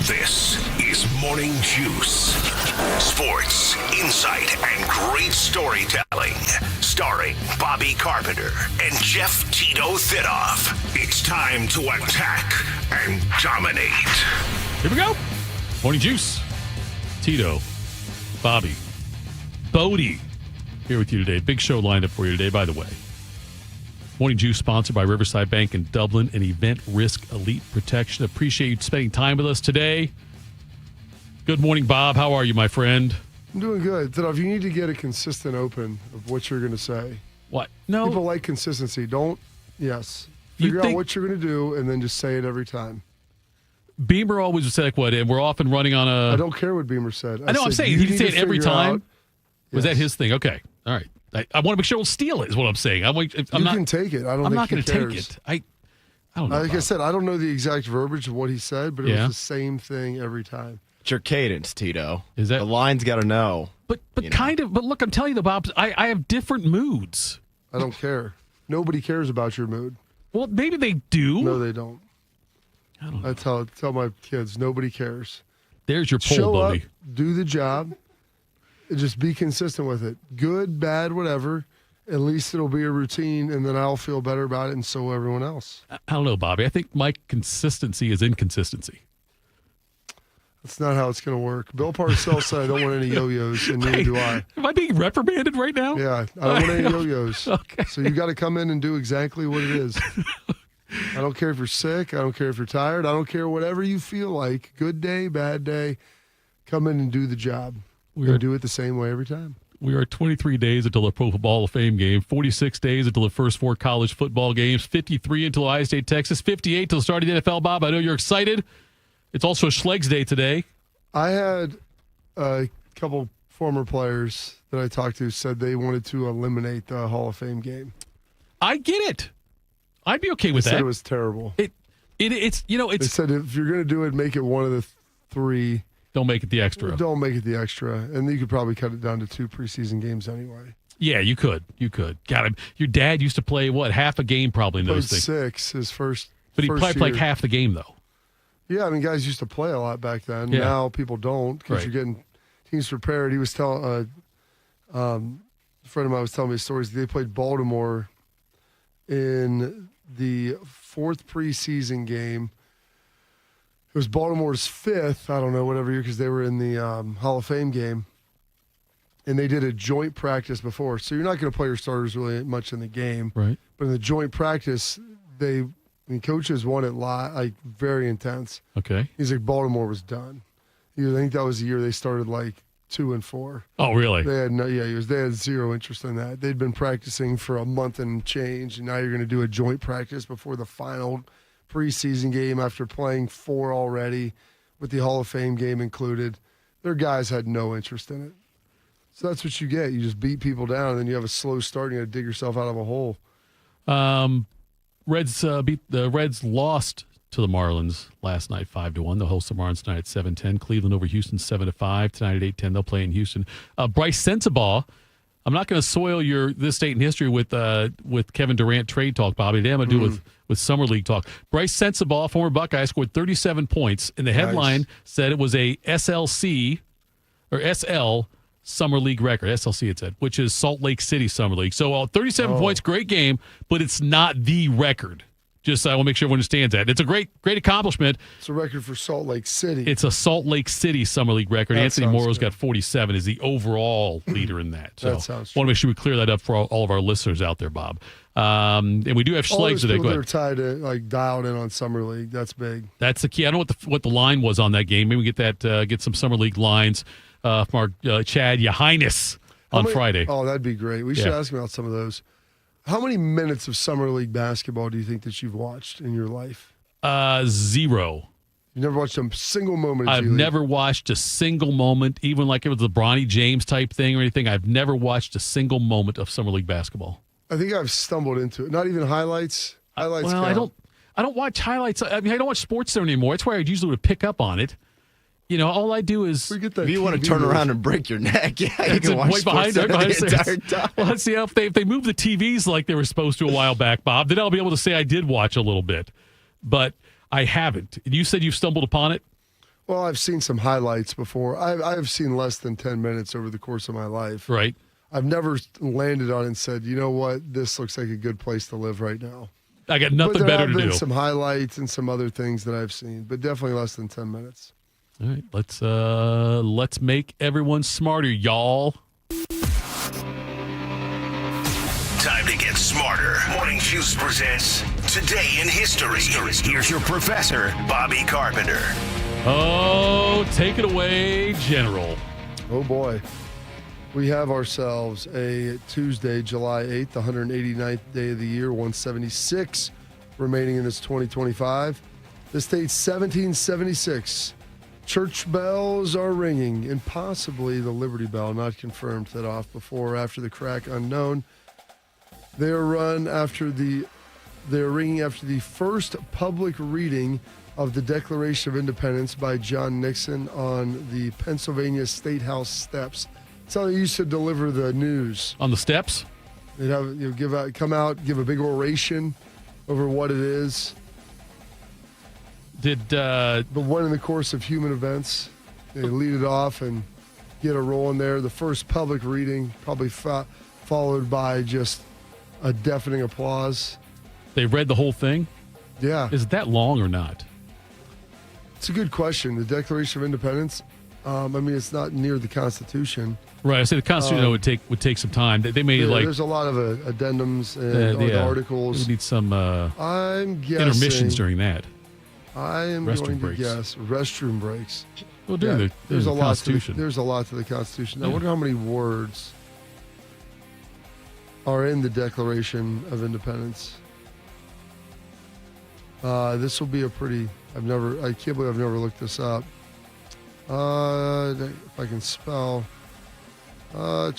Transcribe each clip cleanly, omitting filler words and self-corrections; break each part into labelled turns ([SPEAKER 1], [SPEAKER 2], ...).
[SPEAKER 1] This is Morning Juice. Sports, insight, and great storytelling. Starring Bobby Carpenter and Jeff Tito Thitoff. It's time to attack and dominate.
[SPEAKER 2] Here we go. Morning Juice. Tito, Bobby, Bodie here with you today. Big show lined up for you today, by the way. Morning Juice sponsored by Riverside Bank in Dublin and Event Risk Elite Protection. Appreciate you spending time with us today. Good morning, Bob. How are you, my friend?
[SPEAKER 3] I'm doing good. Thitoff, you need to get a consistent open of what you're going to say.
[SPEAKER 2] What? No.
[SPEAKER 3] People like consistency. Figure out what you're going to do and then just say it every time.
[SPEAKER 2] Beamer always would say, like, what? And we're off and running on a...
[SPEAKER 3] I don't care what Beamer said.
[SPEAKER 2] I know, I'm saying. He say it every time. Was that his thing? Okay. All right. I want to make sure we'll steal it, is what I'm saying. I'm
[SPEAKER 3] can take it. I'm
[SPEAKER 2] not going to take it. I don't know.
[SPEAKER 3] Like Bob. I said, I don't know the exact verbiage of what he said, but it was the same thing every time.
[SPEAKER 4] It's your cadence, Tito.
[SPEAKER 2] Is that
[SPEAKER 4] the line's got to know?
[SPEAKER 2] But kind of. But look, I'm telling you, Bob. I have different moods.
[SPEAKER 3] I don't care. Nobody cares about your mood.
[SPEAKER 2] Well, maybe they do.
[SPEAKER 3] No, they don't.
[SPEAKER 2] I don't know.
[SPEAKER 3] I tell my kids, nobody cares.
[SPEAKER 2] There's your poll,
[SPEAKER 3] Show
[SPEAKER 2] buddy.
[SPEAKER 3] Up, do the job. Just be consistent with it. Good, bad, whatever. At least it'll be a routine, and then I'll feel better about it, and so will everyone else.
[SPEAKER 2] I don't know, Bobby. I think my consistency is inconsistency.
[SPEAKER 3] That's not how it's going to work. Bill Parcells said I don't want any yo-yos, and neither do I.
[SPEAKER 2] Am I being reprimanded right now?
[SPEAKER 3] Yeah, I don't want any yo-yos.
[SPEAKER 2] Okay.
[SPEAKER 3] So you got to come in and do exactly what it is. I don't care if you're sick. I don't care if you're tired. I don't care whatever you feel like. Good day, bad day. Come in and do the job. We're going to do it the same way every time.
[SPEAKER 2] We are 23 days until the Pro Football Hall of Fame game, 46 days until the first 4 college football games, 53 until Ohio State, Texas, 58 until the start of the NFL, Bob. I know you're excited. It's also a Schlegs day today.
[SPEAKER 3] I had a couple former players that I talked to said they wanted to eliminate the Hall of Fame game.
[SPEAKER 2] I get it. I'd be okay with
[SPEAKER 3] they
[SPEAKER 2] that.
[SPEAKER 3] Said it was terrible.
[SPEAKER 2] It's
[SPEAKER 3] They said if you're going to do it, make it one of the 3.
[SPEAKER 2] Don't make it the extra.
[SPEAKER 3] Don't make it the extra. And you could probably cut it down to 2 preseason games anyway.
[SPEAKER 2] Yeah, you could. God, your dad used to play, half a game probably in those things.
[SPEAKER 3] 6 his first
[SPEAKER 2] But he
[SPEAKER 3] first
[SPEAKER 2] played like half the game, though.
[SPEAKER 3] Yeah, I mean, guys used to play a lot back then.
[SPEAKER 2] Yeah.
[SPEAKER 3] Now people don't because you're getting teams prepared. He was telling, a friend of mine was telling me stories. They played Baltimore in the 4th preseason game. It was Baltimore's 5th, I don't know, whatever year, because they were in the Hall of Fame game. And they did a joint practice before. So you're not going to play your starters really much in the game.
[SPEAKER 2] Right.
[SPEAKER 3] But in the joint practice, coaches won it very intense.
[SPEAKER 2] Okay.
[SPEAKER 3] He's like, Baltimore was done. I think that was the year they started 2-4.
[SPEAKER 2] Oh, really?
[SPEAKER 3] They had zero interest in that. They'd been practicing for a month and change, and now you're going to do a joint practice before the final preseason game after playing 4 already with the Hall of Fame game included. Their guys had no interest in it. So that's what you get. You just beat people down, and then you have a slow start, and you got to dig yourself out of a hole.
[SPEAKER 2] Reds lost to the Marlins last night 5-1. They'll host the Marlins tonight at 7:10. Cleveland over Houston 7-5. Tonight at 8:10 they'll play in Houston. Bryce Sensabaugh. I'm not going to soil this date in history with Kevin Durant trade talk, Bobby. Today I'm going to do it with Summer League talk. Bryce Sensabaugh, former Buckeye, scored 37 points, and the headline said it was a SLC or SL Summer League record. SLC it said, which is Salt Lake City Summer League. So 37 points, great game, but it's not the record. Just I will make sure everyone understands that. It's a great accomplishment.
[SPEAKER 3] It's a record for Salt Lake City.
[SPEAKER 2] It's a Salt Lake City Summer League record. Anthony Morrow's got 47, is the overall leader in that. So
[SPEAKER 3] that sounds
[SPEAKER 2] I want to make sure we clear that up for all of our listeners out there, Bob. And we do have Schlegs today.
[SPEAKER 3] All those people that are tied to, dialed in on Summer League, that's big.
[SPEAKER 2] That's the key. I don't know what the line was on that game. Maybe we get some Summer League lines from our Chad Yahines on Friday.
[SPEAKER 3] Oh, that'd be great. We should ask him about some of those. How many minutes of Summer League basketball do you think that you've watched in your life?
[SPEAKER 2] 0.
[SPEAKER 3] You never watched a single moment of
[SPEAKER 2] I've never watched a single moment, even like it was the Bronny James type thing or anything. I've never watched a single moment of Summer League basketball.
[SPEAKER 3] I think I've stumbled into it. Not even highlights. Highlights
[SPEAKER 2] count. I don't watch highlights. I mean, I don't watch sports there anymore. That's why I usually would pick up on it. You know, all I do is...
[SPEAKER 4] If you want to turn around and break your neck, you can watch sports the entire time.
[SPEAKER 2] Well, let's see if they move the TVs like they were supposed to a while back, Bob, then I'll be able to say I did watch a little bit. But I haven't. You said you've stumbled upon it?
[SPEAKER 3] Well, I've seen some highlights before. I've seen less than 10 minutes over the course of my life.
[SPEAKER 2] Right.
[SPEAKER 3] I've never landed on it and said, you know what, this looks like a good place to live right now.
[SPEAKER 2] I got nothing better to do.
[SPEAKER 3] There have been some highlights and some other things that I've seen, but definitely less than 10 minutes.
[SPEAKER 2] All right, let's make everyone smarter, y'all.
[SPEAKER 1] Time to get smarter. Morning Juice presents Today in History. Here's your professor, Bobby Carpenter.
[SPEAKER 2] Oh, take it away, General.
[SPEAKER 3] Oh, boy. We have ourselves a Tuesday, July 8th, the 189th day of the year, 176 remaining in this 2025. This date's 1776. Church bells are ringing, and possibly the Liberty Bell, not confirmed, set off before or after the crack, unknown. They are ringing after the first public reading of the Declaration of Independence by John Nixon on the Pennsylvania State House steps. That's how they used to deliver the news.
[SPEAKER 2] On the steps?
[SPEAKER 3] They'd have come out, give a big oration over what it is. But one in the course of human events, they lead it off and get a roll in there. The first public reading, probably followed by just a deafening applause.
[SPEAKER 2] They read the whole thing?
[SPEAKER 3] Yeah.
[SPEAKER 2] Is it that long or not?
[SPEAKER 3] It's a good question. The Declaration of Independence, it's not near the Constitution.
[SPEAKER 2] Right. I say the Constitution would take some time. They may
[SPEAKER 3] there's a lot of addendums and articles.
[SPEAKER 2] We need some
[SPEAKER 3] I'm guessing,
[SPEAKER 2] intermissions during that.
[SPEAKER 3] I am going to guess restroom breaks.
[SPEAKER 2] Well,
[SPEAKER 3] there's a lot
[SPEAKER 2] Constitution.
[SPEAKER 3] There's a lot to the Constitution. I wonder how many words are in the Declaration of Independence. This will be a pretty. I can't believe I've never looked this up. If I can spell. How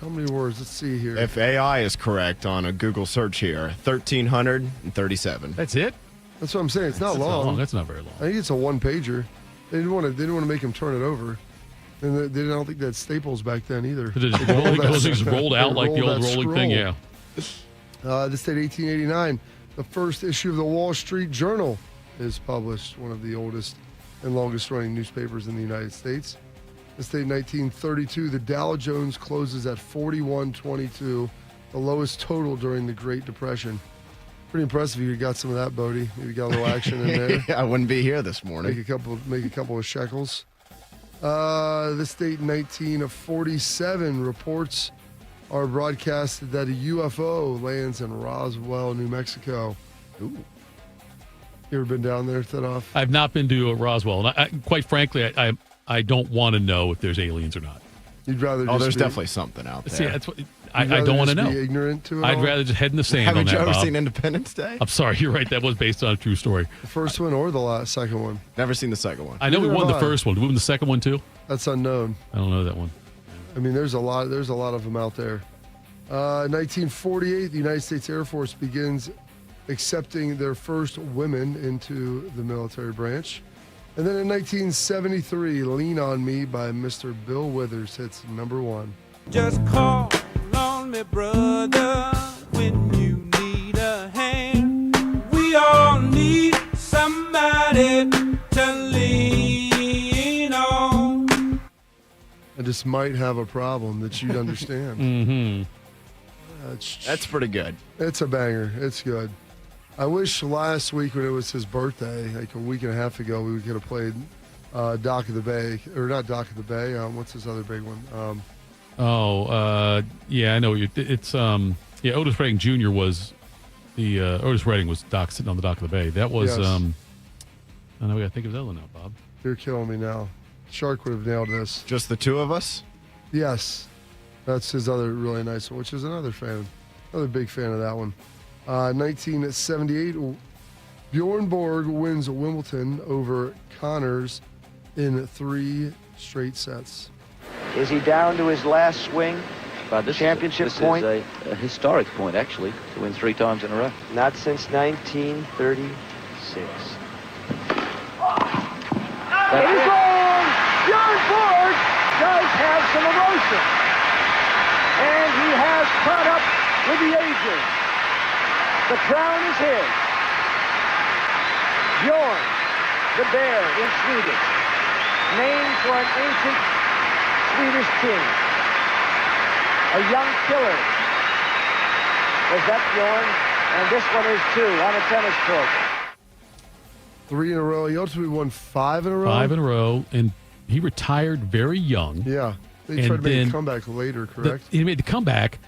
[SPEAKER 3] many words? Let's see here.
[SPEAKER 4] If AI is correct on a Google search here, 1,337.
[SPEAKER 2] That's it?
[SPEAKER 3] That's what I'm saying. It's not long.
[SPEAKER 2] That's not very long.
[SPEAKER 3] I think it's a one-pager. They didn't want to make him turn it over, and I don't think they had staples back then either.
[SPEAKER 2] It just rolled out like the old rolling thing. Yeah.
[SPEAKER 3] This date 1889. The first issue of the Wall Street Journal is published. One of the oldest and longest-running newspapers in the United States. This date 1932. The Dow Jones closes at 4122, the lowest total during the Great Depression. Pretty impressive. You got some of that, Bodie. Maybe got a little action in there.
[SPEAKER 4] I wouldn't be here this morning.
[SPEAKER 3] Make a couple of shekels. This date, 1947, reports are broadcasted that a UFO lands in Roswell, New Mexico. Ooh. You ever been down there, Thitoff?
[SPEAKER 2] I've not been to Roswell, and quite frankly, I don't want to know if there's aliens or not.
[SPEAKER 3] You'd rather.
[SPEAKER 4] There's definitely something out there.
[SPEAKER 2] See, that's what. I don't want to know.
[SPEAKER 3] Be ignorant to it.
[SPEAKER 2] I'd rather just head in the sand.
[SPEAKER 4] Haven't you ever
[SPEAKER 2] Bob.
[SPEAKER 4] seen Independence Day?
[SPEAKER 2] I'm sorry, you're right. That was based on a true story.
[SPEAKER 3] The first one or the second one?
[SPEAKER 4] Never seen the second one.
[SPEAKER 2] I know we won the first one. Did we win the second one too?
[SPEAKER 3] That's unknown.
[SPEAKER 2] I don't know that one.
[SPEAKER 3] I mean, there's a lot of them out there. 1948, the United States Air Force begins accepting their first women into the military branch. And then in 1973, Lean on Me by Mr. Bill Withers hits number 1.
[SPEAKER 5] Just call on me, brother, when you need a hand. We all need somebody to lean on.
[SPEAKER 3] I just might have a problem that you'd understand.
[SPEAKER 2] Mm-hmm.
[SPEAKER 4] That's pretty good.
[SPEAKER 3] It's a banger. It's good. I wish last week when it was his birthday, like a week and a half ago, we could have played Dock of the Bay. Or not Dock of the Bay. What's his other big one?
[SPEAKER 2] Yeah, I know. It's Otis Redding Jr. was the Otis Redding was sitting on the dock of the bay. That was
[SPEAKER 3] yes.
[SPEAKER 2] I know we got to think of that one now, Bob.
[SPEAKER 3] You're killing me now. Shark would have nailed this.
[SPEAKER 4] Just the two of us?
[SPEAKER 3] Yes. That's his other really nice one, which is another big fan of that one. 1978, Bjorn Borg wins Wimbledon over Connors in 3 straight sets.
[SPEAKER 6] Is he down to his last swing? Championship point?
[SPEAKER 7] This is a historic point, actually, to win 3 times in a row.
[SPEAKER 6] Not since 1936. It is wrong! Bjorn Borg does have some emotion. And he has caught up with the ages. The crown is his. Bjorn, the bear in Sweden. named for an ancient Swedish king. A young killer was that Bjorn, and this one is too on a tennis court.
[SPEAKER 3] 3 in a row. He ultimately won 5 in a row.
[SPEAKER 2] 5 in a row, and he retired very young.
[SPEAKER 3] Yeah. They tried to make a comeback later, correct?
[SPEAKER 2] He made the comeback,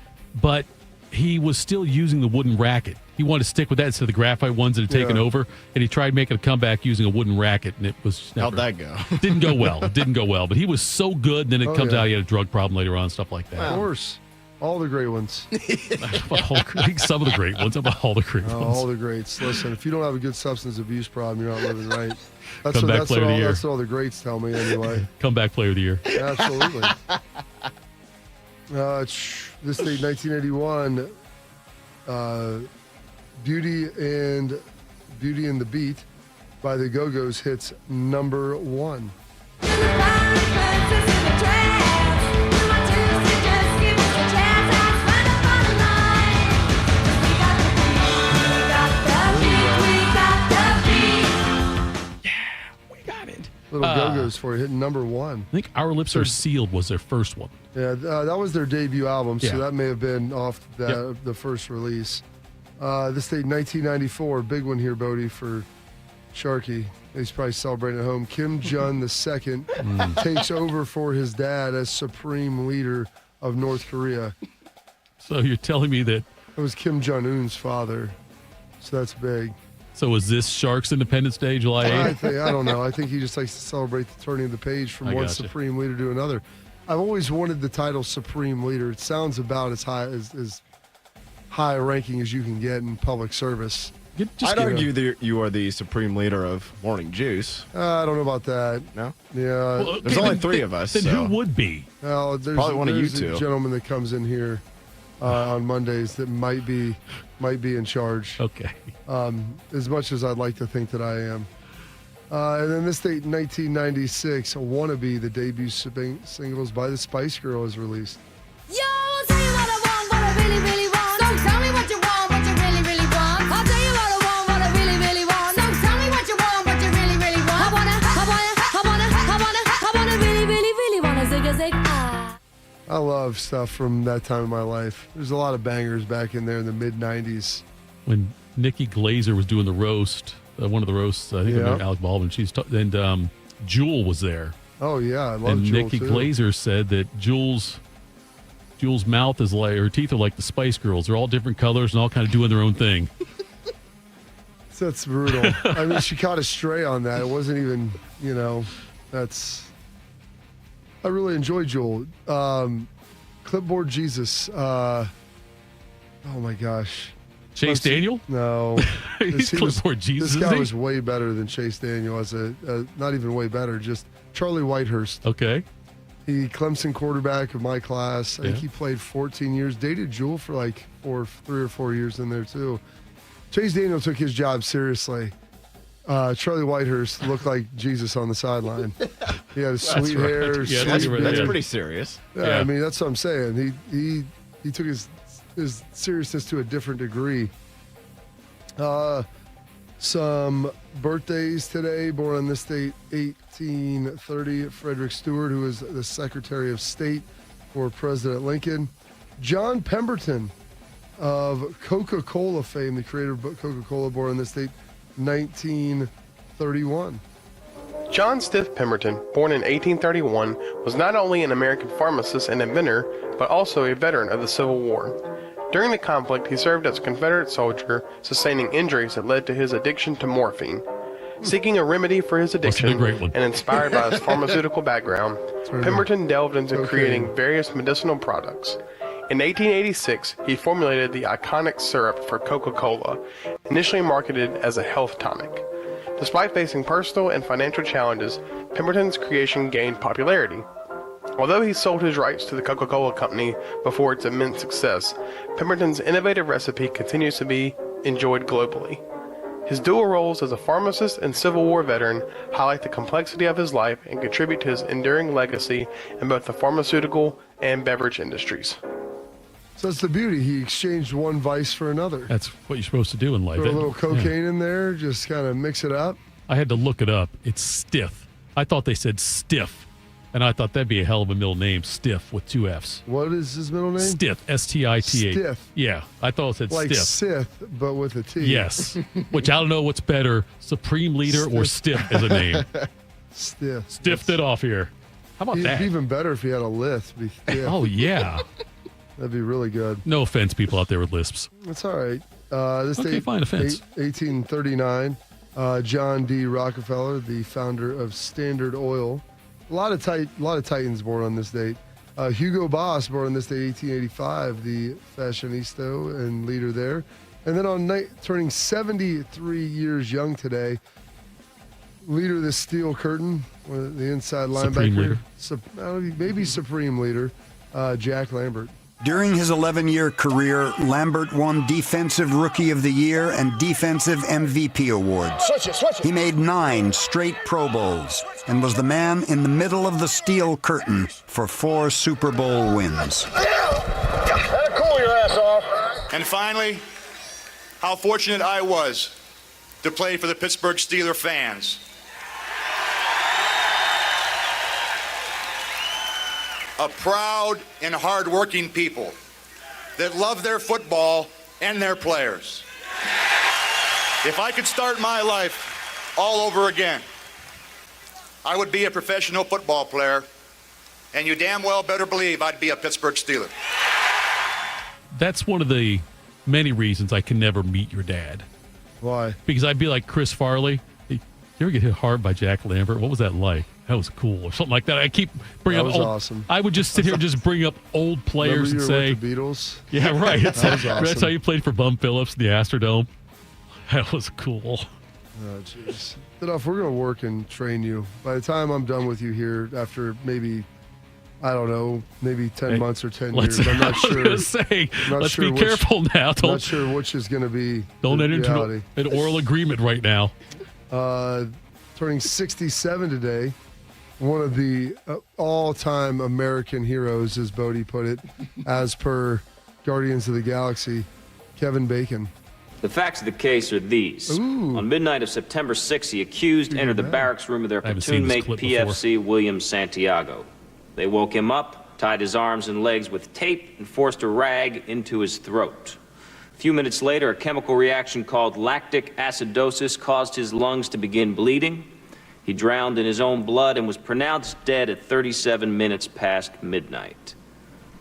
[SPEAKER 2] but he was still using the wooden racket. He wanted to stick with that instead of the graphite ones that had taken over, and he tried making a comeback using a wooden racket, and it was never,
[SPEAKER 4] how'd that go?
[SPEAKER 2] Didn't go well. It didn't go well, but he was so good, and then it comes out he had a drug problem later on, stuff like that.
[SPEAKER 3] Of course. All the great ones.
[SPEAKER 2] Some of the great ones. About all the great ones.
[SPEAKER 3] All the greats. Listen, if you don't have a good substance abuse problem, you're not living right.
[SPEAKER 2] That's
[SPEAKER 3] what all the greats tell me anyway.
[SPEAKER 2] Comeback player of the year.
[SPEAKER 3] Absolutely. This date, 1981, Beauty and the Beat by the Go-Go's hits number 1. Little Go-Go's for you, hitting number 1.
[SPEAKER 2] I think Our Lips Are Sealed was their first one.
[SPEAKER 3] Yeah, that was their debut album, so that may have been off the first release. This date, 1994, big one here, Bodie, for Sharky. He's probably celebrating at home. Kim Jong II takes over for his dad as supreme leader of North Korea.
[SPEAKER 2] So you're telling me that...
[SPEAKER 3] It was Kim Jong-un's father, so that's big.
[SPEAKER 2] So was this Sharks Independence Day, July 8th?
[SPEAKER 3] I don't know. I think he just likes to celebrate the turning of the page from one supreme leader to another. I've always wanted the title Supreme Leader. It sounds about as high a ranking as you can get in public service.
[SPEAKER 4] I'd argue that you are the supreme leader of Morning Juice.
[SPEAKER 3] I don't know about that.
[SPEAKER 4] No?
[SPEAKER 3] Yeah.
[SPEAKER 4] Well, there's only 3 of us.
[SPEAKER 2] Then who would be?
[SPEAKER 3] Well, there's
[SPEAKER 4] probably one of you two.
[SPEAKER 3] A gentleman that comes in here on Mondays that might be in charge.
[SPEAKER 2] Okay.
[SPEAKER 3] As much as I'd like to think that I am. And then this date, 1996, Wannabe, the debut singles by the Spice Girls, is released.
[SPEAKER 8] Yo, I'll tell you what I want, what I really, really want. So tell me what you want, what you really, really want. I'll tell you what I want, what I really, really want. So tell me what you want, what you really, really want. I wanna really, really, really wanna zig a zig.
[SPEAKER 3] I love stuff from that time in my life. There's a lot of bangers back in there in the mid-90s.
[SPEAKER 2] When Nikki Glazer was doing the roast, one of the roasts, I think it was Alec Baldwin, and Jewel was there.
[SPEAKER 3] Oh, yeah, I love
[SPEAKER 2] and
[SPEAKER 3] Jewel,
[SPEAKER 2] Nikki
[SPEAKER 3] too.
[SPEAKER 2] Glazer said that Jewel's mouth is like, her teeth are like the Spice Girls. They're all different colors and all kind of doing their own thing.
[SPEAKER 3] That's brutal. I mean, she caught a stray on that. It wasn't even, that's... I really enjoy Jewel. Clipboard Jesus. Oh, my gosh.
[SPEAKER 2] Chase Daniel?
[SPEAKER 3] No.
[SPEAKER 2] He's Clipboard Jesus.
[SPEAKER 3] This guy was way better than Chase Daniel as not even way better, just Charlie Whitehurst.
[SPEAKER 2] Okay.
[SPEAKER 3] He Clemson quarterback of my class. I think he played 14 years. Dated Jewel for like 3 or 4 years in there too. Chase Daniel took his job seriously. Charlie Whitehurst looked like Jesus on the sideline. He had sweet hair.
[SPEAKER 2] Yeah,
[SPEAKER 4] that's pretty serious.
[SPEAKER 3] Yeah, I mean, that's what I'm saying. He took his seriousness to a different degree. Some birthdays today. Born on this date, 1830, Frederick Stewart, who was the Secretary of State for President Lincoln. John Pemberton of Coca-Cola fame, the creator of Coca-Cola, born on this date, 1931.
[SPEAKER 9] John Stiff Pemberton, born in 1831, was not only an American pharmacist and inventor, but also a veteran of the Civil War. During the conflict, he served as a Confederate soldier, sustaining injuries that led to his addiction to morphine. Seeking a remedy for his addiction and inspired by his pharmaceutical background, Pemberton delved into creating various medicinal products. In 1886, he formulated the iconic syrup for Coca-Cola, initially marketed as a health tonic. Despite facing personal and financial challenges, Pemberton's creation gained popularity. Although he sold his rights to the Coca-Cola Company before its immense success, Pemberton's innovative recipe continues to be enjoyed globally. His dual roles as a pharmacist and Civil War veteran highlight the complexity of his life and contribute to his enduring legacy in both the pharmaceutical and beverage industries.
[SPEAKER 3] So that's the beauty. He exchanged one vice for another.
[SPEAKER 2] That's what you're supposed to do in life.
[SPEAKER 3] Throw a little cocaine in there, just kind of mix it up.
[SPEAKER 2] I had to look it up. It's stiff. I thought they said Stiff, and I thought that'd be a hell of a middle name, Stiff, with 2 Fs.
[SPEAKER 3] What is his middle name?
[SPEAKER 2] Stiff, S-T-I-T-H.
[SPEAKER 3] Stiff.
[SPEAKER 2] Yeah, I thought it said
[SPEAKER 3] like
[SPEAKER 2] Stiff.
[SPEAKER 3] Sith, but with a T.
[SPEAKER 2] Yes, which I don't know what's better, Supreme Leader or Stiff as a name.
[SPEAKER 3] Stiff.
[SPEAKER 2] Stiffed it off here. How about that?
[SPEAKER 3] It'd be even better if he had a lisp. Be stiff.
[SPEAKER 2] Oh, yeah.
[SPEAKER 3] That'd be really good.
[SPEAKER 2] No offense, people out there with lisps.
[SPEAKER 3] That's all right.
[SPEAKER 2] Fine offense.
[SPEAKER 3] 1839, John D. Rockefeller, the founder of Standard Oil. A lot of Titans born on this date. Hugo Boss born on this day, 1885, the fashionista and leader there. And then turning 73 years young today, leader of the Steel Curtain, the inside linebacker. Maybe Supreme Leader, Jack Lambert.
[SPEAKER 10] During his 11-year career, Lambert won Defensive Rookie of the Year and Defensive MVP awards. He made 9 straight Pro Bowls and was the man in the middle of the Steel Curtain for 4 Super Bowl wins.
[SPEAKER 6] That'll cool your ass off.
[SPEAKER 11] And finally, how fortunate I was to play for the Pittsburgh Steelers fans. A proud and hard-working people that love their football and their players. If I could start my life all over again, I would be a professional football player, and you damn well better believe I'd be a Pittsburgh Steeler.
[SPEAKER 2] That's one of the many reasons I can never meet your dad.
[SPEAKER 3] Why?
[SPEAKER 2] Because I'd be like Chris Farley. You ever get hit hard by Jack Lambert? What was that like? That was cool, or something like that. I keep bringing up old.
[SPEAKER 3] Awesome.
[SPEAKER 2] I would just sit here and just bring up old players and say,
[SPEAKER 3] with the Beatles?
[SPEAKER 2] "Yeah, right."
[SPEAKER 3] That was awesome.
[SPEAKER 2] That's how you played for Bum Phillips in the Astrodome. That was cool.
[SPEAKER 3] Oh, jeez. Thitoff, we're going to work and train you. By the time I'm done with you here, after maybe, I don't know, maybe 10 months or 10 years, I'm not sure.
[SPEAKER 2] Let's be careful now.
[SPEAKER 3] I'm not sure which is going to be.
[SPEAKER 2] Don't enter into an oral agreement right now.
[SPEAKER 3] Turning 67 today. One of the all-time American heroes, as Bodie put it, as per Guardians of the Galaxy, Kevin Bacon.
[SPEAKER 12] The facts of the case are these.
[SPEAKER 3] Ooh.
[SPEAKER 12] On midnight of September 6th, the accused entered the barracks room of their platoon mate, PFC William Santiago. They woke him up, tied his arms and legs with tape, and forced a rag into his throat. A few minutes later, a chemical reaction called lactic acidosis caused his lungs to begin bleeding. He drowned in his own blood and was pronounced dead at 37 minutes past midnight.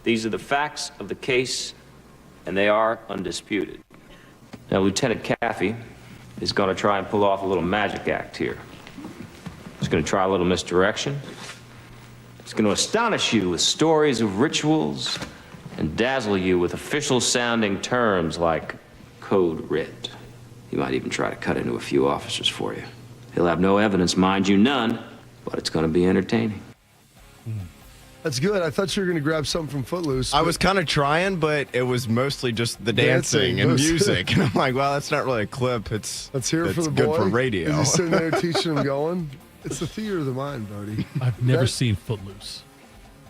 [SPEAKER 12] These are the facts of the case, and they are undisputed. Now, Lieutenant Caffey is going to try and pull off a little magic act here. He's going to try a little misdirection. He's going to astonish you with stories of rituals and dazzle you with official-sounding terms like code red. He might even try to cut into a few officers for you. He'll have no evidence, mind you, none, but it's going to be entertaining.
[SPEAKER 3] That's good. I thought you were going to grab something from Footloose.
[SPEAKER 4] I was kind of trying, but it was mostly just the dancing and music. And I'm like, well, that's not really a clip. Let's
[SPEAKER 3] hear it for the
[SPEAKER 4] good
[SPEAKER 3] boy.
[SPEAKER 4] For radio.
[SPEAKER 3] Is he sitting there teaching him going? It's the theater of the mind, Bodie.
[SPEAKER 2] I've never seen Footloose.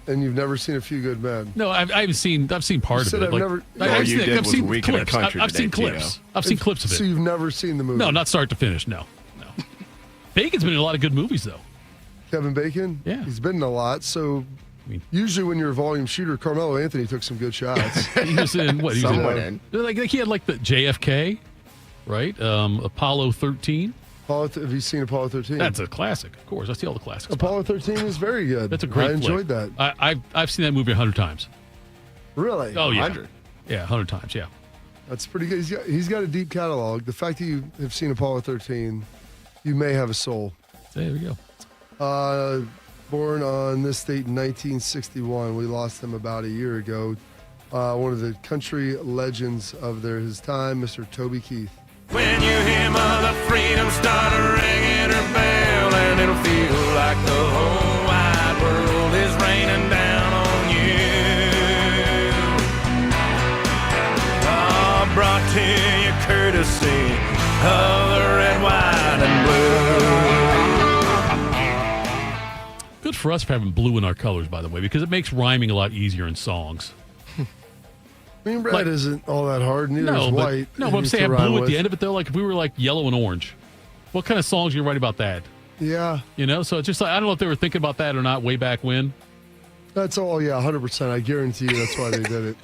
[SPEAKER 3] And you've never seen A Few Good Men?
[SPEAKER 2] No, I haven't seen. I've seen part of it.
[SPEAKER 4] I've seen clips.
[SPEAKER 2] I've seen clips. I've seen clips of it.
[SPEAKER 3] So you've never seen the movie?
[SPEAKER 2] No, not start to finish. No. Bacon's been in a lot of good movies, though.
[SPEAKER 3] Kevin Bacon?
[SPEAKER 2] Yeah.
[SPEAKER 3] He's been in a lot. So usually when you're a volume shooter, Carmelo Anthony took some good shots.
[SPEAKER 2] He was in what? He was in. Like he had like the JFK, right? Apollo 13.
[SPEAKER 3] Have you seen Apollo 13?
[SPEAKER 2] That's a classic, of course. I see all the classics.
[SPEAKER 3] Apollo 13 is very good.
[SPEAKER 2] That's a great
[SPEAKER 3] I enjoyed that.
[SPEAKER 2] I've seen that movie 100 times.
[SPEAKER 3] Really?
[SPEAKER 2] Oh, yeah.
[SPEAKER 3] 100?
[SPEAKER 2] Yeah, 100 times, yeah.
[SPEAKER 3] That's pretty good. He's got a deep catalog. The fact that you have seen Apollo 13, you may have a soul.
[SPEAKER 2] There we go.
[SPEAKER 3] Born on this date in 1961. We lost him about a year ago. One of the country legends of his time, Mr. Toby Keith.
[SPEAKER 5] When you hear Mother Freedom start ringing her bell, and it'll feel like the whole wide world is raining down on you. Oh, brought to you courtesy of the red, white, and blue.
[SPEAKER 2] Good for us for having blue in our colors, by the way, because it makes rhyming a lot easier in songs.
[SPEAKER 3] I mean, red isn't all that hard. Neither is white.
[SPEAKER 2] No, but I'm saying blue at the end of it, though. Like if we were like yellow and orange, what kind of songs are you write about that?
[SPEAKER 3] Yeah.
[SPEAKER 2] So it's just like, I don't know if they were thinking about that or not way back when.
[SPEAKER 3] That's all, 100%. I guarantee you that's why they did it.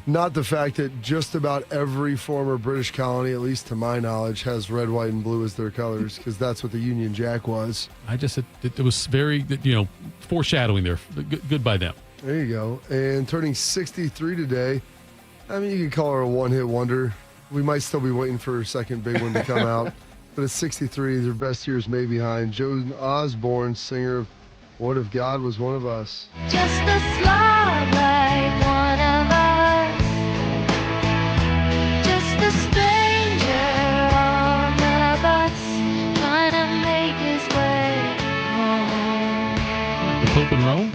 [SPEAKER 3] Not the fact that just about every former British colony, at least to my knowledge, has red, white, and blue as their colors, because that's what the Union Jack was.
[SPEAKER 2] It was very, foreshadowing there. Good by them.
[SPEAKER 3] There you go. And turning 63 today, I mean, you could call her a one-hit wonder. We might still be waiting for her second big one to come out. But at 63, their best years may be behind. Joan Osborne, singer of What If God Was One of Us.
[SPEAKER 8] Just a slug like one of us. Just a stranger on the bus, trying to make his way home.
[SPEAKER 2] The Pope in Rome?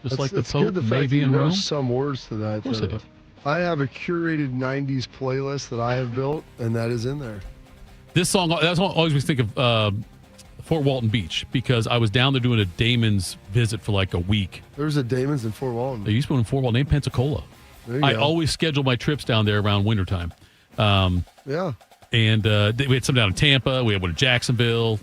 [SPEAKER 2] Just like the Pope maybe in Rome?
[SPEAKER 3] Some words to that.
[SPEAKER 2] Of course I do.
[SPEAKER 3] I have a curated 90s playlist that I have built, and that is in there.
[SPEAKER 2] This song, that's what I always think of Fort Walton Beach, because I was down there doing a Damon's visit for like a week.
[SPEAKER 3] There was a Damon's in Fort Walton.
[SPEAKER 2] There used to be one in Fort Walton named Pensacola. I always schedule my trips down there around wintertime.
[SPEAKER 3] Yeah.
[SPEAKER 2] And we had some down in Tampa. We had one in Jacksonville,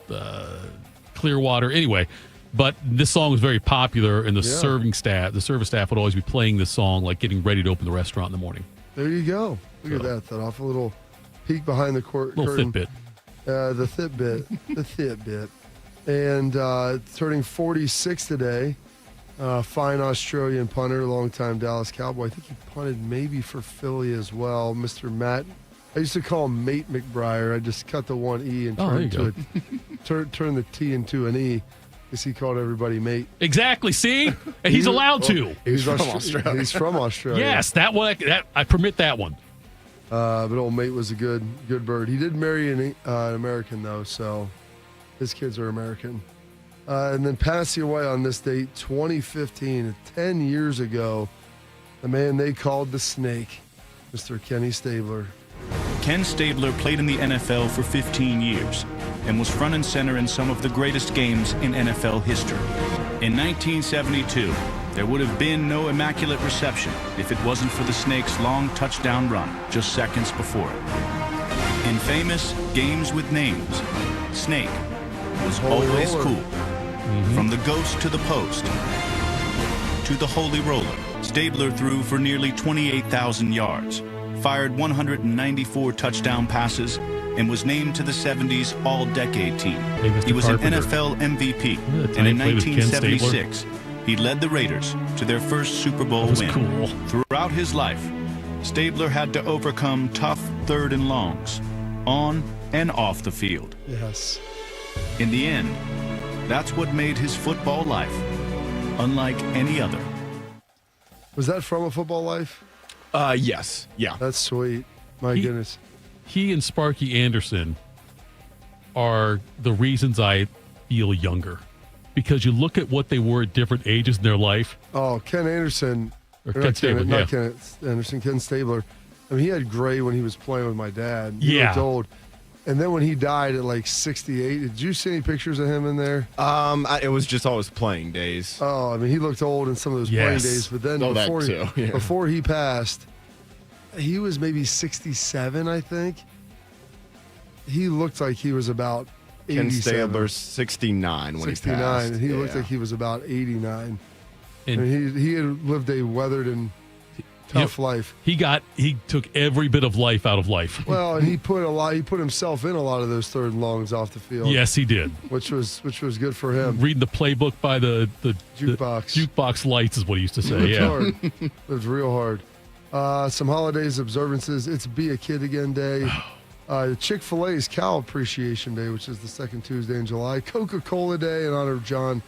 [SPEAKER 2] Clearwater. Anyway, but this song was very popular, and the service staff would always be playing this song, like getting ready to open the restaurant in the morning.
[SPEAKER 3] There you go. Look at that. That off a little peek behind the curtain.
[SPEAKER 2] Little Fitbit.
[SPEAKER 3] The Fitbit. And turning 46 today, fine Australian punter, longtime Dallas Cowboy. I think he punted maybe for Philly as well, Mr. Matt. I used to call him Mate McBriar. I just cut the one E and turn the T into an E. Because he called everybody mate.
[SPEAKER 2] Exactly. See, and he's allowed to.
[SPEAKER 3] He's from Australia. He's from Australia.
[SPEAKER 2] Yes, that one. I permit that one.
[SPEAKER 3] But old mate was a good bird. He did marry an American though, so his kids are American. And then passing away on this date, 2015, 10 years ago, the man they called the Snake, Mr. Kenny Stabler.
[SPEAKER 13] Ken Stabler played in the NFL for 15 years and was front and center in some of the greatest games in NFL history. In 1972, there would have been no immaculate reception if it wasn't for the Snake's long touchdown run just seconds before it. In famous Games with Names, Snake was always cool. From the ghost to the post to the holy roller, Stabler threw for nearly 28,000 yards, fired 194 touchdown passes, and was named to the 70s All-Decade Team. He was
[SPEAKER 2] Carpenter.
[SPEAKER 13] an NFL MVP, and in 1976, he led the Raiders to their first Super Bowl win.
[SPEAKER 2] Cool.
[SPEAKER 13] Throughout his life, Stabler had to overcome tough third and longs, on and off the field.
[SPEAKER 3] Yes.
[SPEAKER 13] In the end, that's what made his football life unlike any other.
[SPEAKER 3] Was that from a football life?
[SPEAKER 4] Yes. Yeah.
[SPEAKER 3] That's sweet. My goodness.
[SPEAKER 2] He and Sparky Anderson are the reasons I feel younger. Because you look at what they were at different ages in their life.
[SPEAKER 3] Oh, Ken Anderson.
[SPEAKER 2] Ken Stabler,
[SPEAKER 3] Ken Anderson, Ken Stabler. I mean, he had gray when he was playing with my dad. He
[SPEAKER 2] Yeah.
[SPEAKER 3] looked old. And then when he died at like 68, did you see any pictures of him in there?
[SPEAKER 4] It was just always playing days.
[SPEAKER 3] Oh, I mean, he looked old in some of those playing days. But then before he passed, he was maybe 67, I think. He looked like he was about 87.
[SPEAKER 4] Ken Stabler's 69 when he passed.
[SPEAKER 3] And he looked like he was about 89. And he had lived a weathered and tough life.
[SPEAKER 2] He took every bit of life out of life.
[SPEAKER 3] Well, and he put himself in a lot of those third and longs off the field.
[SPEAKER 2] Yes, he did.
[SPEAKER 3] Which was good for him.
[SPEAKER 2] Reading the playbook by the
[SPEAKER 3] jukebox.
[SPEAKER 2] The jukebox lights is what he used to say.
[SPEAKER 3] Lived real hard. Some holidays, observances. It's Be a Kid Again Day. Chick-fil-A's Cow Appreciation Day, which is the second Tuesday in July. Coca-Cola Day in honor of John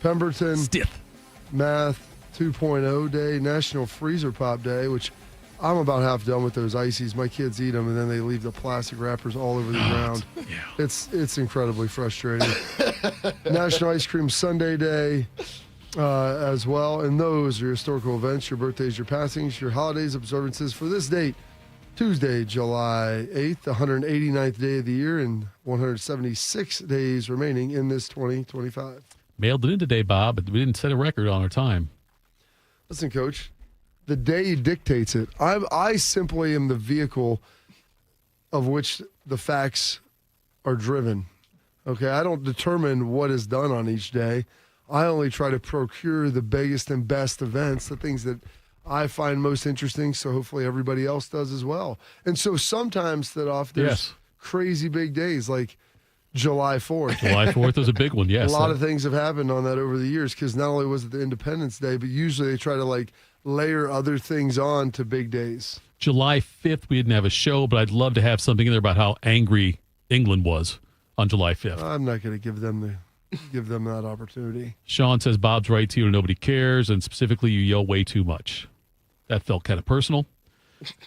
[SPEAKER 3] Pemberton.
[SPEAKER 2] Stiff.
[SPEAKER 3] Math 2.0 Day. National Freezer Pop Day, which I'm about half done with those ices. My kids eat them, and then they leave the plastic wrappers all over the ground.
[SPEAKER 2] Yeah.
[SPEAKER 3] It's incredibly frustrating. National Ice Cream Sundae Day as well. And those are your historical events, your birthdays, your passings, your holidays, observances for this date. Tuesday, July 8th, the 189th day of the year, and 176 days remaining in this 2025.
[SPEAKER 2] Mailed it in today, Bob, but we didn't set a record on our time.
[SPEAKER 3] Listen, Coach, the day dictates it. I simply am the vehicle of which the facts are driven. Okay, I don't determine what is done on each day. I only try to procure the biggest and best events, the things that I find most interesting, so hopefully everybody else does as well. And so sometimes there's crazy big days like July 4th.
[SPEAKER 2] July 4th is a big one, yes.
[SPEAKER 3] A lot of things have happened on that over the years because not only was it the Independence Day, but usually they try to layer other things on to big days.
[SPEAKER 2] July 5th, we didn't have a show, but I'd love to have something in there about how angry England was on July 5th.
[SPEAKER 3] I'm not going to give them that opportunity.
[SPEAKER 2] Sean says, Bob's right, Tito, nobody cares, and specifically you yell way too much. That felt kind of personal.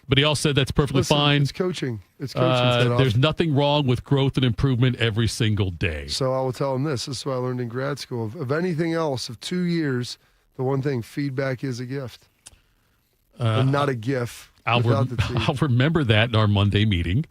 [SPEAKER 2] But he also said that's perfectly fine.
[SPEAKER 3] It's coaching. It's coaching.
[SPEAKER 2] There's nothing wrong with growth and improvement every single day.
[SPEAKER 3] So I will tell him this. This is what I learned in grad school. Of anything else, of 2 years, the one thing, feedback is a gift. And not a GIF.
[SPEAKER 2] I'll remember that in our Monday meeting.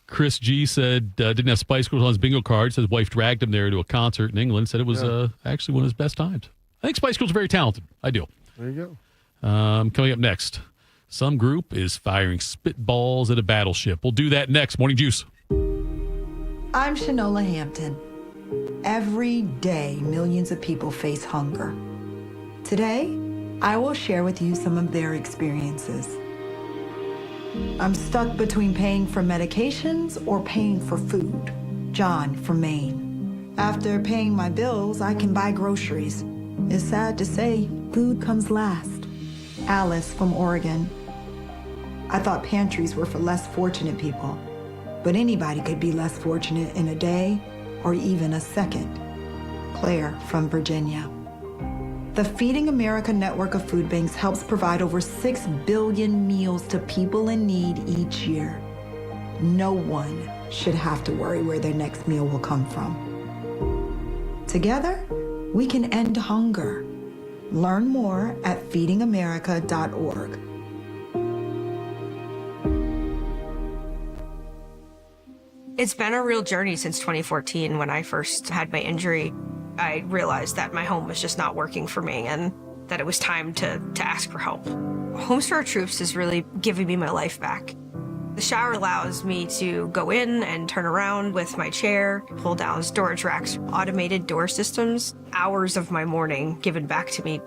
[SPEAKER 2] Chris G said didn't have Spice Girls on his bingo card. Said his wife dragged him there to a concert in England. Said it was actually one of his best times. I think Spice Girls are very talented. I do.
[SPEAKER 3] There you
[SPEAKER 2] go. Coming up next, some group is firing spitballs at a battleship. We'll do that next. Morning Juice.
[SPEAKER 14] I'm Shanola Hampton. Every day, millions of people face hunger. Today, I will share with you some of their experiences. I'm stuck between paying for medications or paying for food. John from Maine. After paying my bills, I can buy groceries. It's sad to say, food comes last. Alice from Oregon. I thought pantries were for less fortunate people, but anybody could be less fortunate in a day or even a second. Claire from Virginia. The Feeding America network of food banks helps provide over 6 billion meals to people in need each year. No one should have to worry where their next meal will come from. Together, we can end hunger. Learn more at feedingamerica.org.
[SPEAKER 15] It's been a real journey since 2014 when I first had my injury. I realized that my home was just not working for me and that it was time to ask for help. Homes for Our Troops is really giving me my life back. The shower allows me to go in and turn around with my chair, pull down storage racks, automated door systems, hours of my morning given back to me.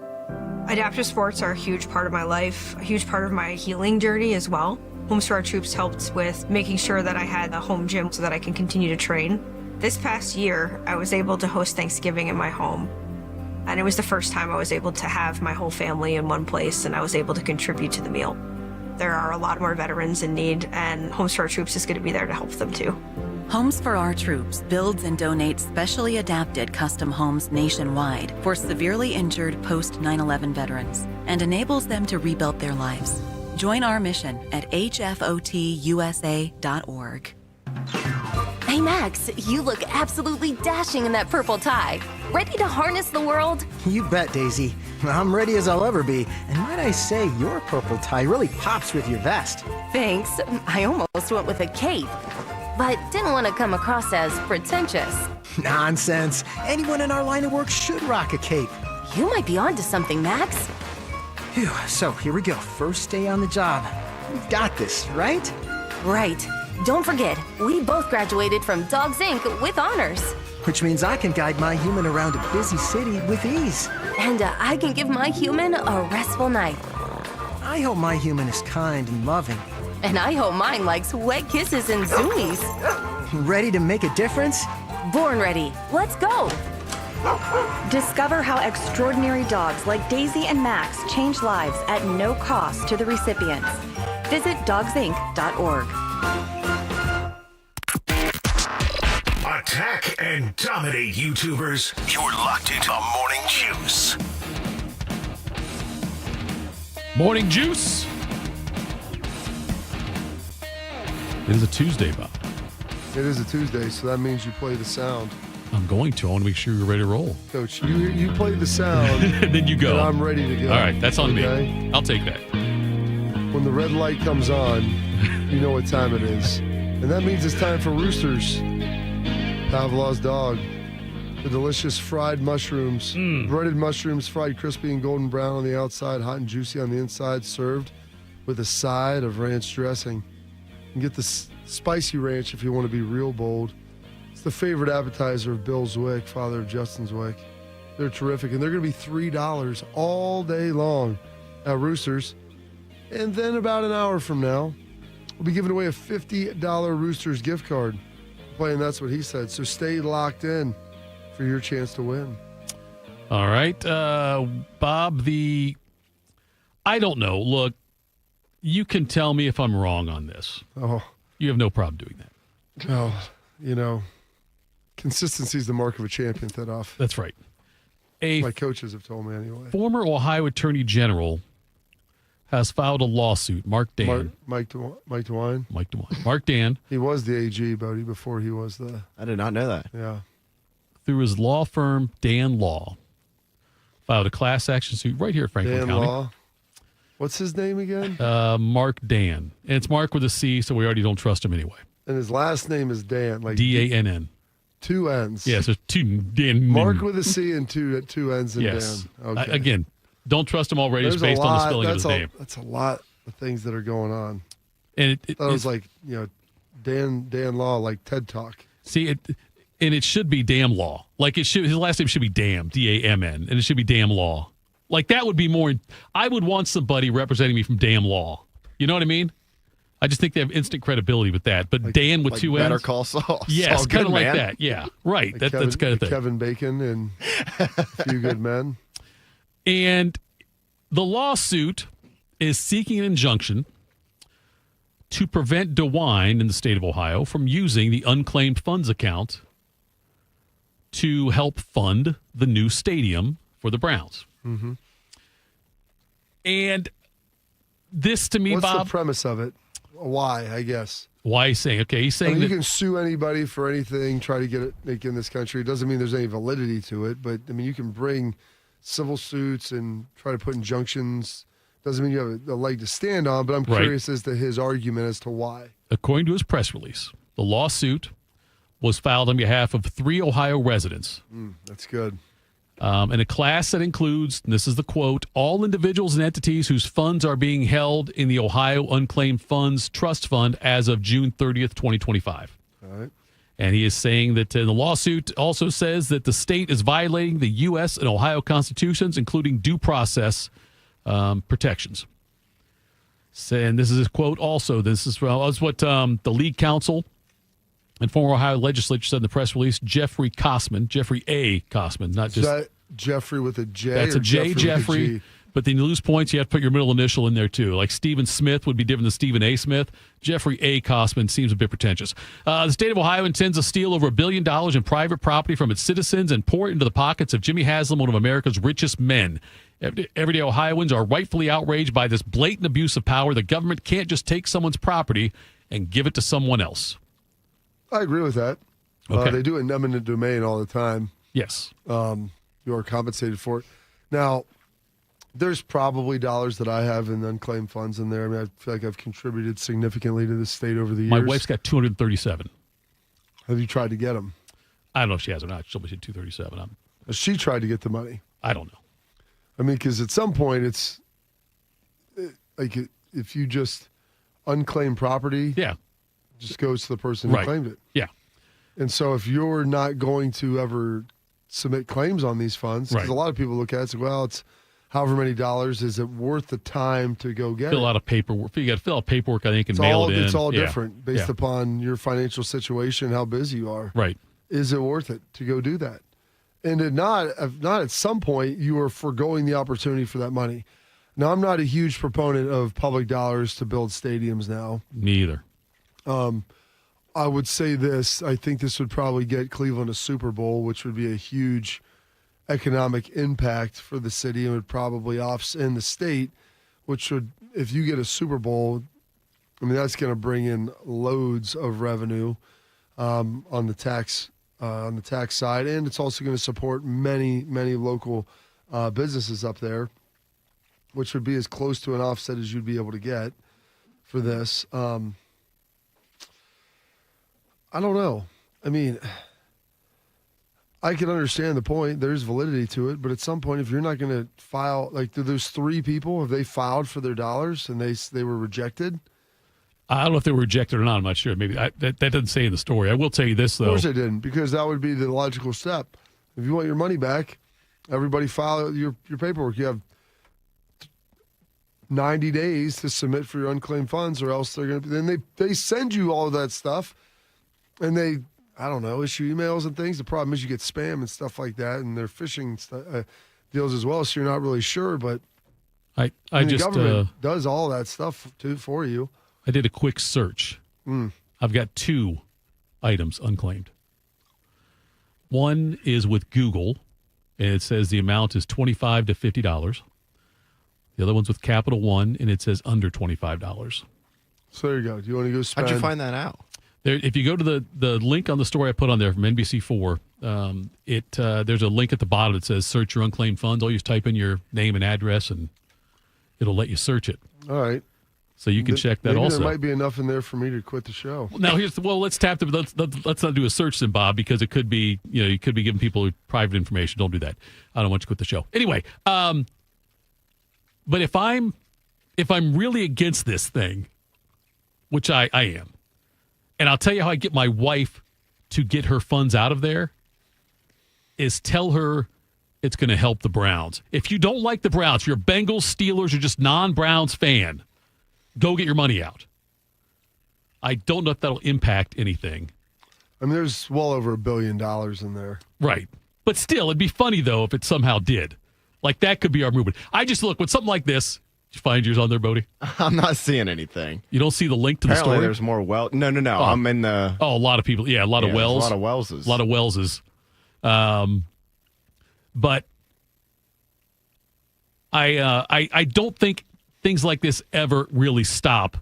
[SPEAKER 15] Adaptive sports are a huge part of my life, a huge part of my healing journey as well. Homes for Our Troops helped with making sure that I had a home gym so that I can continue to train. This past year, I was able to host Thanksgiving in my home. And it was the first time I was able to have my whole family in one place and I was able to contribute to the meal. There are a lot more veterans in need, and Homes for Our Troops is going to be there to help them too.
[SPEAKER 16] Homes for Our Troops builds and donates specially adapted custom homes nationwide for severely injured post-9/11 veterans and enables them to rebuild their lives. Join our mission at hfotusa.org.
[SPEAKER 17] Hey Max, you look absolutely dashing in that purple tie. Ready to harness the world?
[SPEAKER 18] You bet, Daisy. I'm ready as I'll ever be. And might I say, your purple tie really pops with your vest.
[SPEAKER 17] Thanks. I almost went with a cape, but didn't want to come across as pretentious.
[SPEAKER 18] Nonsense. Anyone in our line of work should rock a cape.
[SPEAKER 17] You might be onto something, Max.
[SPEAKER 18] Phew, so here we go. First day on the job. We've got this, right?
[SPEAKER 17] Right. Don't forget, we both graduated from Dogs Inc. with honors.
[SPEAKER 18] Which means I can guide my human around a busy city with ease.
[SPEAKER 17] And I can give my human a restful night.
[SPEAKER 18] I hope my human is kind and loving.
[SPEAKER 17] And I hope mine likes wet kisses and zoomies.
[SPEAKER 18] Ready to make a difference?
[SPEAKER 17] Born ready. Let's go.
[SPEAKER 19] Discover how extraordinary dogs like Daisy and Max change lives at no cost to the recipients. Visit dogsinc.org.
[SPEAKER 1] Attack and dominate, YouTubers. You're locked into the Morning Juice.
[SPEAKER 2] Morning Juice. It is a Tuesday, Bob.
[SPEAKER 3] It is a Tuesday, so that means you play the sound.
[SPEAKER 2] I'm going to. I want to make sure you're ready to roll.
[SPEAKER 3] Coach, you play the sound.
[SPEAKER 2] And then you go.
[SPEAKER 3] And I'm ready to go.
[SPEAKER 2] All right, that's on me. I'll take that.
[SPEAKER 3] When the red light comes on, you know what time it is. And that means it's time for Roosters. Pavlov's dog. The delicious fried mushrooms. Breaded mushrooms, fried crispy and golden brown on the outside, hot and juicy on the inside, served with a side of ranch dressing. You can get the spicy ranch if you want to be real bold. It's the favorite appetizer of Bill Zwick, father of Justin Zwick. They're terrific, and they're going to be $3 all day long at Roosters. And then about an hour from now, we'll be giving away a $50 Roosters gift card. Playing That's What He Said. So stay locked in for your chance to win.
[SPEAKER 2] All right. Bob, I don't know. Look, you can tell me if I'm wrong on this.
[SPEAKER 3] Oh.
[SPEAKER 2] You have no problem doing that.
[SPEAKER 3] No, consistency is the mark of a champion, Thitoff.
[SPEAKER 2] That's right.
[SPEAKER 3] My coaches have told me anyway.
[SPEAKER 2] Former Ohio Attorney General has filed a lawsuit. Mark Dan.
[SPEAKER 3] Mike DeWine.
[SPEAKER 2] Mark Dan.
[SPEAKER 3] He was the AG, Bodie, before he was the...
[SPEAKER 4] I did not know that.
[SPEAKER 3] Yeah.
[SPEAKER 2] Through his law firm, Dan Law, filed a class action suit right here at Franklin
[SPEAKER 3] Dan
[SPEAKER 2] County.
[SPEAKER 3] Law. What's his name again?
[SPEAKER 2] Mark Dan. And it's Mark with a C, so we already don't trust him anyway.
[SPEAKER 3] And his last name is Dan. Like
[SPEAKER 2] D-A-N-N.
[SPEAKER 3] Two N's.
[SPEAKER 2] Yes, there's two Dan.
[SPEAKER 3] Mark with a C and two N's in
[SPEAKER 2] yes.
[SPEAKER 3] Dan. Okay.
[SPEAKER 2] Again, don't trust him already. It's based on the spelling of his name.
[SPEAKER 3] That's a lot of things that are going on.
[SPEAKER 2] And
[SPEAKER 3] it was like, Dan Law, like TED Talk.
[SPEAKER 2] See, it should be Damn Law. Like his last name should be Damn, D-A-M-N, and it should be Damn Law. Like that would be more. I would want somebody representing me from Damn Law. You know what I mean? I just think they have instant credibility with that. But Dan with two N's.
[SPEAKER 4] Better Call Saul.
[SPEAKER 2] Yes, kind of like
[SPEAKER 4] man.
[SPEAKER 2] that. Yeah, right.
[SPEAKER 3] Like
[SPEAKER 2] That's kind of thing.
[SPEAKER 3] Kevin Bacon and A Few Good Men.
[SPEAKER 2] And the lawsuit is seeking an injunction to prevent DeWine in the state of Ohio from using the unclaimed funds account to help fund the new stadium for the Browns.
[SPEAKER 3] Mm-hmm.
[SPEAKER 2] And this to me,
[SPEAKER 3] What's
[SPEAKER 2] Bob.
[SPEAKER 3] What's the premise of it? Why, I guess.
[SPEAKER 2] Why he's saying, okay, he's saying
[SPEAKER 3] you
[SPEAKER 2] that
[SPEAKER 3] can sue anybody for anything, try to get it in this country. It doesn't mean there's any validity to it, but I mean, you can bring civil suits and try to put injunctions. Doesn't mean you have a leg to stand on, but I'm curious as to his argument as to why.
[SPEAKER 2] According to his press release, the lawsuit was filed on behalf of 3 Ohio residents.
[SPEAKER 3] That's good.
[SPEAKER 2] And a class that includes, and this is the quote, all individuals and entities whose funds are being held in the Ohio Unclaimed Funds Trust Fund as of June 30th, 2025.
[SPEAKER 3] All right.
[SPEAKER 2] And he is saying that the lawsuit also says that the state is violating the U.S. and Ohio constitutions, including due process protections. And this is his quote also. This is what the league counsel and former Ohio legislature said in the press release. Jeffrey A. Kosman, not just...
[SPEAKER 3] Is that Jeffrey with a J?
[SPEAKER 2] That's a J, Jeffrey. But then you lose points, you have to put your middle initial in there, too. Like Stephen Smith would be different than Stephen A. Smith. Jeffrey A. Kosman seems a bit pretentious. The state of Ohio intends to steal over $1 billion in private property from its citizens and pour it into the pockets of Jimmy Haslam, one of America's richest men. Everyday Ohioans are rightfully outraged by this blatant abuse of power. The government can't just take someone's property and give it to someone else.
[SPEAKER 3] I agree with that.
[SPEAKER 2] Okay.
[SPEAKER 3] They do it in eminent domain all the time.
[SPEAKER 2] Yes.
[SPEAKER 3] You are compensated for it. Now, there's probably dollars that I have in unclaimed funds in there. I mean, I feel like I've contributed significantly to the state over the years.
[SPEAKER 2] My wife's got 237.
[SPEAKER 3] Have you tried to get them?
[SPEAKER 2] I don't know if she has or not. She told me she had 237.
[SPEAKER 3] She tried to get the money.
[SPEAKER 2] I don't know.
[SPEAKER 3] I mean, because at some point it's like if you just unclaim property, just goes to the person who claimed it.
[SPEAKER 2] Yeah.
[SPEAKER 3] And so if you're not going to ever submit claims on these funds, because a lot of people look at it and say, well, it's however many dollars, is it worth the time to go get
[SPEAKER 2] fill out a paperwork. You got to fill out paperwork, I think, and
[SPEAKER 3] it's
[SPEAKER 2] mail
[SPEAKER 3] all,
[SPEAKER 2] it in.
[SPEAKER 3] It's all different based upon your financial situation, how busy you are.
[SPEAKER 2] Right.
[SPEAKER 3] Is it worth it to go do that? And if not at some point, you are foregoing the opportunity for that money. Now, I'm not a huge proponent of public dollars to build stadiums now.
[SPEAKER 2] Me either.
[SPEAKER 3] I would say this. I think this would probably get Cleveland a Super Bowl, which would be a huge economic impact for the city and would probably offset the state, which would, if you get a Super Bowl, I mean, that's going to bring in loads of revenue on the tax side, and it's also going to support many local businesses up there, which would be as close to an offset as you'd be able to get for this. I don't know. I mean, I can understand the point. There's validity to it, but at some point, if you're not going to file, like, do those 3 people, have they filed for their dollars and they were rejected?
[SPEAKER 2] I don't know if they were rejected or not. I'm not sure. Maybe that doesn't say in the story. I will tell you this, though.
[SPEAKER 3] Of course they didn't, because that would be the logical step. If you want your money back, everybody file your paperwork. You have 90 days to submit for your unclaimed funds, or else they're going to. Then they send you all of that stuff, and they, I don't know, issue emails and things. The problem is you get spam and stuff like that, and they're phishing deals as well. So you're not really sure, but
[SPEAKER 2] the
[SPEAKER 3] government does all that stuff for you.
[SPEAKER 2] I did a quick search. I've got 2 items unclaimed. One is with Google, and it says the amount is $25 to $50. The other one's with Capital One, and it says under $25.
[SPEAKER 3] So there you go. Do you want to go spend?
[SPEAKER 4] How'd you find that out?
[SPEAKER 2] If you go to the link on the story I put on there from NBC4, there's a link at the bottom that says search your unclaimed funds. All you just type in your name and address, and it'll let you search it.
[SPEAKER 3] All right.
[SPEAKER 2] So you can check that
[SPEAKER 3] maybe
[SPEAKER 2] also.
[SPEAKER 3] There might be enough in there for me to quit the show.
[SPEAKER 2] Now let's tap let's not do a search then, Bob, because it could be, you could be giving people private information. Don't do that. I don't want you to quit the show. Anyway, but if I'm really against this thing, which I am, and I'll tell you how I get my wife to get her funds out of there, is tell her it's going to help the Browns. If you don't like the Browns, if you're a Bengals, Steelers, or just non-Browns fan, go get your money out. I don't know if that'll impact anything.
[SPEAKER 3] I mean, there's well over $1 billion in there.
[SPEAKER 2] Right. But still, it'd be funny, though, if it somehow did. Like, that could be our movement. I just look, with something like this, did you find yours on there, Bodie?
[SPEAKER 4] I'm not seeing anything.
[SPEAKER 2] You don't see the link to the
[SPEAKER 4] Apparently
[SPEAKER 2] story?
[SPEAKER 4] There's more No.
[SPEAKER 2] Oh.
[SPEAKER 4] I'm in the...
[SPEAKER 2] Oh, a lot of people. Yeah, a lot of Wells.
[SPEAKER 4] A lot of Wellses.
[SPEAKER 2] A lot of Wellses. But I don't think things like this ever really stop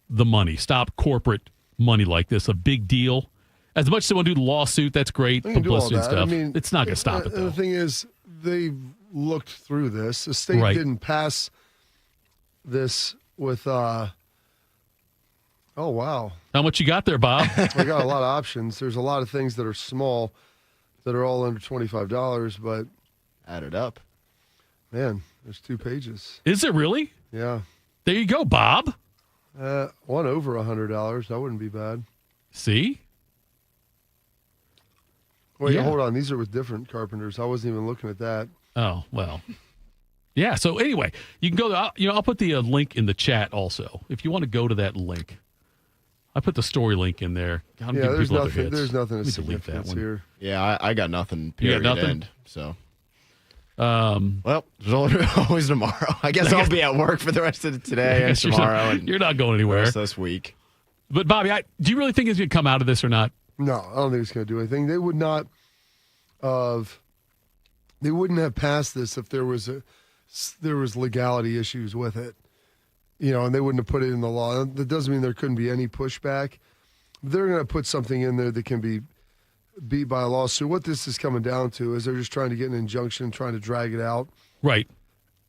[SPEAKER 2] the money, stop corporate money like this. A big deal. As much as they want to do the lawsuit, that's great, publicity and stuff. I mean, it's not going to stop it, though.
[SPEAKER 3] The thing is, they looked through this. The state didn't pass this with, oh, wow.
[SPEAKER 2] How much you got there, Bob?
[SPEAKER 3] I got a lot of options. There's a lot of things that are small that are all under $25, but
[SPEAKER 4] add it up.
[SPEAKER 3] Man, there's 2 pages.
[SPEAKER 2] Is it really?
[SPEAKER 3] Yeah.
[SPEAKER 2] There you go, Bob.
[SPEAKER 3] One over $100. That wouldn't be bad.
[SPEAKER 2] See?
[SPEAKER 3] Wait, hold on. These are with different Carpenters. I wasn't even looking at that.
[SPEAKER 2] Oh, well. Yeah, so anyway, you can go to, I'll put the link in the chat also. If you want to go to that link. I put the story link in there.
[SPEAKER 3] There's nothing of significance here.
[SPEAKER 4] Yeah, I got nothing. Period.
[SPEAKER 2] You got nothing?
[SPEAKER 4] End, so.
[SPEAKER 2] Well,
[SPEAKER 4] there's always tomorrow. I guess I'll be at work for the rest of today and tomorrow.
[SPEAKER 2] You're not going anywhere.
[SPEAKER 4] The rest of this week.
[SPEAKER 2] But, Bobby, do you really think it's going to come out of this or not?
[SPEAKER 3] No, I don't think it's going to do anything. They would not have. They wouldn't have passed this if there was legality issues with it, and they wouldn't have put it in the law. That doesn't mean there couldn't be any pushback. They're going to put something in there that can be beat by a lawsuit. What this is coming down to is they're just trying to get an injunction, trying to drag it out.
[SPEAKER 2] Right.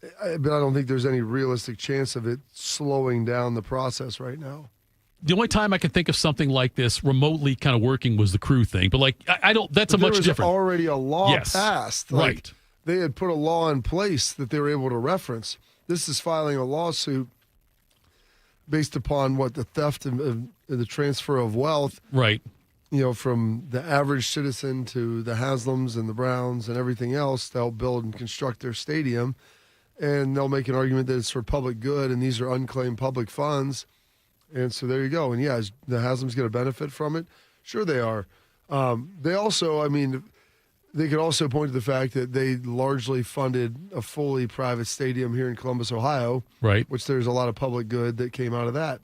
[SPEAKER 3] But I don't think there's any realistic chance of it slowing down the process right now.
[SPEAKER 2] The only time I can think of something like this remotely kind of working was the crew thing. But, I don't – that's a much different –
[SPEAKER 3] there was already a law passed.
[SPEAKER 2] Right.
[SPEAKER 3] They had put a law in place that they were able to reference. This is filing a lawsuit based upon the theft and the transfer of wealth.
[SPEAKER 2] Right.
[SPEAKER 3] From the average citizen to the Haslams and the Browns and everything else to help build and construct their stadium. And they'll make an argument that it's for public good and these are unclaimed public funds. And so there you go. And, is the Haslams going to benefit from it? Sure they are. They also, they could also point to the fact that they largely funded a fully private stadium here in Columbus, Ohio.
[SPEAKER 2] Right.
[SPEAKER 3] Which there's a lot of public good that came out of that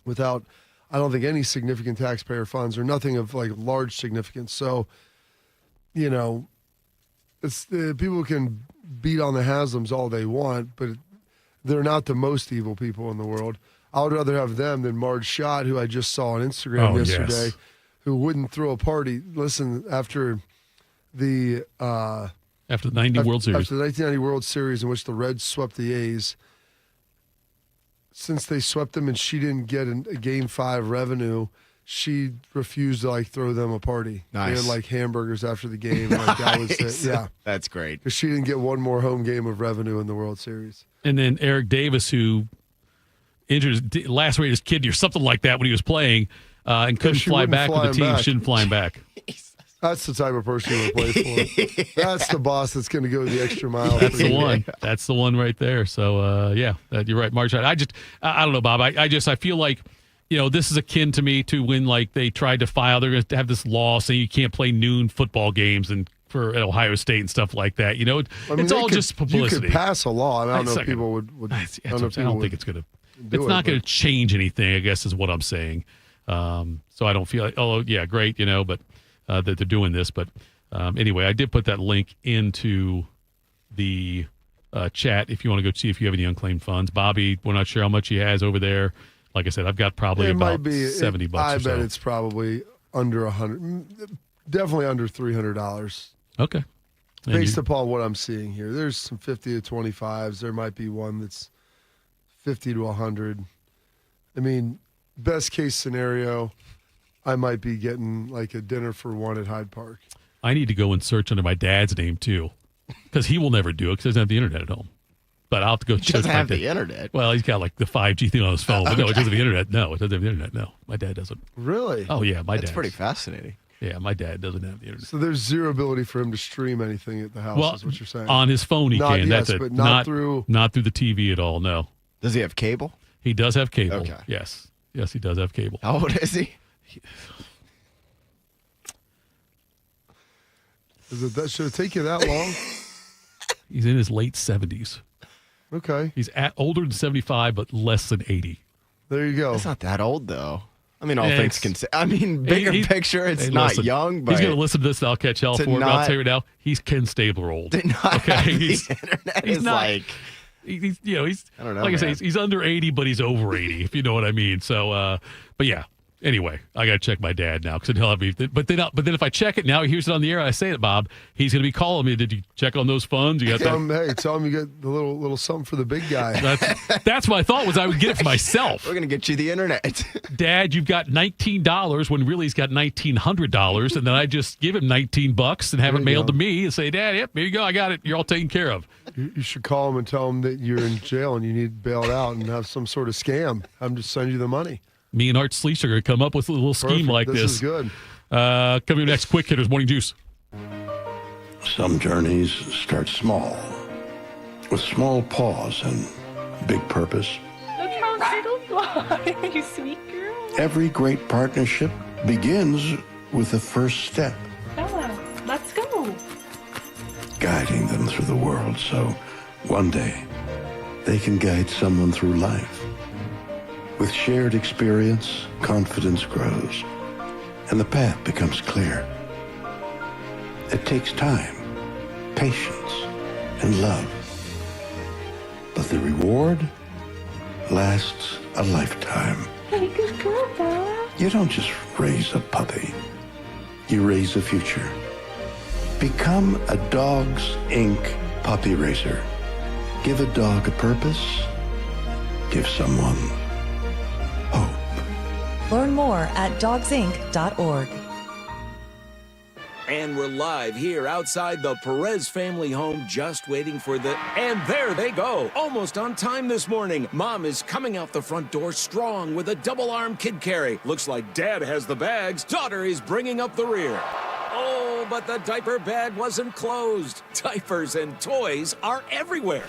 [SPEAKER 3] without, I don't think, any significant taxpayer funds or nothing of large significance. So, it's people can beat on the Haslams all they want, but they're not the most evil people in the world. I would rather have them than Marge Schott, who I just saw on Instagram yesterday, who wouldn't throw a party. Listen, after the
[SPEAKER 2] 90 World Series.
[SPEAKER 3] After the 1990 World Series in which the Reds swept the A's, since they swept them and she didn't get a Game 5 revenue, she refused to throw them a party.
[SPEAKER 4] Nice.
[SPEAKER 3] They had hamburgers after the game. That was it. Yeah.
[SPEAKER 4] That's great.
[SPEAKER 3] Because she didn't get one more home game of revenue in the World Series.
[SPEAKER 2] And then Eric Davis, who injured, lacerated his kidney or something like that when he was playing, and couldn't fly back with the team. She didn't fly him back.
[SPEAKER 3] That's the type of person you would play for. That's the boss that's going to go the extra mile.
[SPEAKER 2] That's the one. That's the one right there. So, you're right, March. I don't know, Bob. I feel like, this is akin to me to when, like, they tried to file. They're going to have this law saying you can't play noon football games and for at Ohio State and stuff like that. It's all just publicity.
[SPEAKER 3] You could pass a law. I don't know if people would
[SPEAKER 2] I don't think it's going to. It's not going to change anything, I guess, is what I'm saying. So I don't feel like, great, but that they're doing this. But anyway, I did put that link into the chat if you want to go see if you have any unclaimed funds. Bobby, we're not sure how much he has over there. Like I said, I've got probably about $70
[SPEAKER 3] I
[SPEAKER 2] or so.
[SPEAKER 3] bet it's probably under $100, definitely under $300.
[SPEAKER 2] Okay.
[SPEAKER 3] Based upon what I'm seeing here, there's some 50 to 25s. There might be one that's 50 to 100. I mean, best case scenario, I might be getting like a dinner for one at Hyde Park.
[SPEAKER 2] I need to go and search under my dad's name too, because he will never do it because he doesn't have the internet at home. But I'll have to go.
[SPEAKER 4] He doesn't have the internet.
[SPEAKER 2] Well, he's got like the 5G thing on his phone. But no, it doesn't have the internet. No, it doesn't have the internet. No, my dad doesn't.
[SPEAKER 3] Really?
[SPEAKER 2] Oh yeah, my dad.
[SPEAKER 4] That's pretty fascinating.
[SPEAKER 2] Yeah, my dad doesn't have the internet.
[SPEAKER 3] So there's zero ability for him to stream anything at the house, is what you're saying.
[SPEAKER 2] On his phone he can.
[SPEAKER 3] Yes,
[SPEAKER 2] That's it.
[SPEAKER 3] but not through
[SPEAKER 2] the TV at all, no.
[SPEAKER 4] Does he have cable?
[SPEAKER 2] He does have cable.
[SPEAKER 4] Okay.
[SPEAKER 2] Yes. Yes, he does have cable.
[SPEAKER 4] How old is he?
[SPEAKER 3] Should it take you that long?
[SPEAKER 2] He's in his late 70s.
[SPEAKER 3] Okay.
[SPEAKER 2] He's older than 75, but less than 80.
[SPEAKER 3] There you go.
[SPEAKER 4] That's not that old, though. I mean, all things considered. I mean, bigger picture, it's not
[SPEAKER 2] listen,
[SPEAKER 4] young, but
[SPEAKER 2] he's going to listen to this and I'll catch hell for him. I'll tell you right now, he's Ken Stabler old.
[SPEAKER 4] Okay, he's not, like...
[SPEAKER 2] He's
[SPEAKER 4] I don't know,
[SPEAKER 2] like I
[SPEAKER 4] man.
[SPEAKER 2] say, he's under 80, but he's over 80, if you know what I mean. So, but yeah. Anyway, I got to check my dad now because he'll have me. But then if I check it now, he hears it on the air. I say it, Bob. He's going to be calling me. Did you check on those funds? You got that?
[SPEAKER 3] Tell him you get the little something for the big guy.
[SPEAKER 2] That's what I thought was I would get it for myself.
[SPEAKER 4] We're going to get you the internet.
[SPEAKER 2] Dad, you've got $19 when really he's got $1,900, and then I just give him $19 and have it mailed to me and say, Dad, yep, here you go. I got it. You're all taken care of.
[SPEAKER 3] You should call him and tell him that you're in jail and you need bailed out and have some sort of scam. Have him just send you the money.
[SPEAKER 2] Me and Art Sleece are going to come up with a little scheme like this.
[SPEAKER 3] This is good.
[SPEAKER 2] Coming next, Quick Hitters Morning Juice.
[SPEAKER 20] Some journeys start small, with small pause and big purpose.
[SPEAKER 21] Look how little you are, you sweet girl.
[SPEAKER 20] Every great partnership begins with the first step,
[SPEAKER 21] Bella, let's go.
[SPEAKER 20] guiding them through the world so one day they can guide someone through life. With shared experience, confidence grows, and the path becomes clear. It takes time, patience, and love. But the reward lasts a lifetime.
[SPEAKER 21] Hey, good girl, Bella.
[SPEAKER 20] You don't just raise a puppy. You raise a future. Become a Dogs Inc. puppy raiser. Give a dog a purpose. Give someone hope.
[SPEAKER 22] Learn more at dogsinc.org.
[SPEAKER 23] And we're live here outside the Perez family home, just waiting for and there they go. Almost on time this morning. Mom is coming out the front door strong with a double-arm kid carry. Looks like Dad has the bags. Daughter is bringing up the rear. Oh, but the diaper bag wasn't closed. Diapers and toys are everywhere.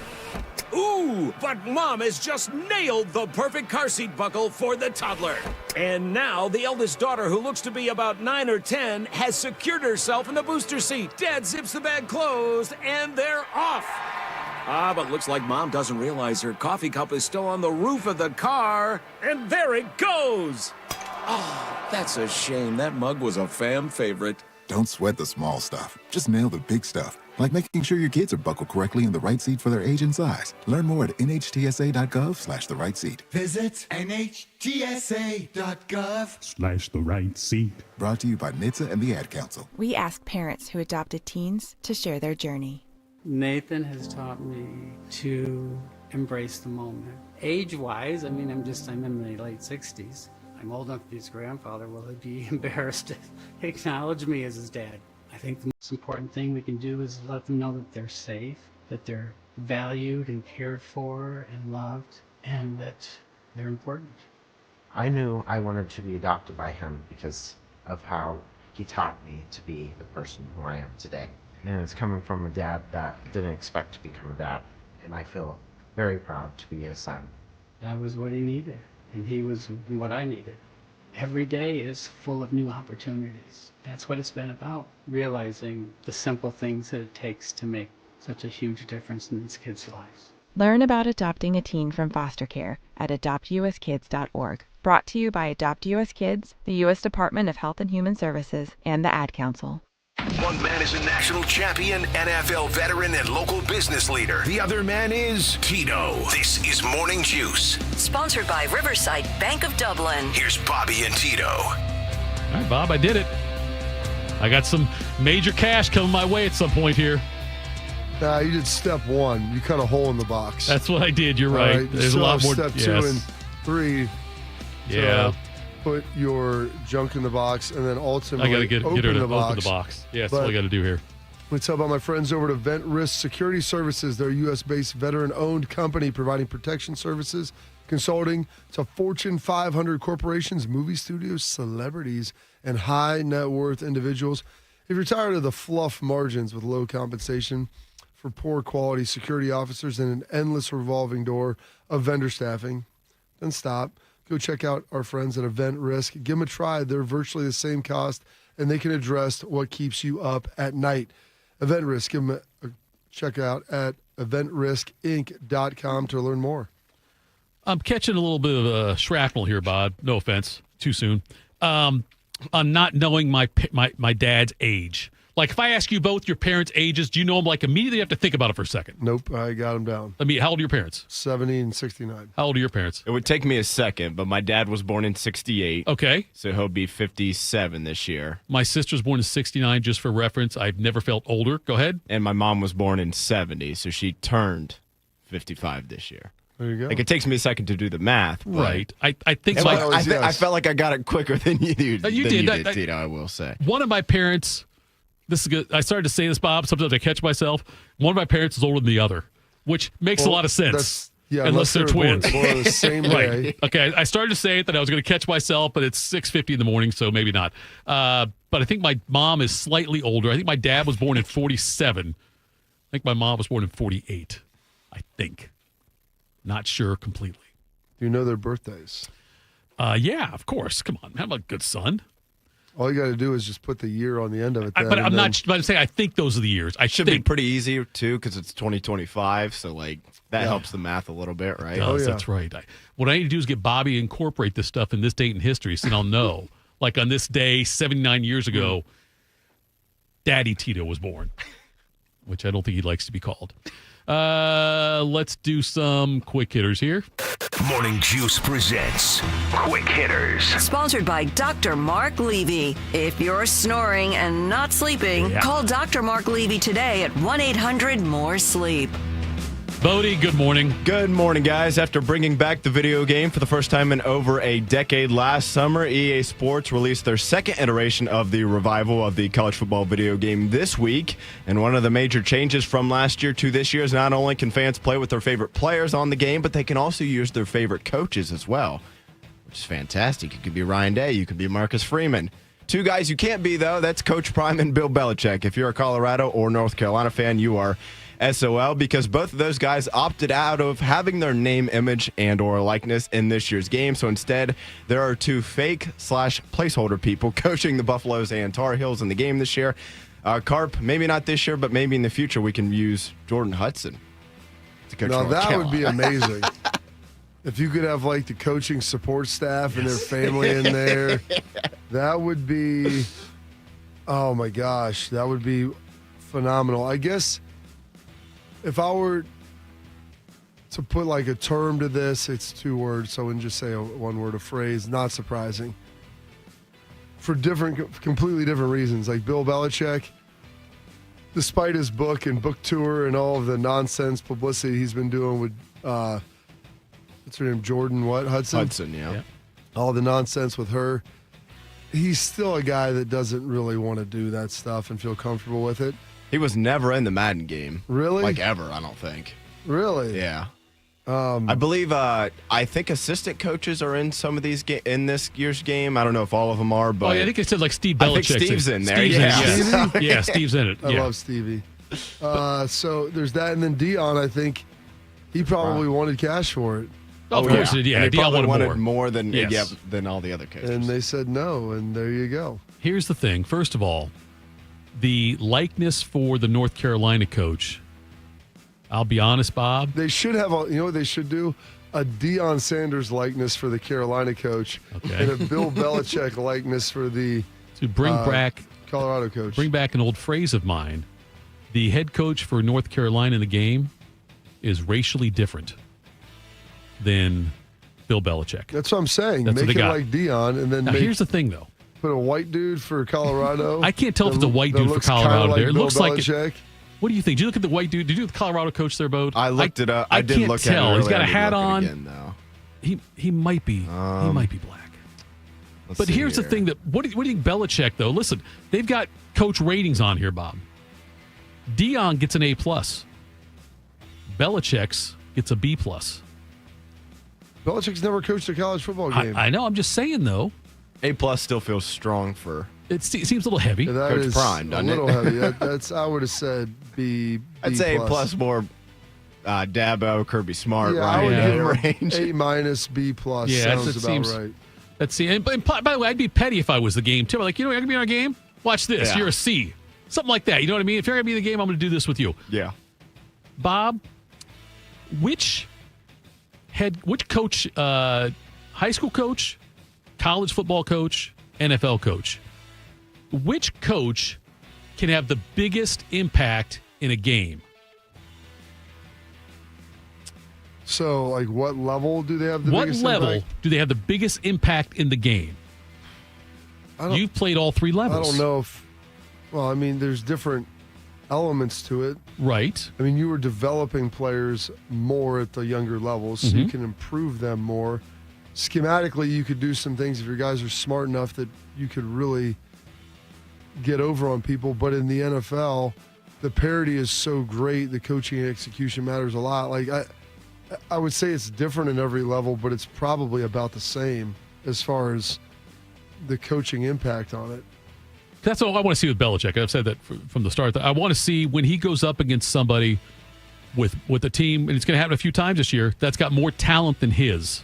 [SPEAKER 23] Ooh, but Mom has just nailed the perfect car seat buckle for the toddler. And now the eldest daughter, who looks to be about 9 or 10, has secured herself in the booster seat. Dad zips the bag closed, and they're off. But looks like Mom doesn't realize her coffee cup is still on the roof of the car. And there it goes. Oh, that's a shame. That mug was a fam favorite.
[SPEAKER 24] Don't sweat the small stuff. Just nail the big stuff. Like making sure your kids are buckled correctly in the right seat for their age and size. Learn more at nhtsa.gov/the right seat.
[SPEAKER 25] Visit nhtsa.gov/the
[SPEAKER 24] right seat. Brought to you by NHTSA and the Ad Council.
[SPEAKER 19] We ask parents who adopted teens to share their journey.
[SPEAKER 26] Nathan has taught me to embrace the moment. Age-wise, I'm in my late 60s. I'm old enough to be his grandfather. Will he be embarrassed to acknowledge me as his dad? I think the most important thing we can do is let them know that they're safe, that they're valued and cared for and loved, and that They're important.
[SPEAKER 6] I knew I wanted to be adopted by him because of how he taught me to be the person who I am today. And it's coming from a dad that didn't expect to become a dad. And I feel very proud to be his son.
[SPEAKER 26] That was what he needed, and he was what I needed. Every day is full of new opportunities. That's what it's been about, realizing the simple things that it takes to make such a huge difference in these kids' lives.
[SPEAKER 7] Learn about adopting a teen from foster care at adoptuskids.org. Brought to you by Adopt US Kids, the U.S. Department of Health and Human Services, and the Ad Council.
[SPEAKER 1] One man is a national champion, NFL veteran, and local business leader. The other man is Tito. This is Morning Juice.
[SPEAKER 9] Sponsored by Riverside Bank of Dublin.
[SPEAKER 1] Here's Bobby and Tito.
[SPEAKER 2] All right, Bob, I did it. I got some major cash coming my way at some point here.
[SPEAKER 3] Nah, you did step one. You cut a hole in the box.
[SPEAKER 2] That's what I did. You're right. There's a lot more.
[SPEAKER 3] Step 2 and 3.
[SPEAKER 2] Yeah.
[SPEAKER 3] Put your junk in the box, and then ultimately
[SPEAKER 2] I got to get her to open the box. Yeah, that's all I got to do here.
[SPEAKER 3] Let's tell about my friends over at Event Risk Security Services. They're a U.S.-based veteran-owned company providing protection services, consulting to Fortune 500 corporations, movie studios, celebrities, and high-net-worth individuals. If you're tired of the fluff margins with low compensation for poor quality security officers and an endless revolving door of vendor staffing, then stop. Go check out our friends at Event Risk. Give them a try. They're virtually the same cost, and they can address what keeps you up at night. Event Risk, give them a check out at eventriskinc.com to learn more.
[SPEAKER 2] I'm catching a little bit of shrapnel here, Bob. No offense. Too soon. On not knowing my dad's age. Like, if I ask you both your parents' ages, do you know them? Like, immediately you have to think about it for a second.
[SPEAKER 3] Nope, I got them down.
[SPEAKER 2] How old are your parents?
[SPEAKER 3] 70 and 69.
[SPEAKER 2] How old are your parents?
[SPEAKER 4] It would take me a second, but my dad was born in 68.
[SPEAKER 2] Okay.
[SPEAKER 4] So he'll be 57 this year.
[SPEAKER 2] My sister's born in 69, just for reference. I've never felt older. Go ahead.
[SPEAKER 4] And my mom was born in 70, so she turned 55 this year.
[SPEAKER 3] There you go.
[SPEAKER 4] Like, it takes me a second to do the math.
[SPEAKER 2] Right. I think so.
[SPEAKER 4] I felt like I got it quicker than you did.
[SPEAKER 2] You did,
[SPEAKER 4] Tito, I will say.
[SPEAKER 2] One of my parents, this is good. I started to say this, Bob. Sometimes I catch myself. One of my parents is older than the other, which makes a lot of sense. Unless they're twins.
[SPEAKER 3] Born on the same day.
[SPEAKER 2] Right. Okay. I started to say it that I was going to catch myself, but it's 6:50 in the morning, so maybe not. But I think my mom is slightly older. I think my dad was born in 47. I think my mom was born in 48. I think. Not sure completely.
[SPEAKER 3] Do you know their birthdays?
[SPEAKER 2] Yeah, of course. Come on. Have a good son.
[SPEAKER 3] All you got to do is just put the year on the end of it.
[SPEAKER 2] But I'm not about to say I think those are the years. I
[SPEAKER 4] should be pretty easy, too, because it's 2025. So, like, that helps the math a little bit, right?
[SPEAKER 2] That's right. What I need to do is get Bobby to incorporate this stuff in this date in history, so I'll know. Like, on this day, 79 years ago, Daddy Tito was born, which I don't think he likes to be called. Let's do some quick hitters here.
[SPEAKER 1] Morning Juice presents Quick Hitters.
[SPEAKER 9] Sponsored by Dr. Mark Levy. If you're snoring and not sleeping, call Dr. Mark Levy today at 1-800-MORE-SLEEP.
[SPEAKER 2] Bodie, good morning.
[SPEAKER 4] Good morning, guys. After bringing back the video game for the first time in over a decade last summer, EA Sports released their second iteration of the revival of the college football video game this week. And one of the major changes from last year to this year is not only can fans play with their favorite players on the game, but they can also use their favorite coaches as well, which is fantastic. You could be Ryan Day. You could be Marcus Freeman. Two guys you can't be, though. That's Coach Prime and Bill Belichick. If you're a Colorado or North Carolina fan, you are SOL, because both of those guys opted out of having their name, image, and or likeness in this year's game. So instead, there are two fake/placeholder people coaching the Buffaloes and Tar Heels in the game this year. Carp, maybe not this year, but maybe in the future we can use Jordan Hudson to coach.
[SPEAKER 3] Now that would be amazing. If you could have like the coaching support staff and their family in there, that would be, oh my gosh, that would be phenomenal. I guess if I were to put like a term to this, it's 2 words, so I wouldn't just say one word, a phrase, not surprising. For completely different reasons. Like Bill Belichick, despite his book and book tour and all of the nonsense publicity he's been doing with, what's her name, Jordan Hudson?
[SPEAKER 4] Hudson, yeah.
[SPEAKER 3] All the nonsense with her. He's still a guy that doesn't really want to do that stuff and feel comfortable with it.
[SPEAKER 4] He was never in the Madden game.
[SPEAKER 3] Really?
[SPEAKER 4] Like ever, I don't think.
[SPEAKER 3] Really?
[SPEAKER 4] Yeah. I believe, I think assistant coaches are in some of these in this year's game. I don't know if all of them are, but
[SPEAKER 2] I think it said like Steve Belichick.
[SPEAKER 4] I think Steve's in there.
[SPEAKER 3] Stevie?
[SPEAKER 2] Yeah, Steve's in it.
[SPEAKER 3] I love Stevie. So there's that, and then Dion. I think he probably wanted cash for it.
[SPEAKER 2] Of course, he did. Yeah,
[SPEAKER 4] and he
[SPEAKER 2] Dion
[SPEAKER 4] probably wanted
[SPEAKER 2] more
[SPEAKER 4] than
[SPEAKER 2] Yes.
[SPEAKER 4] than all the other coaches.
[SPEAKER 3] And they said no, and there you go.
[SPEAKER 2] Here's the thing. First of all, the likeness for the North Carolina coach. I'll be honest, Bob.
[SPEAKER 3] They should have, you know what they should do? A Deion Sanders likeness for the Carolina coach, and a Bill Belichick likeness for the
[SPEAKER 2] to bring back
[SPEAKER 3] Colorado coach.
[SPEAKER 2] Bring back an old phrase of mine. The head coach for North Carolina in the game is racially different than Bill Belichick.
[SPEAKER 3] That's what I'm saying.
[SPEAKER 2] That's what
[SPEAKER 3] Make
[SPEAKER 2] they
[SPEAKER 3] it
[SPEAKER 2] got.
[SPEAKER 3] like Deion, and then
[SPEAKER 2] Now, here's the thing, though.
[SPEAKER 3] Put a white dude for Colorado.
[SPEAKER 2] I can't tell if it's a white dude for Colorado. There, it looks like
[SPEAKER 3] Belichick.
[SPEAKER 2] What do you think? Did you look at the white dude? Did you look at the Colorado coach there, Bode?
[SPEAKER 4] I looked it up.
[SPEAKER 2] I
[SPEAKER 4] did
[SPEAKER 2] can't
[SPEAKER 4] look
[SPEAKER 2] tell.
[SPEAKER 4] at it.
[SPEAKER 2] He's got a
[SPEAKER 4] earlier.
[SPEAKER 2] hat on.
[SPEAKER 4] Again, though.
[SPEAKER 2] He might be. He might be black. But
[SPEAKER 4] see
[SPEAKER 2] here's the
[SPEAKER 4] here.
[SPEAKER 2] thing: that what do you think, Belichick? Though, listen, they've got coach ratings on here, Bob. Dion gets an A+. Belichick's gets a B+.
[SPEAKER 3] Belichick's never coached a college football game.
[SPEAKER 2] I know. I'm just saying, though.
[SPEAKER 4] A+ still feels strong for.
[SPEAKER 2] It seems a little heavy.
[SPEAKER 3] Yeah, that
[SPEAKER 4] Coach
[SPEAKER 3] is
[SPEAKER 4] Prime, doesn't
[SPEAKER 3] a little
[SPEAKER 4] it?
[SPEAKER 3] heavy. That's I would have said B.
[SPEAKER 4] I'd say A+ more. Dabo, Kirby Smart,
[SPEAKER 3] Yeah,
[SPEAKER 4] right?
[SPEAKER 3] I would
[SPEAKER 4] in
[SPEAKER 3] give him
[SPEAKER 4] range.
[SPEAKER 3] A-, B+.
[SPEAKER 2] Yeah,
[SPEAKER 3] Sounds
[SPEAKER 2] that
[SPEAKER 3] about
[SPEAKER 2] seems
[SPEAKER 3] right.
[SPEAKER 2] Let's see. And by the way, I'd be petty if I was the game too. I'm like, you know, you're gonna be in our game. Watch this.
[SPEAKER 4] Yeah.
[SPEAKER 2] You're a C. Something like that. You know what I mean? If you're gonna be in the game, I'm gonna do this with you.
[SPEAKER 4] Yeah.
[SPEAKER 2] Bob, which coach, high school coach, college football coach, NFL coach, which coach can have the biggest impact in a game?
[SPEAKER 3] So, like, what level do they have the biggest
[SPEAKER 2] What level
[SPEAKER 3] impact?
[SPEAKER 2] do they have the biggest impact in the game? You've played all three levels.
[SPEAKER 3] I don't know if. Well, I mean, there's different elements to it.
[SPEAKER 2] Right.
[SPEAKER 3] I mean, you were developing players more at the younger levels, so you can improve them more. Schematically, you could do some things if your guys are smart enough that you could really get over on people. But in the NFL, the parity is so great, the coaching and execution matters a lot. Like, I would say it's different in every level, but it's probably about the same as far as the coaching impact on it.
[SPEAKER 2] That's all I want to see with Belichick. I've said that from the start. I want to see when he goes up against somebody with a team, and it's going to happen a few times this year, that's got more talent than his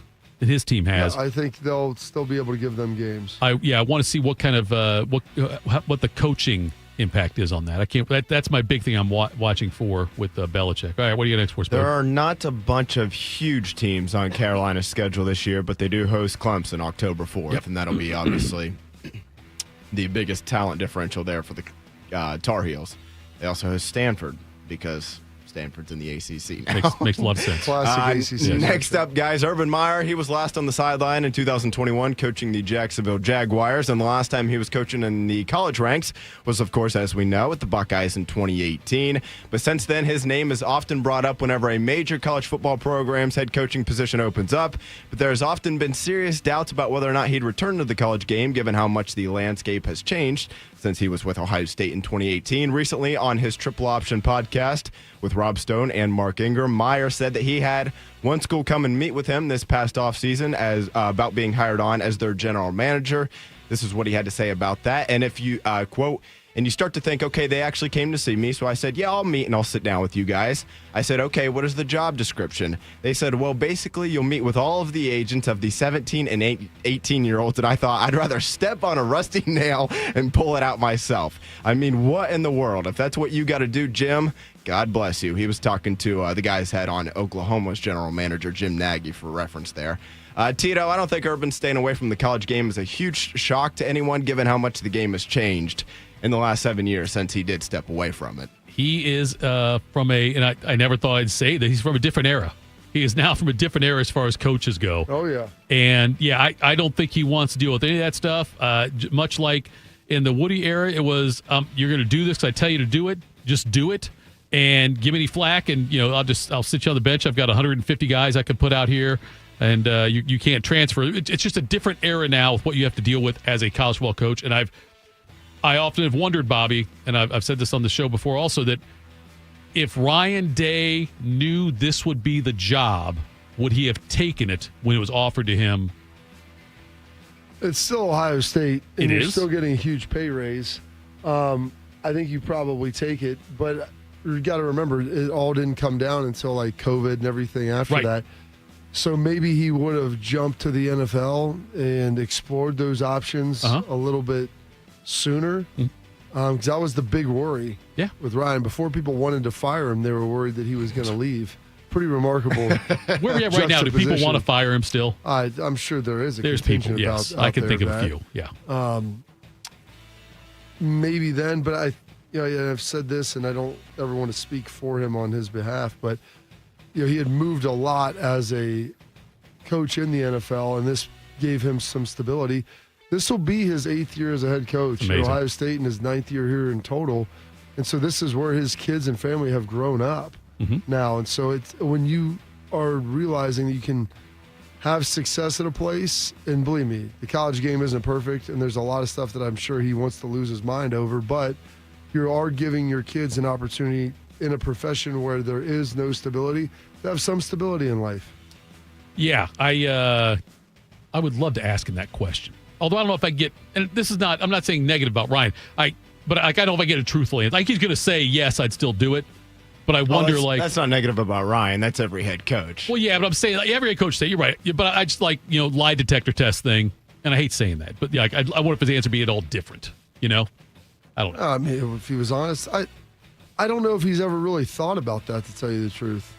[SPEAKER 2] team has.
[SPEAKER 3] Yeah, I think they'll still be able to give them games.
[SPEAKER 2] I want to see what kind of what the coaching impact is on that. I can't. That's my big thing I'm watching for with Belichick. All right, what do you got next for us,
[SPEAKER 4] There
[SPEAKER 2] Bud?
[SPEAKER 4] are not a bunch of huge teams on Carolina's schedule this year, but they do host Clemson October 4th, and that'll be obviously the biggest talent differential there for the Tar Heels. They also host Stanford because Stanford's in the ACC now.
[SPEAKER 2] Makes a lot of sense.
[SPEAKER 3] Classic ACC.
[SPEAKER 4] Next up, guys, Urban Meyer. He was last on the sideline in 2021 coaching the Jacksonville Jaguars, and the last time he was coaching in the college ranks was, of course, as we know, with the Buckeyes in 2018. But since then, his name is often brought up whenever a major college football program's head coaching position opens up. But there's often been serious doubts about whether or not he'd return to the college game, given how much the landscape has changed since he was with Ohio State in 2018. Recently, on his Triple Option podcast with Rob Stone and Mark Ingram, Meyer said that he had one school come and meet with him this past offseason as about being hired on as their general manager. This is what he had to say about that. And if you, quote, and you start to think, okay, they actually came to see me. So I said, yeah, I'll meet and I'll sit down with you guys. I said, okay, what is the job description? They said, well, basically you'll meet with all of the agents of the 17 and 18-year-olds. And I thought I'd rather step on a rusty nail and pull it out myself. I mean, what in the world? If that's what you got to do, Jim, God bless you. He was talking to the guy's head on Oklahoma's general manager, Jim Nagy, for reference there. Tito, I don't think Urban staying away from the college game is a huge shock to anyone, given how much the game has changed in the last 7 years since he did step away from it.
[SPEAKER 2] He is from and I never thought I'd say that he's from a different era. He is now from a different era as far as coaches go.
[SPEAKER 3] Oh, yeah.
[SPEAKER 2] And, yeah, I don't think he wants to deal with any of that stuff. Much like in the Woody era, it was, you're going to do this because I tell you to do it. Just do it. And give me any flack, and, you know, I'll sit you on the bench. I've got 150 guys I could put out here, and you can't transfer. It's just a different era now with what you have to deal with as a college football coach. And I often have wondered, Bobby, and I've said this on the show before also, that if Ryan Day knew this would be the job, would he have taken it when it was offered to him?
[SPEAKER 3] It's still Ohio State, and you're
[SPEAKER 2] is?
[SPEAKER 3] still getting a huge pay raise. I think you probably take it, but you got to remember, it all didn't come down until like COVID and everything after that. So maybe he would have jumped to the NFL and explored those options a little bit sooner. Because that was the big worry with Ryan. Before people wanted to fire him, they were worried that he was going to leave. Pretty remarkable.
[SPEAKER 2] Where are we at right now? Do people want to fire him still?
[SPEAKER 3] I'm sure there is a
[SPEAKER 2] There's
[SPEAKER 3] contingent
[SPEAKER 2] people, yes.
[SPEAKER 3] about
[SPEAKER 2] I can
[SPEAKER 3] out
[SPEAKER 2] think
[SPEAKER 3] there
[SPEAKER 2] of a few, yeah.
[SPEAKER 3] Maybe then, but I've said this, and I don't ever want to speak for him on his behalf, but he had moved a lot as a coach in the NFL, and this gave him some stability. This will be his 8th year as a head coach at Ohio State and his 9th year here in total. And so this is where his kids and family have grown up now. And so it's when you are realizing that you can have success at a place, and believe me, the college game isn't perfect, and there's a lot of stuff that I'm sure he wants to lose his mind over, but you are giving your kids an opportunity in a profession where there is no stability to have some stability in life.
[SPEAKER 2] Yeah, I would love to ask him that question. Although I don't know if I get, and this is not, I'm not saying negative about Ryan, but I don't know if I get a truthful answer. Like, he's going to say, yes, I'd still do it. But I wonder,
[SPEAKER 4] that's not negative about Ryan. That's every head coach.
[SPEAKER 2] Well, yeah, but I'm saying, like, every head coach say, you're right. But I just like, lie detector test thing. And I hate saying that. But yeah, I wonder if his answer be at all different, I don't know.
[SPEAKER 3] I mean, if he was honest, I don't know if he's ever really thought about that, to tell you the truth.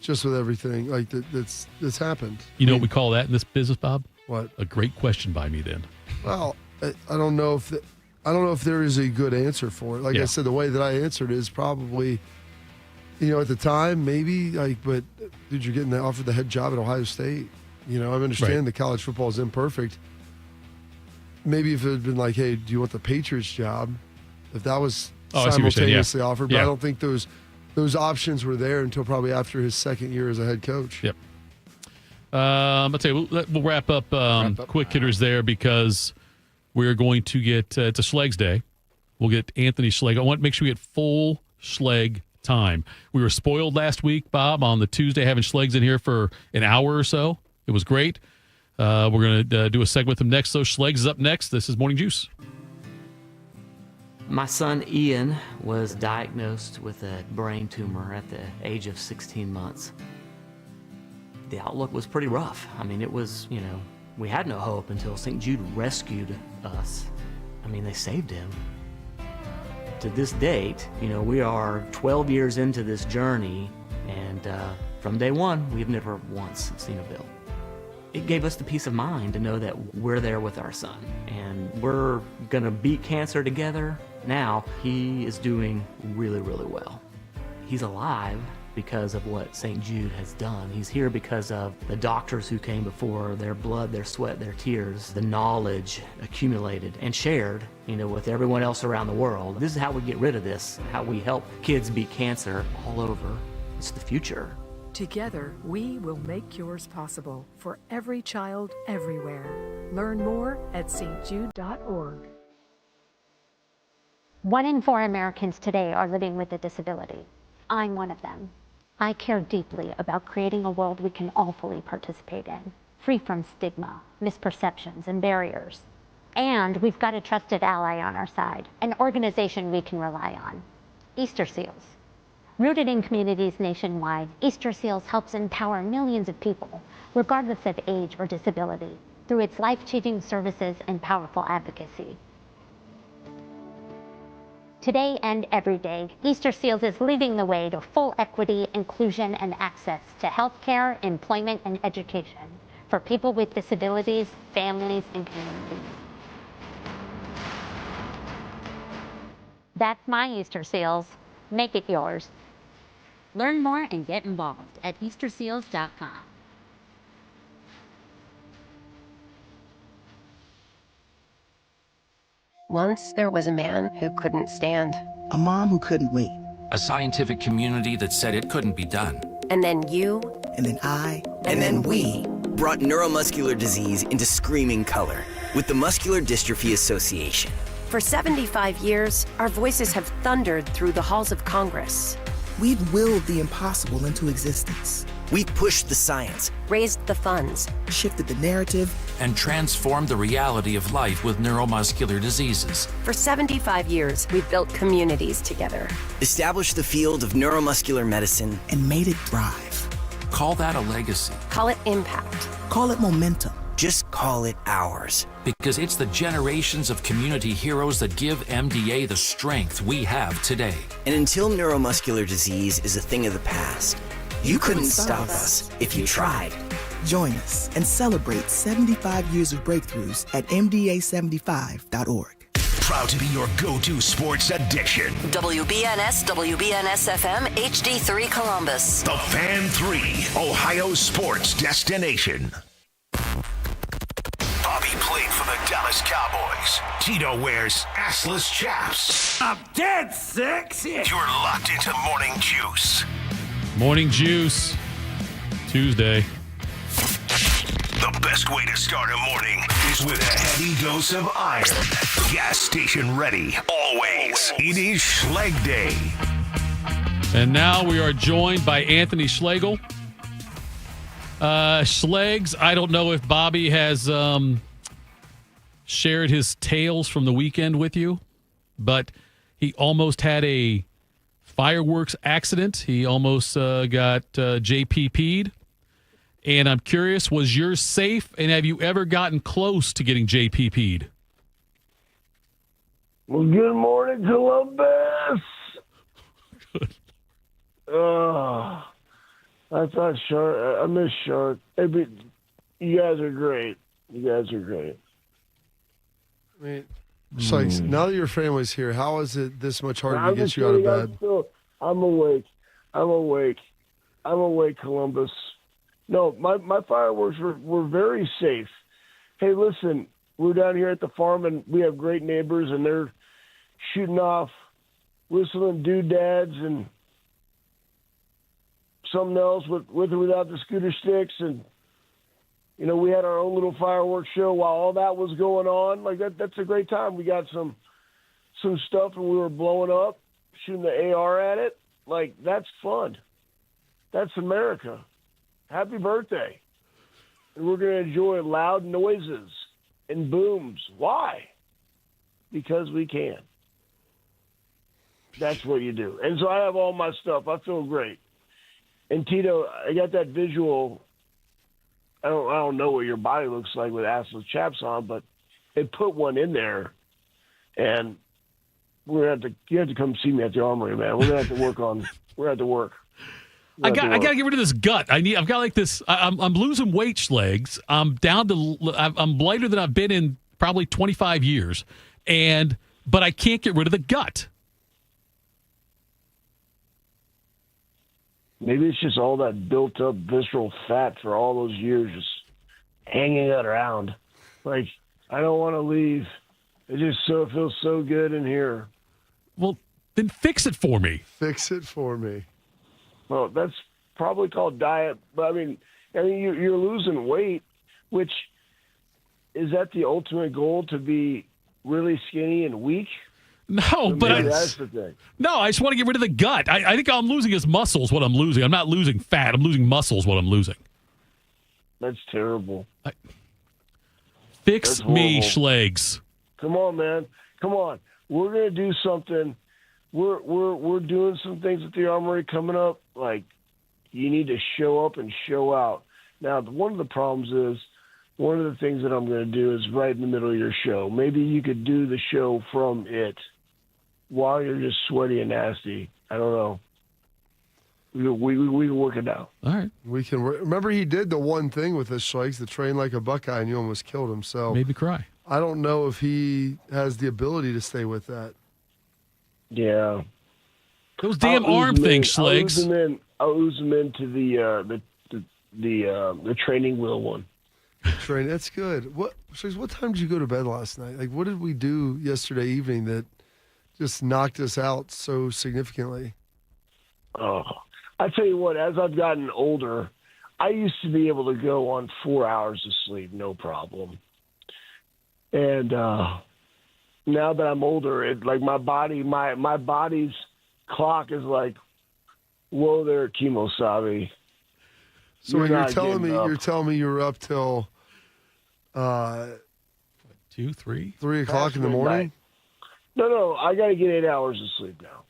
[SPEAKER 3] Just with everything like that's happened.
[SPEAKER 2] You know what we call that in this business, Bob?
[SPEAKER 3] What?
[SPEAKER 2] A great question by me then.
[SPEAKER 3] Well, I don't know if there is a good answer for it. Like I said, the way that I answered is probably, at the time, maybe, but dude, you're getting offered the head job at Ohio State. I understand that college football is imperfect. Maybe if it had been like, hey, do you want the Patriots job? If that was simultaneously offered, but I don't think those options were there until probably after his 2nd year as a head coach.
[SPEAKER 2] Yep. I'll tell you, we'll wrap up quick hitters there because we're going to get, it's a Schlegs day. We'll get Anthony Schlegel. I want to make sure we get full Schleg time. We were spoiled last week, Bob, on the Tuesday, having Schlegs in here for an hour or so. It was great. We're going to do a segment with him next. So Schlegs is up next. This is Morning Juice.
[SPEAKER 5] My son Ian was diagnosed with a brain tumor at the age of 16 months. The outlook was pretty rough. I mean, it was, we had no hope until St. Jude rescued us. I mean, they saved him. To this date, we are 12 years into this journey, and from day one, we've never once seen a bill. It gave us the peace of mind to know that we're there with our son, and we're gonna beat cancer together. Now, he is doing really, really well. He's alive because of what St. Jude has done. He's here because of the doctors who came before, their blood, their sweat, their tears, the knowledge accumulated and shared, with everyone else around the world. This is how we get rid of this, how we help kids beat cancer all over. It's the future.
[SPEAKER 8] Together, we will make yours possible for every child everywhere. Learn more at stjude.org.
[SPEAKER 10] 1 in 4 Americans today are living with a disability. I'm one of them. I care deeply about creating a world we can all fully participate in, free from stigma, misperceptions, and barriers. And we've got a trusted ally on our side, an organization we can rely on, Easter Seals. Rooted in communities nationwide, Easter Seals helps empower millions of people, regardless of age or disability, through its life-changing services and powerful advocacy. Today and every day, Easter Seals is leading the way to full equity, inclusion, and access to healthcare, employment, and education for people with disabilities, families, and communities. That's my Easter Seals. Make it yours. Learn more and get involved at easterseals.com.
[SPEAKER 11] Once there was a man who couldn't stand.
[SPEAKER 12] A mom who couldn't wait.
[SPEAKER 25] A scientific community that said it couldn't be done.
[SPEAKER 11] And then you.
[SPEAKER 12] And then I.
[SPEAKER 27] And then we brought neuromuscular disease into screaming color with the Muscular Dystrophy Association.
[SPEAKER 11] For 75 years, our voices have thundered through the halls of Congress.
[SPEAKER 12] We've willed the impossible into existence.
[SPEAKER 27] We've pushed the science,
[SPEAKER 11] Raised the funds.
[SPEAKER 12] Shifted the narrative.
[SPEAKER 25] And transformed the reality of life with neuromuscular diseases.
[SPEAKER 11] For 75 years, we've built communities together.
[SPEAKER 27] established the field of neuromuscular medicine,
[SPEAKER 12] And made it thrive.
[SPEAKER 25] Call that a legacy.
[SPEAKER 11] Call it impact.
[SPEAKER 12] Call it momentum.
[SPEAKER 27] just call it ours.
[SPEAKER 25] Because it's the generations of community heroes that give MDA the strength we have today.
[SPEAKER 27] And until neuromuscular disease is a thing of the past, you couldn't stop us if you tried.
[SPEAKER 12] Join us and celebrate 75 years of breakthroughs at MDA75.org.
[SPEAKER 1] Proud to be your go-to sports addiction.
[SPEAKER 9] WBNS, WBNS FM, HD3 Columbus.
[SPEAKER 1] The Fan 3, Ohio sports destination. Bobby played for the Dallas Cowboys. Tito wears assless chaps.
[SPEAKER 13] I'm dead sexy.
[SPEAKER 1] You're locked into Morning Juice.
[SPEAKER 2] Morning Juice. Tuesday.
[SPEAKER 1] The best way to start a morning is with a heavy dose of iron. Gas station ready, always. It is Schleg Day.
[SPEAKER 2] And now we are joined by Anthony Schlegel. Schlegs, I don't know if Bobby has shared his tales from the weekend with you, but he almost had a fireworks accident. He almost got JPP'd. And I'm curious, was yours safe, and have you ever gotten close to getting JPP'd?
[SPEAKER 14] Well, good morning, Columbus.
[SPEAKER 2] Good.
[SPEAKER 14] I thought Shark. I miss Shark. Hey, but you guys are great. You guys are great.
[SPEAKER 3] I mean, Schlegs, now that your family's here, how is it this much harder to get you out of bed?
[SPEAKER 14] I'm awake. I'm awake. I'm awake, Columbus. No, my fireworks were very safe. Hey, listen, we're down here at the farm, and we have great neighbors, and they're shooting off whistling doodads and something else with or without the scooter sticks. And, you know, we had our own little fireworks show while all that was going on. Like, that's a great time. We got some stuff, and we were blowing up, shooting the AR at it. Like, that's fun. That's America. Happy birthday. And we're going to enjoy loud noises and booms. Why? Because we can. That's what you do. And so I have all my stuff. I feel great. And Tito, I got that visual. I don't know what your body looks like with assless chaps on, but they put one in there. And you have to come see me at the Armory, man. We're going to have to work on. We're going to have to work.
[SPEAKER 2] I got to get rid of this gut. I've got like this. I'm losing weight, Schlegs. I'm lighter than I've been in probably 25 years, but I can't get rid of the gut.
[SPEAKER 14] Maybe it's just all that built up visceral fat for all those years just hanging around. Like, I don't want to leave. It just feels so good in here.
[SPEAKER 2] Well, then fix it for me.
[SPEAKER 3] Fix it for me.
[SPEAKER 14] Well, that's probably called diet. But I mean, you're losing weight, which is that the ultimate goal, to be really skinny and weak?
[SPEAKER 2] No, but
[SPEAKER 14] that's the thing.
[SPEAKER 2] No, I just want to get rid of the gut. I think I'm losing is muscles. What I'm losing, I'm not losing fat. I'm losing muscles. What I'm losing.
[SPEAKER 14] That's terrible.
[SPEAKER 2] Fix me, Schlegs.
[SPEAKER 14] Come on, man. Come on. We're gonna do something. We're doing some things at the Armory coming up. Like, you need to show up and show out. Now, one of the problems is, one of the things that I'm going to do is right in the middle of your show. Maybe you could do the show from it while you're just sweaty and nasty. I don't know. We can work it out.
[SPEAKER 2] All right.
[SPEAKER 3] We can. Remember, he did the one thing with us, Schlegs, to train like a Buckeye, and you almost killed him. So
[SPEAKER 2] made me cry.
[SPEAKER 3] I don't know if he has the ability to stay with that.
[SPEAKER 14] Yeah.
[SPEAKER 2] Those damn arm things, Schlegs.
[SPEAKER 14] I'll ooze them into the training wheel one.
[SPEAKER 3] Train. That's good. What time did you go to bed last night? Like, what did we do yesterday evening that just knocked us out so significantly?
[SPEAKER 14] Oh, I tell you what. As I've gotten older, I used to be able to go on 4 hours of sleep, no problem. And now that I'm older, my body's clock is like, Whoa there, Kimosabe.
[SPEAKER 3] So you're
[SPEAKER 14] not
[SPEAKER 3] telling me
[SPEAKER 14] getting
[SPEAKER 3] you were up till
[SPEAKER 2] 2, 3?
[SPEAKER 3] 3 o'clock in the morning?
[SPEAKER 14] No, I got to get 8 hours of sleep now.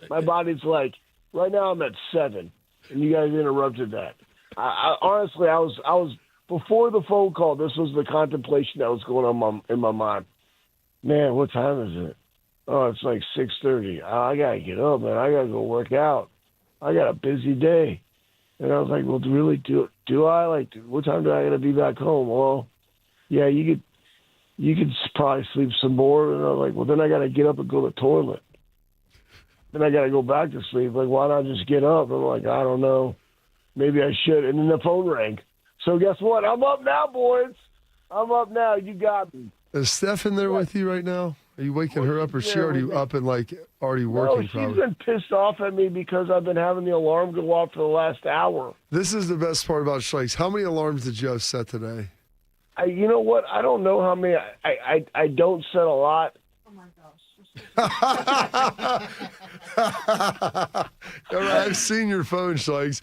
[SPEAKER 14] My body's like, right now I'm at 7, and you guys interrupted that. I honestly, I was before the phone call. This was the contemplation that was going on in my mind. Man, what time is it? Oh, it's like 6:30. I gotta get up, man. I gotta go work out. I got a busy day, and I was like, well, really, do I like? What time do I gotta be back home? Well, yeah, you could probably sleep some more. And I was like, well, then I gotta get up and go to the toilet. Then I got to go back to sleep. Like, why not just get up? I'm like, I don't know. Maybe I should. And then the phone rang. So guess what? I'm up now, boys. I'm up now. You got me.
[SPEAKER 3] Is Steph in there with you right now? Are you waking her up, or is she already up and already working?
[SPEAKER 14] No, she's been pissed off at me because I've been having the alarm go off for the last hour.
[SPEAKER 3] This is the best part about Schlegs. How many alarms did you have set today?
[SPEAKER 14] You know what? I don't know how many. I don't set a lot.
[SPEAKER 3] I've seen your phone, Schlegs.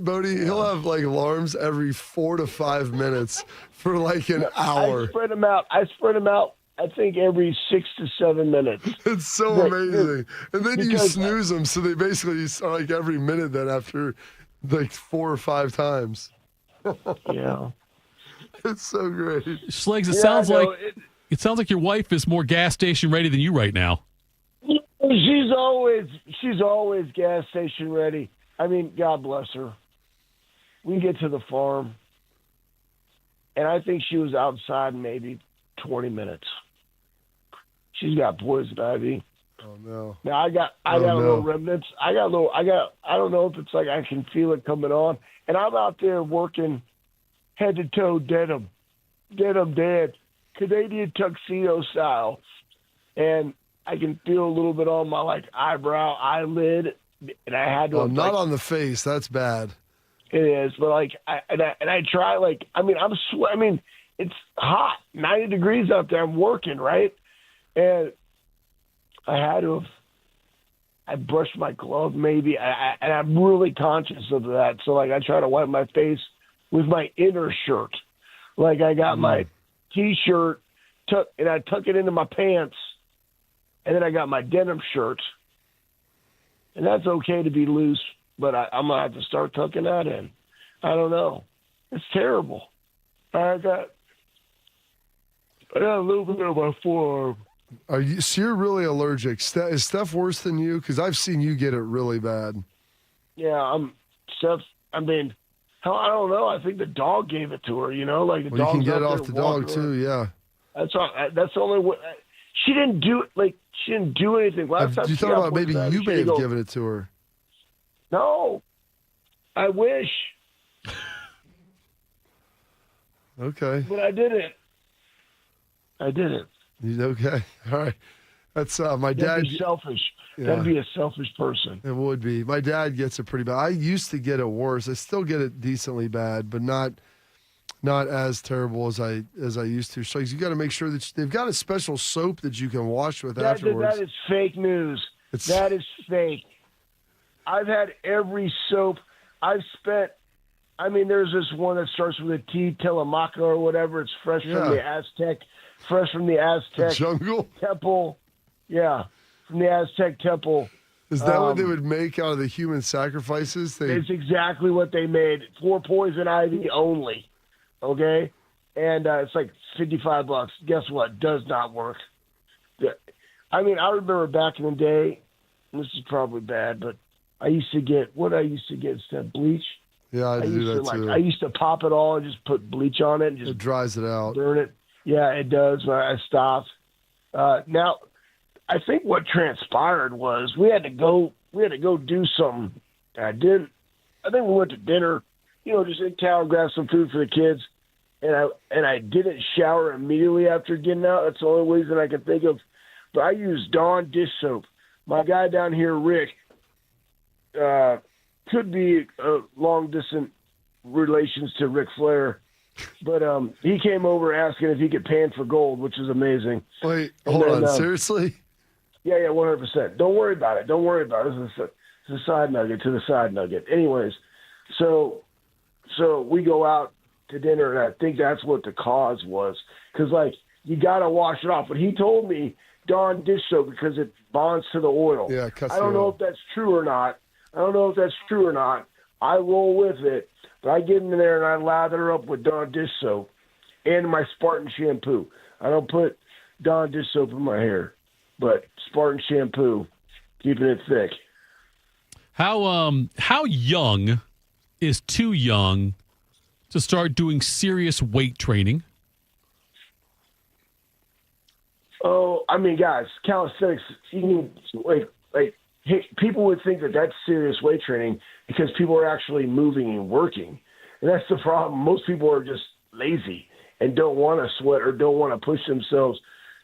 [SPEAKER 3] Bodie, he'll have alarms every 4 to 5 minutes for an hour.
[SPEAKER 14] I spread them out. I think every 6 to 7 minutes.
[SPEAKER 3] It's so amazing. And then you snooze them, so they basically are every minute then after 4 or 5 times.
[SPEAKER 14] Yeah.
[SPEAKER 3] It's so great.
[SPEAKER 2] Schlegs, it sounds like your wife is more gas station ready than you right now.
[SPEAKER 14] She's always gas station ready. I mean, God bless her. We get to the farm, and I think she was outside maybe 20 minutes. She's got poison ivy.
[SPEAKER 3] Oh no!
[SPEAKER 14] Now I got little remnants. I don't know if it's I can feel it coming on, and I'm out there working head to toe denim, dead, Canadian tuxedo style, and I can feel a little bit on my eyebrow, eyelid, and I had to.
[SPEAKER 3] Not on the face. That's bad.
[SPEAKER 14] It is, but I try it's hot, 90 degrees out there. I'm working, right, and I had to have. I brushed my glove maybe, and I'm really conscious of that. So I try to wipe my face with my inner shirt, I got my T-shirt and I tuck it into my pants. And then I got my denim shirt. And that's okay to be loose, but I'm going to have to start tucking that in. I don't know. It's terrible. I got a little bit of my forearm.
[SPEAKER 3] So you're really allergic. Is Steph worse than you? Because I've seen you get it really bad.
[SPEAKER 14] Yeah, Steph, I don't know. I think the dog gave it to her, the dog.
[SPEAKER 3] You can get it off the dog, too, yeah.
[SPEAKER 14] That's the only way. She didn't do it. She didn't do anything.
[SPEAKER 3] You thought about maybe you may have given it to her.
[SPEAKER 14] No. I wish.
[SPEAKER 3] Okay.
[SPEAKER 14] But I didn't.
[SPEAKER 3] Okay. All right. That's my dad.
[SPEAKER 14] That'd be selfish.
[SPEAKER 3] Yeah.
[SPEAKER 14] That'd be a selfish person.
[SPEAKER 3] It would be. My dad gets it pretty bad. I used to get it worse. I still get it decently bad, but not as terrible as I used to. So you got to make sure that they've got a special soap that you can wash with afterwards.
[SPEAKER 14] That is fake news. That is fake. I've had every soap. I've spent. There's this one that starts with a T, Tillamook or whatever. It's fresh from the Aztec. Fresh from the Aztec
[SPEAKER 3] jungle
[SPEAKER 14] temple. Yeah, from the Aztec temple.
[SPEAKER 3] Is that what they would make out of the human sacrifices?
[SPEAKER 14] It's exactly what they made for poison ivy only. Okay, and it's $55. Guess what? Does not work. I remember back in the day. This is probably bad, but I used to get instead bleach.
[SPEAKER 3] Yeah, I do that too.
[SPEAKER 14] I used to pop it all and just put bleach on it and just
[SPEAKER 3] it dries it out.
[SPEAKER 14] Burn it. Yeah, it does. I stopped. Now, I think what transpired was we had to go do something. I think we went to dinner, just in town, grab some food for the kids, and I didn't shower immediately after getting out. That's the only reason I can think of. But I used Dawn dish soap. My guy down here, Rick, could be long distance relations to Ric Flair. But he came over asking if he could pan for gold, which is amazing.
[SPEAKER 3] Wait, hold on. Seriously?
[SPEAKER 14] Yeah, 100%. Don't worry about it. This is a side nugget to the side nugget. Anyways, so we go out to dinner, and I think that's what the cause was. Because, like, you got to wash it off. But he told me Dawn dish soap because it bonds to the oil.
[SPEAKER 3] Yeah, it cuts
[SPEAKER 14] I don't
[SPEAKER 3] the
[SPEAKER 14] know
[SPEAKER 3] oil.
[SPEAKER 14] if that's true or not. I roll with it. But I get in there and I lather up with Dawn dish soap and my Spartan shampoo. I don't put Dawn dish soap in my hair, but Spartan shampoo, keeping it thick.
[SPEAKER 2] How young is too young to start doing serious weight training?
[SPEAKER 14] Oh, I mean, guys, calisthenics, people would think that that's serious weight training because people are actually moving and working. And that's the problem. Most people are just lazy and don't want to sweat or don't want to push themselves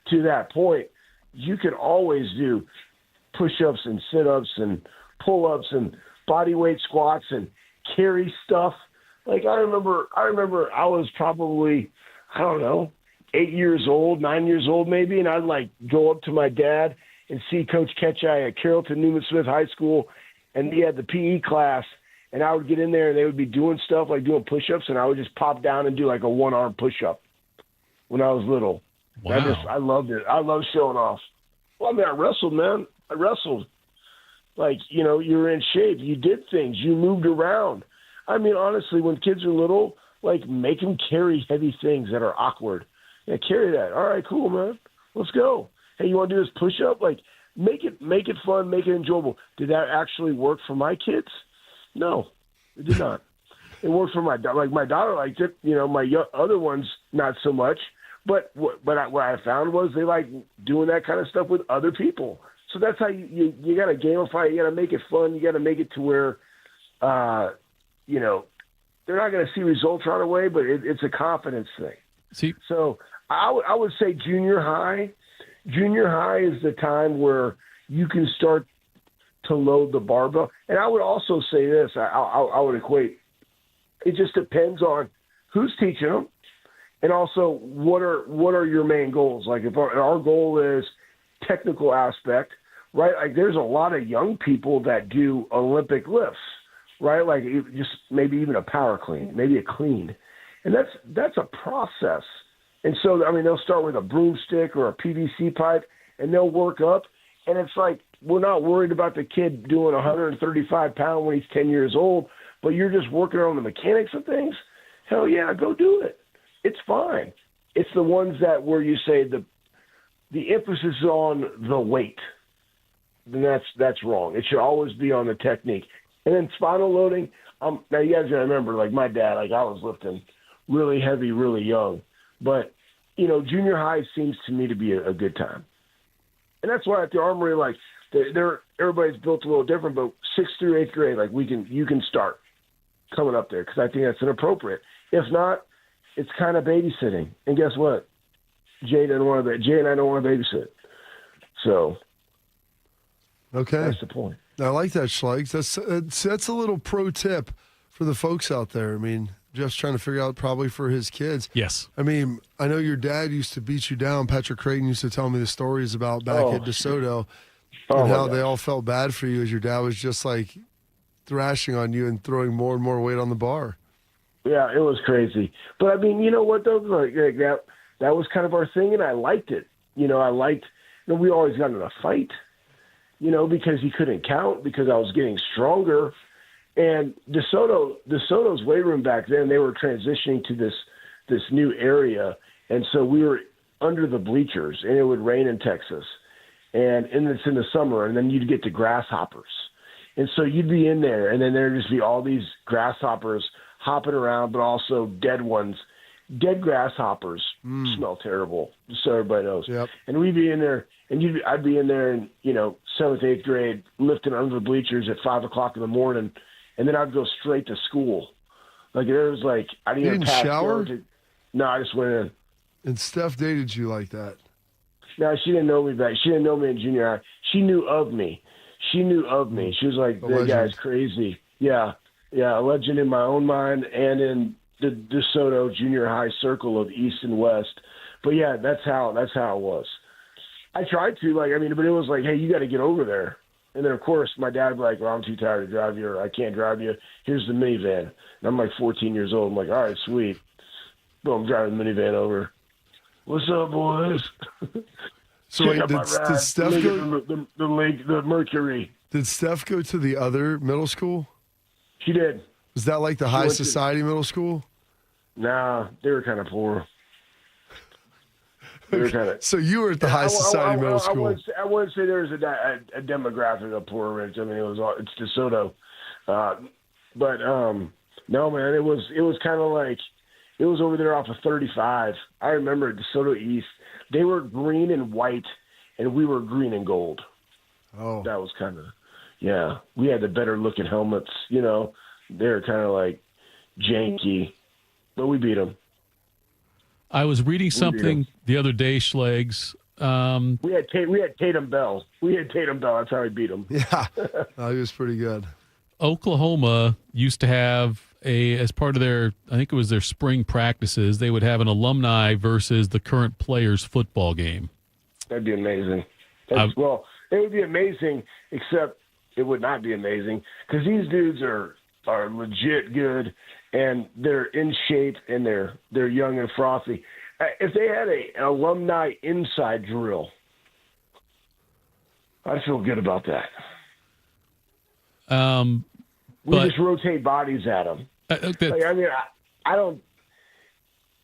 [SPEAKER 14] to that point. You can always do push-ups and sit-ups and pull-ups and body weight squats and carry stuff. Like I remember I was probably, 8 years old, 9 years old maybe, and I'd like go up to my dad and see Coach Ketchai at Carrollton Newman Smith High School, and he had the PE class, and I would get in there and they would be doing stuff like doing push-ups, and I would just pop down and do like a one-arm push-up when I was little.
[SPEAKER 2] Wow.
[SPEAKER 14] I loved it. I loved showing off. Well, I mean, I wrestled, man. I wrestled. Like, you were in shape. You did things. You moved around. I mean, honestly, when kids are little, like, make them carry heavy things that are awkward. Yeah, carry that. All right, cool, man. Let's go. Hey, you want to do this push-up? Like, make it fun, make it enjoyable. Did that actually work for my kids? No, it did not. It worked for my daughter. Like, my daughter liked it. My other ones, not so much. But what I found was they like doing that kind of stuff with other people. So that's how you got to gamify it. You got to make it fun. You got to make it to where, they're not going to see results right away, but it's a confidence thing. So I would say junior high. Junior high is the time where you can start to load the barbell. And I would also say this. I would equate. It just depends on who's teaching them. And also, what are your main goals? Like, if our goal is technical aspect, right? Like, there's a lot of young people that do Olympic lifts, right? Like, just maybe even a power clean, maybe a clean, and that's a process. And so, I mean, they'll start with a broomstick or a PVC pipe, and they'll work up. And it's like we're not worried about the kid doing 135 pounds when he's 10 years old, but you're just working on the mechanics of things. Hell yeah, go do it. It's fine. It's the ones that where you say the emphasis is on the weight, then that's wrong. It should always be on the technique. And then spinal loading. Now you guys gotta remember, like my dad, like I was lifting really heavy, really young. But junior high seems to me to be a good time. And that's why at the Armory, like everybody's built a little different. But 6th through 8th grade, like you can start coming up there because I think that's inappropriate. If not, it's kind of babysitting. And guess what? Jay and I don't want to babysit. So,
[SPEAKER 3] okay,
[SPEAKER 14] that's the point.
[SPEAKER 3] I like that, Schlegs. That's a little pro tip for the folks out there. I mean, Jeff's trying to figure out probably for his kids.
[SPEAKER 2] Yes.
[SPEAKER 3] I mean, I know your dad used to beat you down. Patrick Creighton used to tell me the stories about back at DeSoto and how they all felt bad for you as your dad was just like thrashing on you and throwing more and more weight on the bar.
[SPEAKER 14] Yeah, it was crazy. But I mean, you know what though? Like that was kind of our thing, and I liked it. We always got in a fight, because he couldn't count because I was getting stronger. And DeSoto's weight room back then, they were transitioning to this new area, and so we were under the bleachers, and it would rain in Texas, and it's in the summer, and then you'd get to grasshoppers, and so you'd be in there, and then there'd just be all these grasshoppers hopping around, but also dead ones. Dead grasshoppers smell terrible, just so everybody knows.
[SPEAKER 3] Yep.
[SPEAKER 14] And we'd be in there, and I'd be in there in 7th, 8th grade, lifting under the bleachers at 5 o'clock in the morning, and then I'd go straight to school. Like there was like I didn't even pass
[SPEAKER 3] shower.
[SPEAKER 14] No, I just went in.
[SPEAKER 3] And Steph dated you like that?
[SPEAKER 14] No, she didn't know me back. She didn't know me in junior high. She knew of me. She was like, that guy's crazy. Yeah. Yeah, a legend in my own mind and in the DeSoto junior high circle of East and West. But yeah, that's how it was. I tried to, but it was like, hey, you got to get over there. And then, of course, my dad would be like, well, I'm too tired to drive you, or I can't drive you. Here's the minivan. And I'm like 14 years old. I'm like, all right, sweet. Boom, I'm driving the minivan over. What's up, boys?
[SPEAKER 3] So wait, did Steph go?
[SPEAKER 14] The Mercury.
[SPEAKER 3] Did Steph go to the other middle school?
[SPEAKER 14] She did.
[SPEAKER 3] Was that like the high society middle school?
[SPEAKER 14] Nah, they were kind of poor. They were kind of.
[SPEAKER 3] So you were at the high society middle school.
[SPEAKER 14] I wouldn't say there was a demographic of poor rich. I mean, it's DeSoto, but no, man, it was kind of like it was over there off of 35. I remember DeSoto East. They were green and white, and we were green and gold.
[SPEAKER 3] Oh,
[SPEAKER 14] that was kind of, yeah. We had the better looking helmets. You know, they were kind of like janky, but we beat them.
[SPEAKER 2] I was reading something the other day, Schlegs.
[SPEAKER 14] We had Tatum Bell. That's how we beat him.
[SPEAKER 3] Yeah, he was pretty good.
[SPEAKER 2] Oklahoma used to have as part of their, I think it was their spring practices, they would have an alumni versus the current players football game.
[SPEAKER 14] That'd be amazing. Well, it would be amazing, except it would not be amazing because these dudes are legit good and they're in shape and they're young and frothy. If they had an alumni inside drill, I'd feel good about that. We just rotate bodies at them. I don't,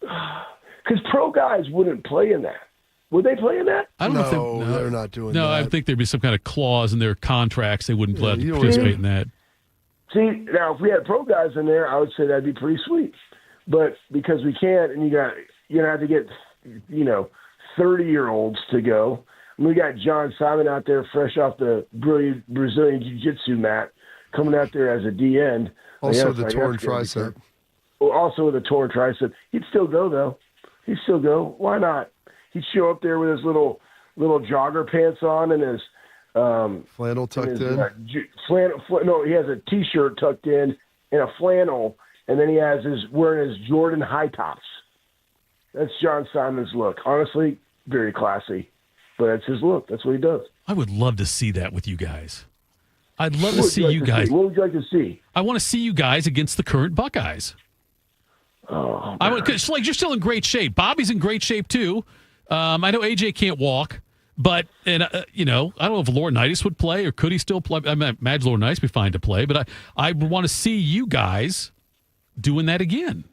[SPEAKER 14] because pro guys wouldn't play in that. Would they play in that?
[SPEAKER 2] I don't know if
[SPEAKER 3] they're not doing that.
[SPEAKER 2] No, I think there'd be some kind of clause in their contracts they wouldn't let them participate in that.
[SPEAKER 14] See, now if we had pro guys in there, I would say that'd be pretty sweet. But because we can't, and you're gonna have to get 30-year-olds to go. And we got John Simon out there, fresh off the brilliant Brazilian jiu-jitsu mat, coming out there as a D end.
[SPEAKER 3] Also with a torn tricep.
[SPEAKER 14] Also with a torn tricep. He'd still go though. He'd still go. Why not? He'd show up there with his little jogger pants on and his
[SPEAKER 3] flannel tucked in.
[SPEAKER 14] No, he has a T-shirt tucked in and a flannel, and then he has wearing his Jordan high tops. That's John Simon's look. Honestly, very classy, but that's his look. That's what he does.
[SPEAKER 2] I would love to see that with you guys. I'd love to see you guys.
[SPEAKER 14] What would you like to see?
[SPEAKER 2] I want to see you guys against the current Buckeyes.
[SPEAKER 14] Oh,
[SPEAKER 2] because you're still in great shape. Bobby's in great shape too. I know AJ can't walk, but I don't know if Laurinaitis would play or could he still play. I imagine Laurinaitis would be fine to play, but I would want to see you guys doing that again.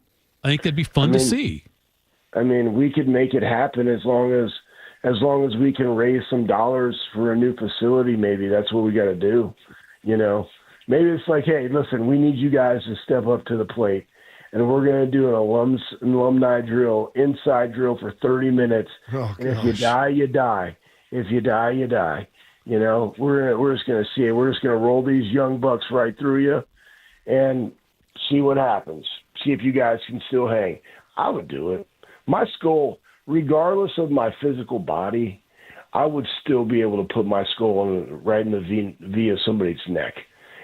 [SPEAKER 2] I think that'd be fun to see.
[SPEAKER 14] I mean, we could make it happen as long as we can raise some dollars for a new facility. Maybe that's what we got to do. Maybe it's like, hey, listen, we need you guys to step up to the plate. And we're going to do an alumni drill, inside drill for 30 minutes.
[SPEAKER 3] Oh,
[SPEAKER 14] and if you die, you die. If you die, you die. We're just going to see it. We're just going to roll these young bucks right through you and see what happens. See if you guys can still hang. I would do it. My skull, regardless of my physical body, I would still be able to put my skull right in the V of somebody's neck.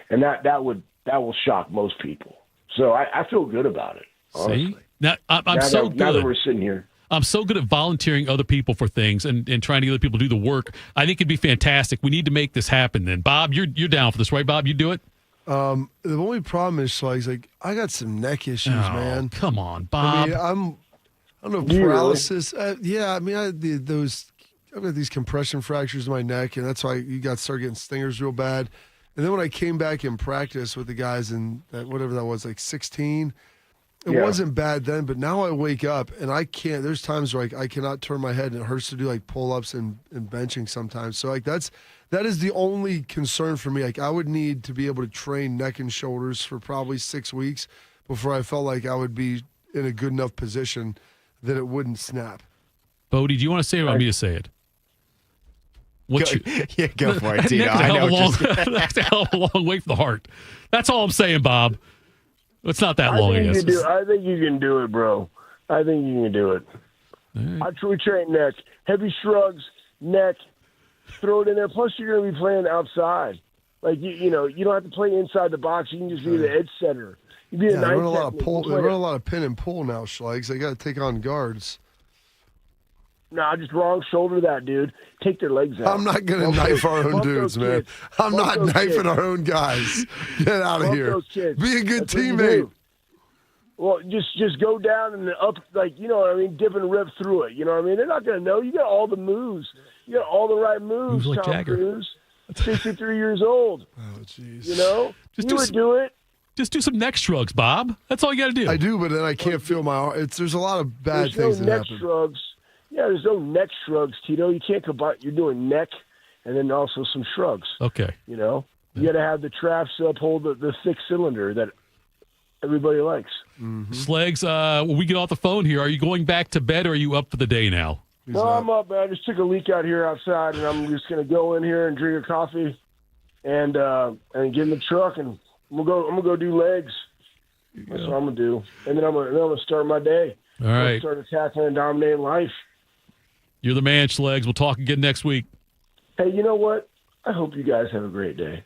[SPEAKER 14] And that will shock most people. So I feel good about it, honestly.
[SPEAKER 2] See? Now, I'm so good.
[SPEAKER 14] Now that we're sitting here.
[SPEAKER 2] I'm so good at volunteering other people for things and trying to get other people to do the work. I think it'd be fantastic. We need to make this happen then. Bob, you're down for this, right, Bob? You do it?
[SPEAKER 3] The only problem is, Schlegs, I got some neck issues, man.
[SPEAKER 2] Come on, Bob.
[SPEAKER 3] I don't know, paralysis. Yeah, I've got these compression fractures in my neck, and that's why you start getting stingers real bad. And then when I came back in practice with the guys in whatever that was, like 16, it wasn't bad then, but now I wake up and I can't. There's times where I cannot turn my head and it hurts to do like pull-ups and benching sometimes. So that is the only concern for me. Like I would need to be able to train neck and shoulders for probably 6 weeks before I felt like I would be in a good enough position that it wouldn't snap.
[SPEAKER 2] Bodie, do you want to say it or want me to say it?
[SPEAKER 4] Go for it, Tito.
[SPEAKER 2] That's a hell of a long way from the heart. That's all I'm saying, Bob. It's not that long, I guess.
[SPEAKER 14] I think you can do it, bro. I think you can do it.
[SPEAKER 2] Right.
[SPEAKER 14] I truly train neck. Heavy shrugs, neck, throw it in there. Plus, you're going to be playing outside. Like, you don't have to play inside the box. You can just be the edge setter. You be
[SPEAKER 3] they run a lot of pin and pull now, Schlegs. They got to take on guards.
[SPEAKER 14] Nah, just wrong shoulder that, dude. Take their legs out.
[SPEAKER 3] I'm not going to knife our own dudes, man. I'm not knifing our own guys. Get out of here. Be a good teammate.
[SPEAKER 14] Well, just go down and up, like, you know what I mean, dip and rip through it. You know what I mean? They're not going to know. You got all the moves. You got all the right moves,
[SPEAKER 2] like
[SPEAKER 14] Tom
[SPEAKER 2] Jagger.
[SPEAKER 14] Cruise. 63 years old.
[SPEAKER 3] Oh, jeez.
[SPEAKER 14] You know? You would do it.
[SPEAKER 2] Just do some neck shrugs, Bob. That's all you got to do.
[SPEAKER 3] I do, but then I can't feel my arm. There's a lot of bad things that happen.
[SPEAKER 14] Shrugs. Yeah, there's no neck shrugs, Tito. You can't combine. You're doing neck and then also some shrugs.
[SPEAKER 2] Okay.
[SPEAKER 14] You know? You got to have the traps uphold the thick cylinder that everybody likes.
[SPEAKER 3] Mm-hmm.
[SPEAKER 2] Schlegs, when we get off the phone here, are you going back to bed or are you up for the day now?
[SPEAKER 14] No, I'm up, man. I just took a leak out here outside, and I'm just going to go in here and drink a coffee and get in the truck, and I'm gonna go do legs. That's what I'm going to do. And then I'm gonna start my day.
[SPEAKER 2] All right.
[SPEAKER 14] Start attacking and dominating life.
[SPEAKER 2] You're the man, Schlegs. We'll talk again next week.
[SPEAKER 14] Hey, you know what? I hope you guys have a great day.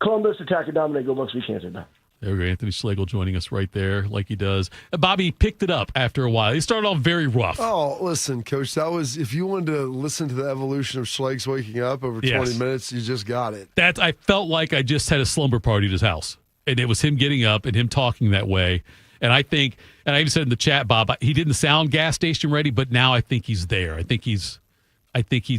[SPEAKER 14] Columbus, attack and dominate. Go Bucks. We can't say that.
[SPEAKER 2] There we go. Anthony Schlegel joining us right there, like he does. Bobby picked it up after a while. He started off very rough.
[SPEAKER 3] Oh, listen, Coach, that was, if you wanted to listen to the evolution of Schlegs waking up over 20 minutes, you just got it.
[SPEAKER 2] I felt like I just had a slumber party at his house, and it was him getting up and him talking that way. And I think, and I even said in the chat, Bob, he didn't sound gas station ready, but now I think he's there. I think he's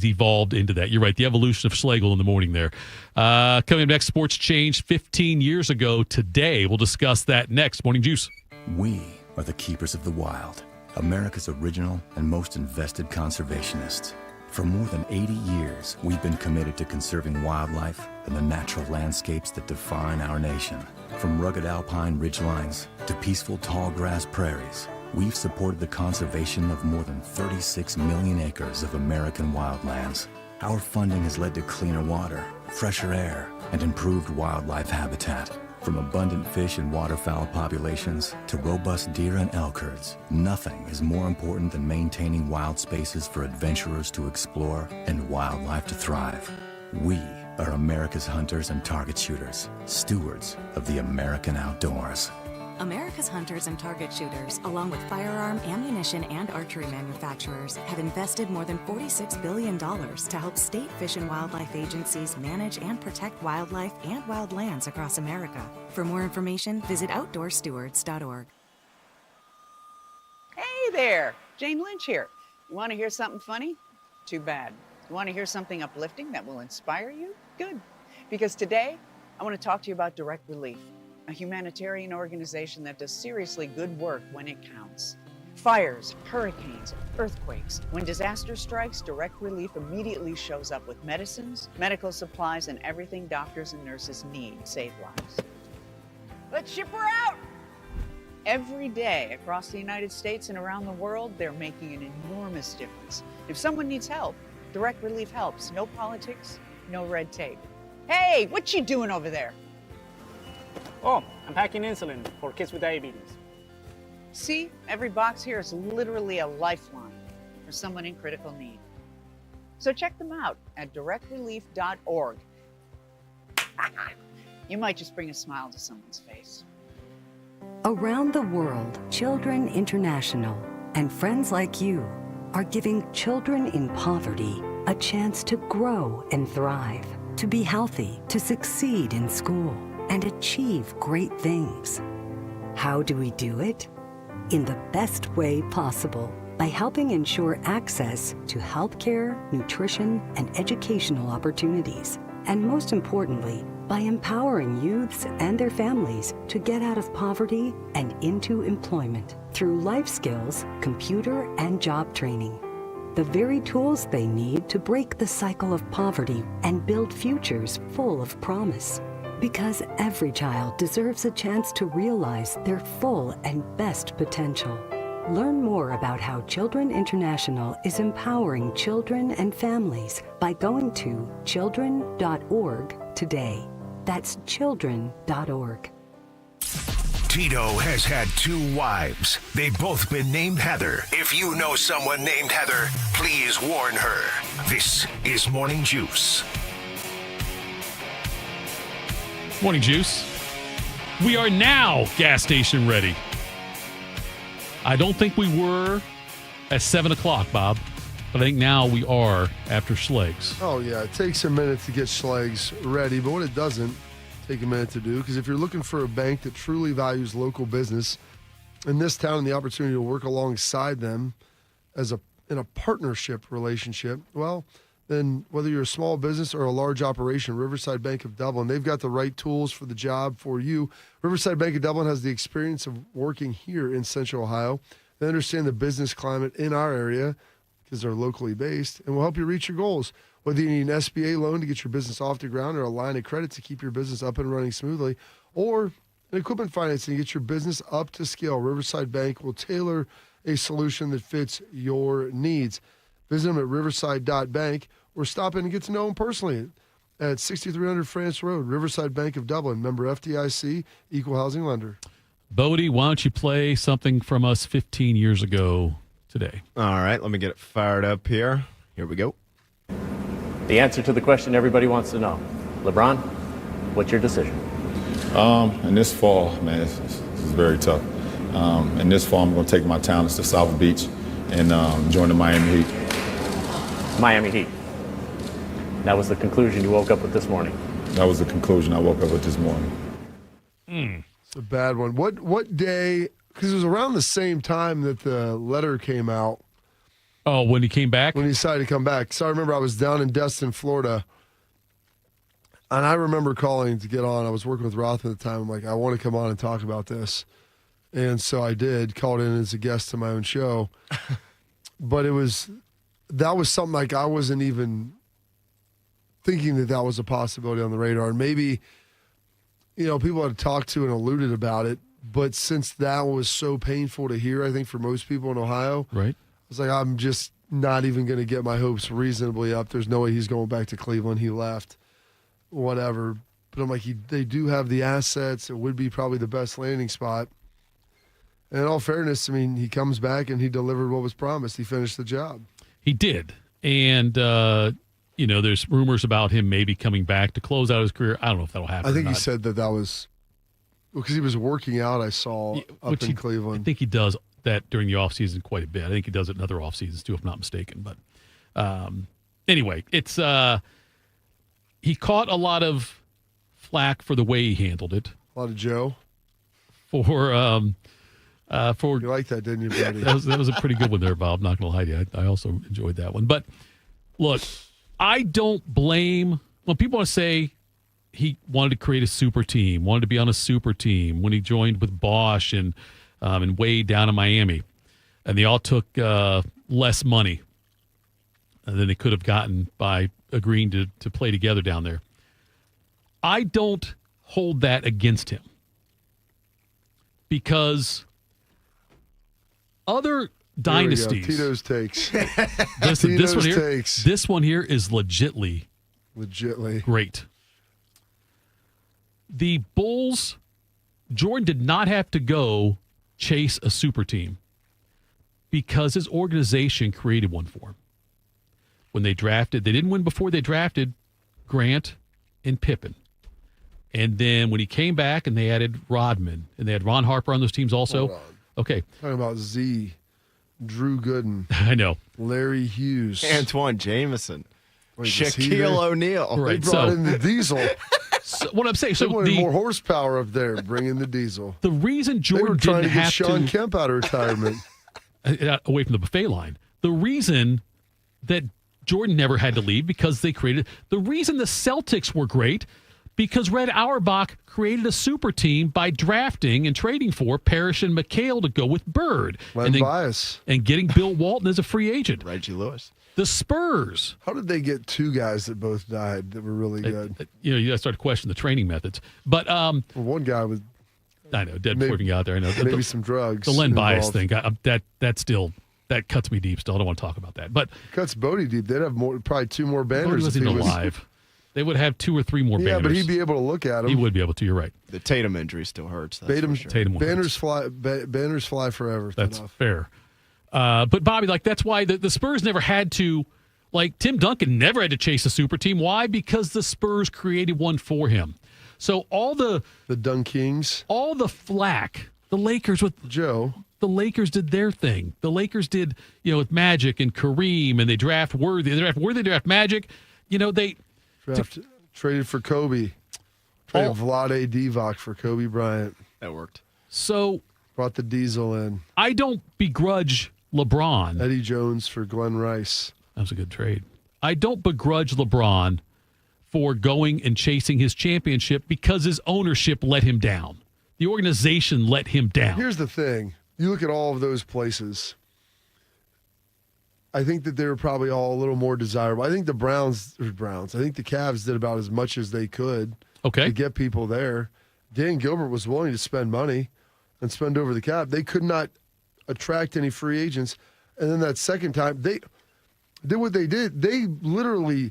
[SPEAKER 2] evolved into that. You're right. The evolution of Schlegel in the morning there. Coming up next, sports changed 15 years ago today. We'll discuss that next. Morning Juice.
[SPEAKER 15] We are the keepers of the wild, America's original and most invested conservationists. For more than 80 years, we've been committed to conserving wildlife and the natural landscapes that define our nation. From rugged alpine ridgelines to peaceful tall grass prairies, we've supported the conservation of more than 36 million acres of American wildlands. Our funding has led to cleaner water, fresher air, and improved wildlife habitat. From abundant fish and waterfowl populations to robust deer and elk herds, nothing is more important than maintaining wild spaces for adventurers to explore and wildlife to thrive. We are America's hunters and target shooters, stewards of the American outdoors.
[SPEAKER 16] America's hunters and target shooters, along with firearm, ammunition, and archery manufacturers, have invested more than $46 billion to help state fish and wildlife agencies manage and protect wildlife and wildlands across America. For more information, visit outdoorstewards.org.
[SPEAKER 17] Hey there, Jane Lynch here. You want to hear something funny? Too bad. You want to hear something uplifting that will inspire you? Good. Because today, I want to talk to you about Direct Relief, a humanitarian organization that does seriously good work when it counts. Fires, hurricanes, earthquakes. When disaster strikes, Direct Relief immediately shows up with medicines, medical supplies, and everything doctors and nurses need to save lives. Let's ship her out! Every day across the United States and around the world, they're making an enormous difference. If someone needs help, Direct Relief helps. No politics, no red tape. Hey, what you doing over there?
[SPEAKER 18] Oh, I'm packing insulin for kids with diabetes.
[SPEAKER 17] See, every box here is literally a lifeline for someone in critical need. So check them out at directrelief.org. You might just bring a smile to someone's face.
[SPEAKER 20] Around the world, Children International and friends like you are giving children in poverty a chance to grow and thrive, to be healthy, to succeed in school, and achieve great things. How do we do it? In the best way possible, by helping ensure access to healthcare, nutrition, and educational opportunities. And most importantly, by empowering youths and their families to get out of poverty and into employment through life skills, computer, and job training. The very tools they need to break the cycle of poverty and build futures full of promise. Because every child deserves a chance to realize their full and best potential. Learn more about how Children International is empowering children and families by going to children.org today. That's children.org.
[SPEAKER 1] Tito has had 2 wives. They've both been named Heather. If you know someone named Heather, please warn her. This is Morning Juice.
[SPEAKER 2] Morning Juice. We are now gas station ready. I don't think we were at 7 o'clock, Bob. But I think now we are after Schlegs.
[SPEAKER 3] Oh, yeah. It takes a minute to get Schlegs ready, but what it doesn't take a minute to do, because if you're looking for a bank that truly values local business in this town and the opportunity to work alongside them in a partnership relationship, well, then whether you're a small business or a large operation, Riverside Bank of Dublin, they've got the right tools for the job for you. Riverside Bank of Dublin has the experience of working here in Central Ohio. They understand the business climate in our area because they're locally based and will help you reach your goals. Whether you need an SBA loan to get your business off the ground or a line of credit to keep your business up and running smoothly, or an equipment financing to get your business up to scale, Riverside Bank will tailor a solution that fits your needs. Visit them at riverside.bank or stop in and get to know them personally at 6300 France Road, Riverside Bank of Dublin, member FDIC, equal housing lender.
[SPEAKER 2] Bodie, why don't you play something from us 15 years ago today?
[SPEAKER 4] All right, let me get it fired up here. Here we go.
[SPEAKER 18] The answer to the question everybody wants to know. LeBron, what's your decision?
[SPEAKER 6] In this fall, man, this is very tough. In this fall, I'm going to take my talents to South Beach and join the Miami Heat.
[SPEAKER 18] Miami Heat. That was the conclusion you woke up with this morning.
[SPEAKER 6] That was the conclusion I woke up with this morning.
[SPEAKER 3] It's a bad one. What day, because it was around the same time that the letter came out.
[SPEAKER 2] Oh, when he came back?
[SPEAKER 3] When he decided to come back. So I remember I was down in Destin, Florida, and I remember calling to get on. I was working with Roth at the time. I'm like, I want to come on and talk about this. And so I did, called in as a guest to my own show. But that was something like I wasn't even thinking that was a possibility on the radar. And maybe, people had talked to and alluded about it. But since that was so painful to hear, I think for most people in Ohio,
[SPEAKER 2] right?
[SPEAKER 3] I was like, I'm just not even going to get my hopes reasonably up. There's no way he's going back to Cleveland. He left, whatever. But I'm like, they do have the assets. It would be probably the best landing spot. And in all fairness, I mean, he comes back and he delivered what was promised. He finished the job.
[SPEAKER 2] He did. And, there's rumors about him maybe coming back to close out his career. I don't know if that'll happen.
[SPEAKER 3] I think he said that was because he was working out, I saw, up in Cleveland.
[SPEAKER 2] I think he does that during the offseason quite a bit. I think he does it in other off seasons too, if not mistaken. But anyway, it's he caught a lot of flack for the way he handled it.
[SPEAKER 3] A lot of Joe.
[SPEAKER 2] For
[SPEAKER 3] you liked that, didn't you, buddy?
[SPEAKER 2] that was a pretty good one there, Bob. I'm not going to lie to you. I also enjoyed that one. But look, I don't blame when people want to say he wanted to create a super team, wanted to be on a super team when he joined with Bosch and Wade down in Miami, and they all took less money than they could have gotten by agreeing to play together down there. I don't hold that against him because other dynasties.
[SPEAKER 3] Tito's takes.
[SPEAKER 2] This one here is legitly great. The Bulls, Jordan did not have to go chase a super team because his organization created one for him. When they drafted, they didn't win before they drafted Grant and Pippen. And then when he came back and they added Rodman and they had Ron Harper on those teams also. Okay.
[SPEAKER 3] Talking about Z, Drew Gooden.
[SPEAKER 2] I know.
[SPEAKER 3] Larry Hughes.
[SPEAKER 4] Antoine Jameson.
[SPEAKER 3] Wait,
[SPEAKER 4] Shaquille O'Neal.
[SPEAKER 3] They brought in the diesel.
[SPEAKER 2] So what I'm saying,
[SPEAKER 3] they wanted more horsepower up there, bringing the diesel.
[SPEAKER 2] The reason Jordan
[SPEAKER 3] they were trying
[SPEAKER 2] didn't
[SPEAKER 3] to get
[SPEAKER 2] have
[SPEAKER 3] Sean Kemp out of retirement.
[SPEAKER 2] Away from the buffet line. The reason that Jordan never had to leave because they created. The reason the Celtics were great because Red Auerbach created a super team by drafting and trading for Parrish and McHale to go with Bird. And getting Bill Walton as a free agent.
[SPEAKER 4] Reggie Lewis.
[SPEAKER 2] The Spurs.
[SPEAKER 3] How did they get two guys that both died that were really good?
[SPEAKER 2] You got to start to question the training methods. But
[SPEAKER 3] one guy was.
[SPEAKER 2] I know, dead before he got out there. I know.
[SPEAKER 3] Maybe some drugs.
[SPEAKER 2] The Len Bias thing. That cuts me deep still. I don't want to talk about that. But
[SPEAKER 3] cuts Bodie deep. They'd have probably two more banners.
[SPEAKER 2] Bodie wasn't alive. They would have 2 or 3 more banners.
[SPEAKER 3] Yeah, but he'd be able to look at them.
[SPEAKER 2] He would be able to. You're right.
[SPEAKER 4] The Tatum injury still hurts.
[SPEAKER 2] Tatum
[SPEAKER 3] banners fly forever.
[SPEAKER 2] That's fair. But Bobby, that's why the Spurs never had to. Tim Duncan never had to chase a super team. Why? Because the Spurs created one for him. So all the
[SPEAKER 3] Dunk Kings,
[SPEAKER 2] all the flack, the Lakers with
[SPEAKER 3] Joe.
[SPEAKER 2] the Lakers did their thing. The Lakers did, with Magic and Kareem, and they draft Worthy. They draft Magic. They
[SPEAKER 3] traded for Kobe. Traded Vlade Divac for Kobe Bryant.
[SPEAKER 4] That worked.
[SPEAKER 2] So
[SPEAKER 3] brought the Diesel in.
[SPEAKER 2] I don't begrudge LeBron.
[SPEAKER 3] Eddie Jones for Glenn Rice.
[SPEAKER 2] That was a good trade. I don't begrudge LeBron for going and chasing his championship because his ownership let him down. The organization let him down.
[SPEAKER 3] Here's the thing. You look at all of those places. I think that they were probably all a little more desirable. I think the Browns. I think the Cavs did about as much as they could to get people there. Dan Gilbert was willing to spend money and spend over the cap. They could not attract any free agents. And then that second time, they did what they did. They literally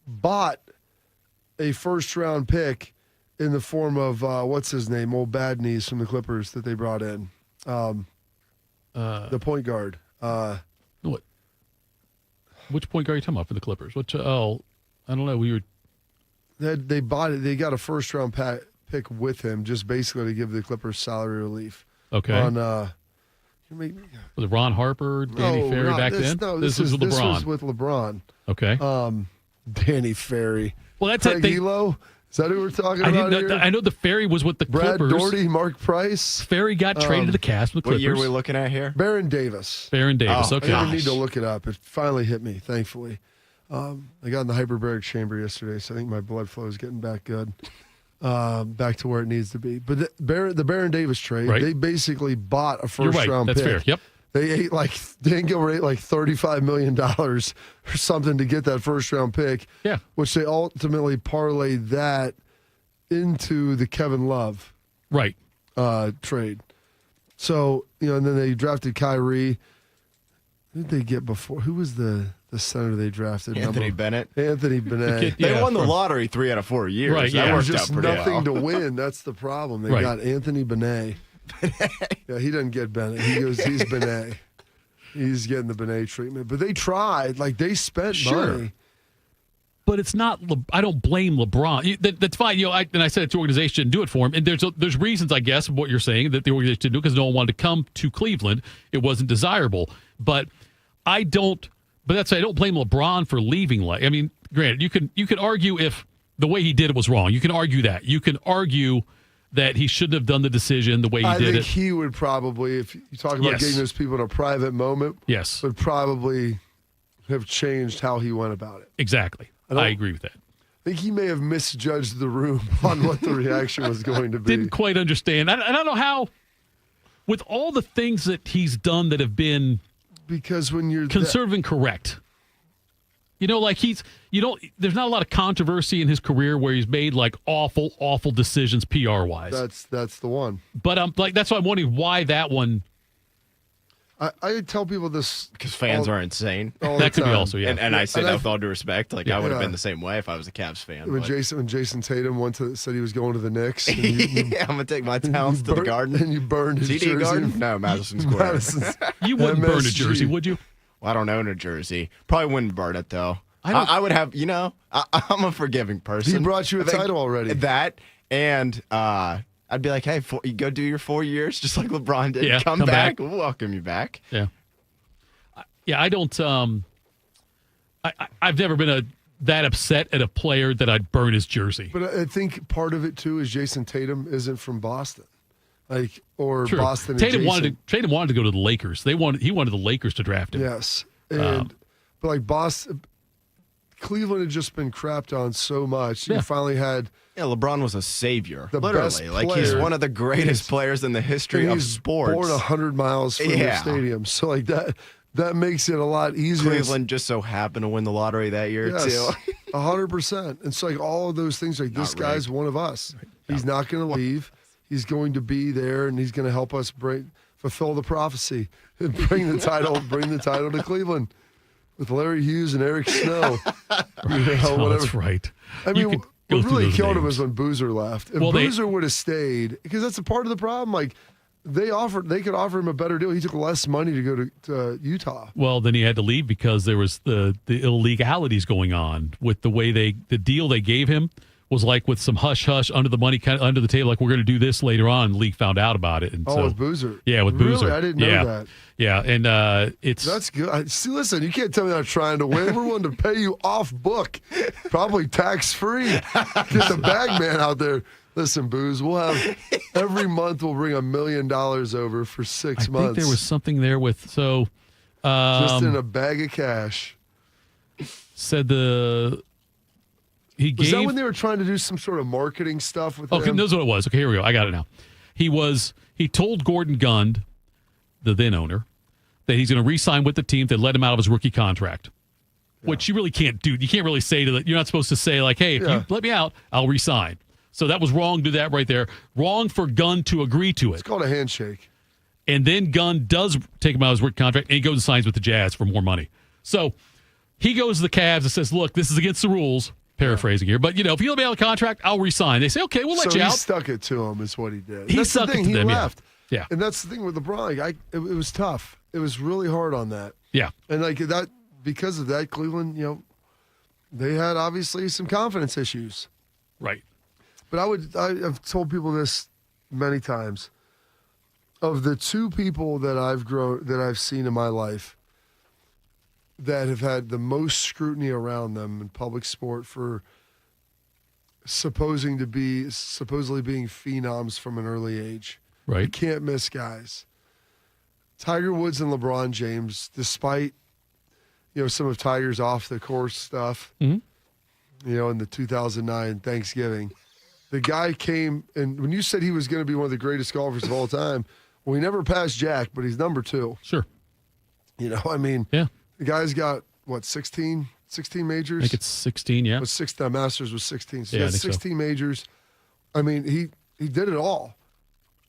[SPEAKER 3] bought a first-round pick in the form of, what's his name, old bad knees from the Clippers that they brought in. The point guard.
[SPEAKER 2] What? Which point guard are you talking about for the Clippers? I don't know.
[SPEAKER 3] They bought it. They got a first-round pick with him just basically to give the Clippers salary relief.
[SPEAKER 2] Okay.
[SPEAKER 3] Was
[SPEAKER 2] it Ron Harper, Danny Ferry back then?
[SPEAKER 3] No,
[SPEAKER 2] this was LeBron.
[SPEAKER 3] This was with LeBron.
[SPEAKER 2] Okay.
[SPEAKER 3] Danny Ferry.
[SPEAKER 2] Well, that's
[SPEAKER 3] Craig Elo. Is that who we're talking about here?
[SPEAKER 2] I know the Ferry was with the
[SPEAKER 3] Brad
[SPEAKER 2] Clippers.
[SPEAKER 3] Doherty, Mark Price.
[SPEAKER 2] Ferry got traded to the Cavs with the Clippers.
[SPEAKER 4] What year are we looking at here?
[SPEAKER 3] Baron Davis.
[SPEAKER 2] Okay.
[SPEAKER 3] I didn't need to look it up. It finally hit me, thankfully. I got in the hyperbaric chamber yesterday, so I think my blood flow is getting back good. Back to where it needs to be. But the Baron Davis trade, they basically bought a first-round pick.
[SPEAKER 2] That's fair. Yep.
[SPEAKER 3] They Dan Gilbert ate like $35 million or something to get that first-round pick.
[SPEAKER 2] Yeah.
[SPEAKER 3] Which they ultimately parlayed that into the Kevin Love trade. So, and then they drafted Kyrie. Who did they get before? Who was the center they drafted?
[SPEAKER 4] Anthony Bennett.
[SPEAKER 3] Anthony Bennett.
[SPEAKER 4] They won the lottery 3 out of 4 years.
[SPEAKER 2] Right,
[SPEAKER 4] That worked
[SPEAKER 3] just
[SPEAKER 4] out pretty
[SPEAKER 3] nothing
[SPEAKER 4] well.
[SPEAKER 3] to win. That's the problem. They got Anthony Bennett. Yeah, he doesn't get Bennett. He's Bennett. He's getting the Bennett treatment. But they tried. They spent money.
[SPEAKER 2] But it's not. I don't blame LeBron. That's fine. And I said it's the organization didn't do it for him. And there's reasons, I guess, of what you're saying that the organization didn't do because no one wanted to come to Cleveland. It wasn't desirable. But I don't. But that's why I don't blame LeBron for leaving. Granted, you can argue if the way he did it was wrong. You can argue that. You can argue that he shouldn't have done the decision the way he did it.
[SPEAKER 3] I think he would probably, if you talk about getting those people in a private moment, would probably have changed how he went about it.
[SPEAKER 2] Exactly. I agree with that.
[SPEAKER 3] I think he may have misjudged the room on what the reaction was going to be.
[SPEAKER 2] Didn't quite understand. I don't know how, with all the things that he's done that have been
[SPEAKER 3] because when you're
[SPEAKER 2] conservative and correct. There's not a lot of controversy in his career where he's made awful decisions PR-wise.
[SPEAKER 3] That's the one.
[SPEAKER 2] But that's why I'm wondering why that one.
[SPEAKER 3] I tell people this
[SPEAKER 4] because fans are insane.
[SPEAKER 2] That could be also, yeah.
[SPEAKER 4] And I say that with all due respect. I would have been the same way if I was a Cavs fan.
[SPEAKER 3] When Jason Tatum said he was going to the Knicks. And
[SPEAKER 4] I'm gonna take my talents to the Garden.
[SPEAKER 3] And you burned his
[SPEAKER 4] TD
[SPEAKER 3] jersey.
[SPEAKER 4] Garden? No, Madison Square.
[SPEAKER 2] You wouldn't burn a jersey, would you?
[SPEAKER 4] Well, I don't own a jersey. Probably wouldn't burn it though. I would have. I'm a forgiving person.
[SPEAKER 3] He brought you a title already.
[SPEAKER 4] That and I'd be like, hey, you go do your 4 years just like LeBron did.
[SPEAKER 2] Yeah,
[SPEAKER 4] come back. We'll welcome you back.
[SPEAKER 2] Yeah. Yeah, I don't. I've never been that upset at a player that I'd burn his jersey.
[SPEAKER 3] But I think part of it too is Jason Tatum isn't from Boston,
[SPEAKER 2] True.
[SPEAKER 3] Boston.
[SPEAKER 2] Tatum wanted to go to the Lakers. He wanted the Lakers to draft him.
[SPEAKER 3] Yes, but Boston. Cleveland had just been crapped on so much. You finally had.
[SPEAKER 4] Yeah, LeBron was a savior.
[SPEAKER 3] Literally.
[SPEAKER 4] He's one of the greatest players in the history of sports.
[SPEAKER 3] Born 100 miles from the stadium. So that makes it a lot easier.
[SPEAKER 4] Cleveland just so happened to win the lottery that year too.
[SPEAKER 3] 100%. And so all of those things this guy's one of us. He's not going to leave. He's going to be there and he's going to help us fulfill the prophecy and bring the title to Cleveland. With Larry Hughes and Eric Snow.
[SPEAKER 2] That's right.
[SPEAKER 3] I mean, what really killed him was when Boozer left. If Boozer would have stayed, because that's a part of the problem, they could offer him a better deal. He took less money to go to Utah.
[SPEAKER 2] Well, then he had to leave because there was the illegalities going on with the way the deal they gave him was like with some hush-hush under the money, kind of under the table, like we're going to do this later on. The league found out about it. And
[SPEAKER 3] with Boozer.
[SPEAKER 2] Yeah, with Boozer.
[SPEAKER 3] Really? I didn't know that.
[SPEAKER 2] Yeah, and
[SPEAKER 3] that's good. See, listen, you can't tell me I'm trying to win. We're willing to pay you off book, probably tax-free. Get the bag man out there. Listen, Booze, we'll have every month we'll bring $1 million over for 6 months.
[SPEAKER 2] I think there was something there with
[SPEAKER 3] just in a bag of cash.
[SPEAKER 2] Said
[SPEAKER 3] Was that when they were trying to do some sort of marketing stuff with him?
[SPEAKER 2] Okay, that's what it was. Okay, here we go. I got it now. He told Gordon Gund, the then owner, that he's going to re-sign with the team that let him out of his rookie contract, which you really can't do. You can't really say to that. You're not supposed to say like, hey, if you let me out, I'll re-sign. So that was wrong to do that right there. Wrong for Gund to agree to it.
[SPEAKER 3] It's called a handshake.
[SPEAKER 2] And then Gund does take him out of his rookie contract, and he goes and signs with the Jazz for more money. So he goes to the Cavs and says, look, this is against the rules. Paraphrasing here, but if you let me out of the contract, I'll resign. They say, okay, we'll let you out.
[SPEAKER 3] So he stuck it to him, is what he did.
[SPEAKER 2] He stuck it to them.
[SPEAKER 3] Left.
[SPEAKER 2] Yeah.
[SPEAKER 3] And that's the thing with LeBron. It was tough. It was really hard on that.
[SPEAKER 2] Yeah.
[SPEAKER 3] And that, because of that, Cleveland, they had obviously some confidence issues.
[SPEAKER 2] Right.
[SPEAKER 3] But I've told people this many times. Of the two people that I've seen in my life that have had the most scrutiny around them in public sport for supposedly being phenoms from an early age.
[SPEAKER 2] Right.
[SPEAKER 3] You can't miss guys. Tiger Woods and LeBron James, despite some of Tiger's off the course stuff, in the 2009 Thanksgiving, the guy came, and when you said he was going to be one of the greatest golfers of all time, well, he never passed Jack, but he's number 2.
[SPEAKER 2] Sure.
[SPEAKER 3] Yeah. The guy's got, 16 majors?
[SPEAKER 2] I think it's 16, yeah.
[SPEAKER 3] Masters was 16. So
[SPEAKER 2] yeah,
[SPEAKER 3] he got 16 majors. I mean, he did it all.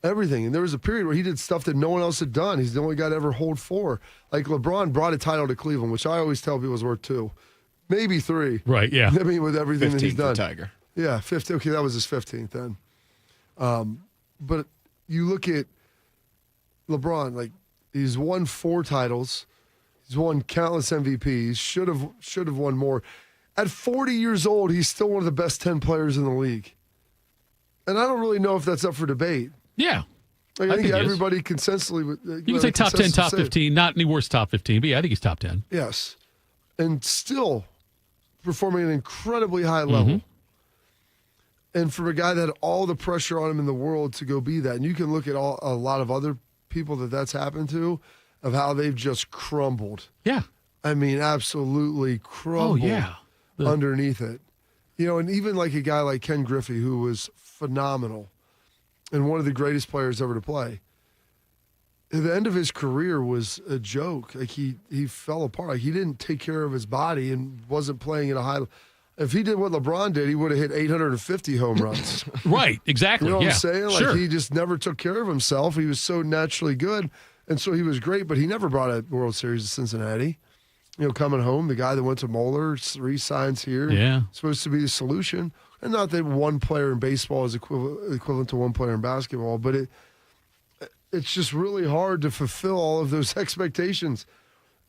[SPEAKER 3] Everything. And there was a period where he did stuff that no one else had done. He's the only guy to ever hold 4. Like LeBron brought a title to Cleveland, which I always tell people is worth 2. Maybe 3.
[SPEAKER 2] Right, yeah.
[SPEAKER 3] I mean, with everything that he's done.
[SPEAKER 4] Tiger.
[SPEAKER 3] Yeah, 15. Okay, that was his 15th then. But you look at LeBron, he's won 4 titles. He's won countless MVPs. Should have won more. At 40 years old, he's still one of the best 10 players in the league. And I don't really know if that's up for debate.
[SPEAKER 2] Yeah.
[SPEAKER 3] I think everybody consensually would.
[SPEAKER 2] You can say top 10, top 15. Not any worse top 15, but yeah, I think he's top 10.
[SPEAKER 3] Yes. And still performing at an incredibly high level. And for a guy that had all the pressure on him in the world to go be that. And you can look at a lot of other people that's happened to, of how they've just crumbled.
[SPEAKER 2] Yeah.
[SPEAKER 3] I mean, absolutely crumbled underneath it. And even like a guy like Ken Griffey, who was phenomenal and one of the greatest players ever to play. At the end of his career was a joke. He fell apart. He didn't take care of his body and wasn't playing at a high level. If he did what LeBron did, he would have hit 850 home runs.
[SPEAKER 2] Right, exactly.
[SPEAKER 3] You know what I'm saying?
[SPEAKER 2] Sure.
[SPEAKER 3] He just never took care of himself. He was so naturally good, and so he was great, but he never brought a World Series to Cincinnati. Coming home, the guy that went to Moeller, 3 signs here, supposed to be the solution. And not that one player in baseball is equivalent to one player in basketball, but it's just really hard to fulfill all of those expectations.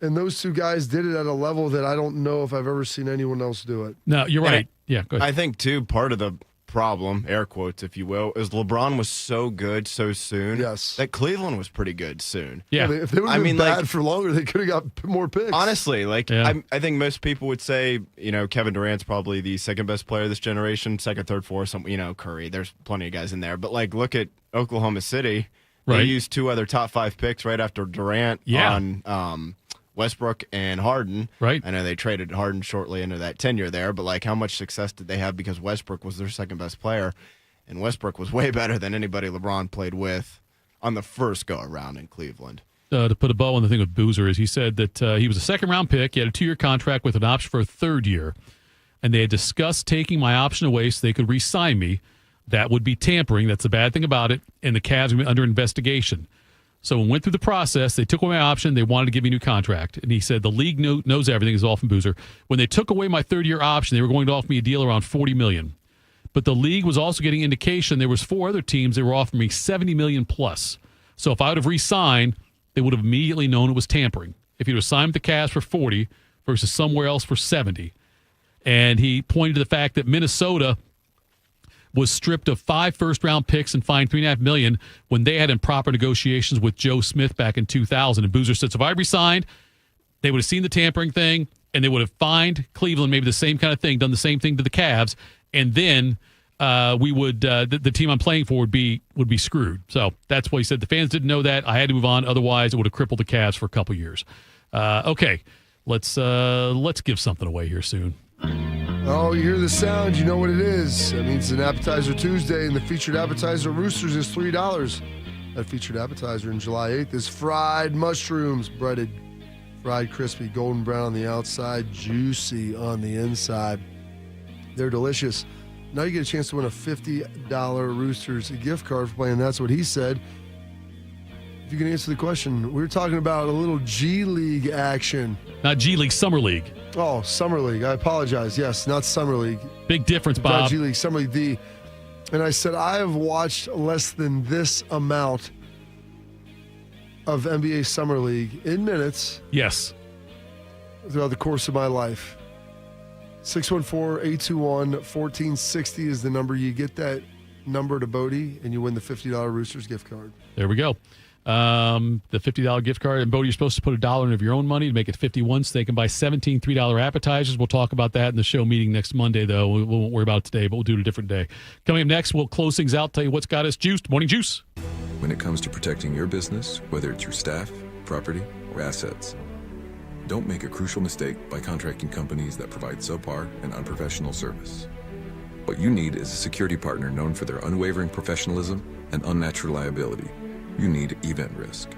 [SPEAKER 3] And those 2 guys did it at a level that I don't know if I've ever seen anyone else do it.
[SPEAKER 2] No, you're right. Yeah, go ahead.
[SPEAKER 4] I think, too, part of the problem, air quotes, if you will, is LeBron was so good so soon that Cleveland was pretty good soon.
[SPEAKER 3] Yeah. If they would have been bad for longer, they could have got more picks.
[SPEAKER 4] Honestly, I think most people would say, Kevin Durant's probably the second best player of this generation, second, third, fourth, Curry. There's plenty of guys in there. But, look at Oklahoma City. Right. They used 2 other top 5 picks right after Durant on Westbrook and Harden.
[SPEAKER 2] Right.
[SPEAKER 4] I know they traded Harden shortly into that tenure there, but how much success did they have because Westbrook was their second best player, and Westbrook was way better than anybody LeBron played with on the first go around in Cleveland.
[SPEAKER 2] To put a bow on the thing with Boozer is he said that he was a second-round pick. He had a 2-year contract with an option for a 3rd year, and they had discussed taking my option away so they could re-sign me. That would be tampering. That's the bad thing about it, and the Cavs were under investigation. So when we went through the process, they took away my option. They wanted to give me a new contract. And he said, the league knows everything. Is all from Boozer. When they took away my 3rd-year option, they were going to offer me a deal around $40 million. But the league was also getting indication there was 4 other teams that were offering me $70 million plus. So if I would have re-signed, they would have immediately known it was tampering. If he would have signed with the Cavs for 40 versus somewhere else for 70. And he pointed to the fact that Minnesota was stripped of 5 first-round picks and fined $3.5 million when they had improper negotiations with Joe Smith back in 2000. And Boozer said, so if I resigned, they would have seen the tampering thing, and they would have fined Cleveland maybe the same kind of thing, done the same thing to the Cavs, and then we would the team I'm playing for would be screwed. So that's what he said. The fans didn't know that. I had to move on. Otherwise, it would have crippled the Cavs for a couple years. Okay, let's give something away here soon.
[SPEAKER 3] Oh, you hear the sound, you know what it is. That means it's an Appetizer Tuesday, and the featured appetizer Roosters is $3. That featured appetizer in July 8th is fried mushrooms, breaded, fried crispy, golden brown on the outside, juicy on the inside. They're delicious. Now you get a chance to win a $50 Roosters gift card for playing That's What He Said. If you can answer the question, we were talking about a little G League action.
[SPEAKER 2] Not G League, Summer League.
[SPEAKER 3] Oh, Summer League. I apologize. Yes, not Summer League.
[SPEAKER 2] Big difference, Bob.
[SPEAKER 3] Not G League, Summer League. And I said, I have watched less than this amount of NBA Summer League in minutes.
[SPEAKER 2] Yes.
[SPEAKER 3] Throughout the course of my life. 614-821-1460 is the number. You get that number to Bodie, and you win the $50 Roosters gift card.
[SPEAKER 2] There we go. The $50 gift card. And, Bodie, you're supposed to put $1 of your own money to make it 51 so they can buy 17 $3 appetizers. We'll talk about that in the show meeting next Monday, though. We won't worry about it today, but we'll do it a different day. Coming up next, we'll close things out, tell you what's got us juiced. Morning Juice.
[SPEAKER 7] When it comes to protecting your business, whether it's your staff, property, or assets, don't make a crucial mistake by contracting companies that provide subpar and unprofessional service. What you need is a security partner known for their unwavering professionalism and unnatural liability. You need Event Risk.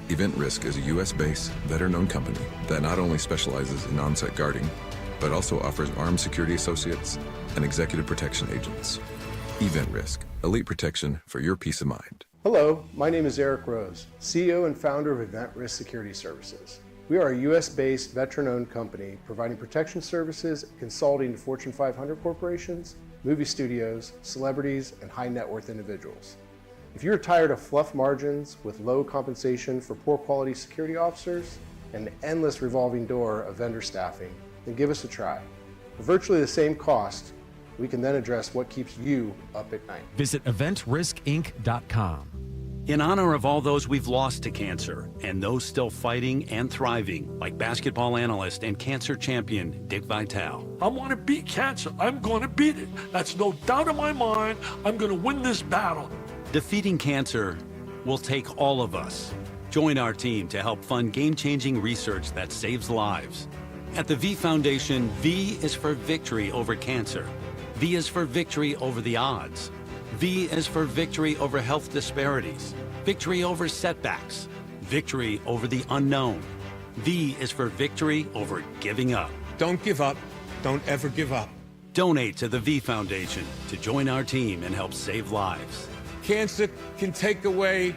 [SPEAKER 7] Event Risk is a U.S.-based, veteran-owned company that not only specializes in on-site guarding, but also offers armed security associates and executive protection agents. Event Risk, elite protection for your peace of mind.
[SPEAKER 19] Hello, my name is Eric Rose, CEO and founder of Event Risk Security Services. We are a U.S.-based, veteran-owned company providing protection services and consulting to Fortune 500 corporations, movie studios, celebrities, and high-net-worth individuals. If you're tired of fluff margins with low compensation for poor quality security officers and an endless revolving door of vendor staffing, then give us a try. For virtually the same cost, we can then address what keeps you up at night.
[SPEAKER 21] Visit EventRiskInc.com. In honor of all those we've lost to cancer and those still fighting and thriving, like basketball analyst and cancer champion Dick Vitale.
[SPEAKER 22] I want to beat cancer. I'm going to beat it. That's no doubt in my mind. I'm going to win this battle.
[SPEAKER 21] Defeating cancer will take all of us. Join our team to help fund game-changing research that saves lives. At the V Foundation, V is for victory over cancer. V is for victory over the odds. V is for victory over health disparities, victory over setbacks, victory over the unknown. V is for victory over giving up.
[SPEAKER 23] Don't give up. Don't ever give up.
[SPEAKER 21] Donate to the V Foundation to join our team and help save lives.
[SPEAKER 23] Cancer can take away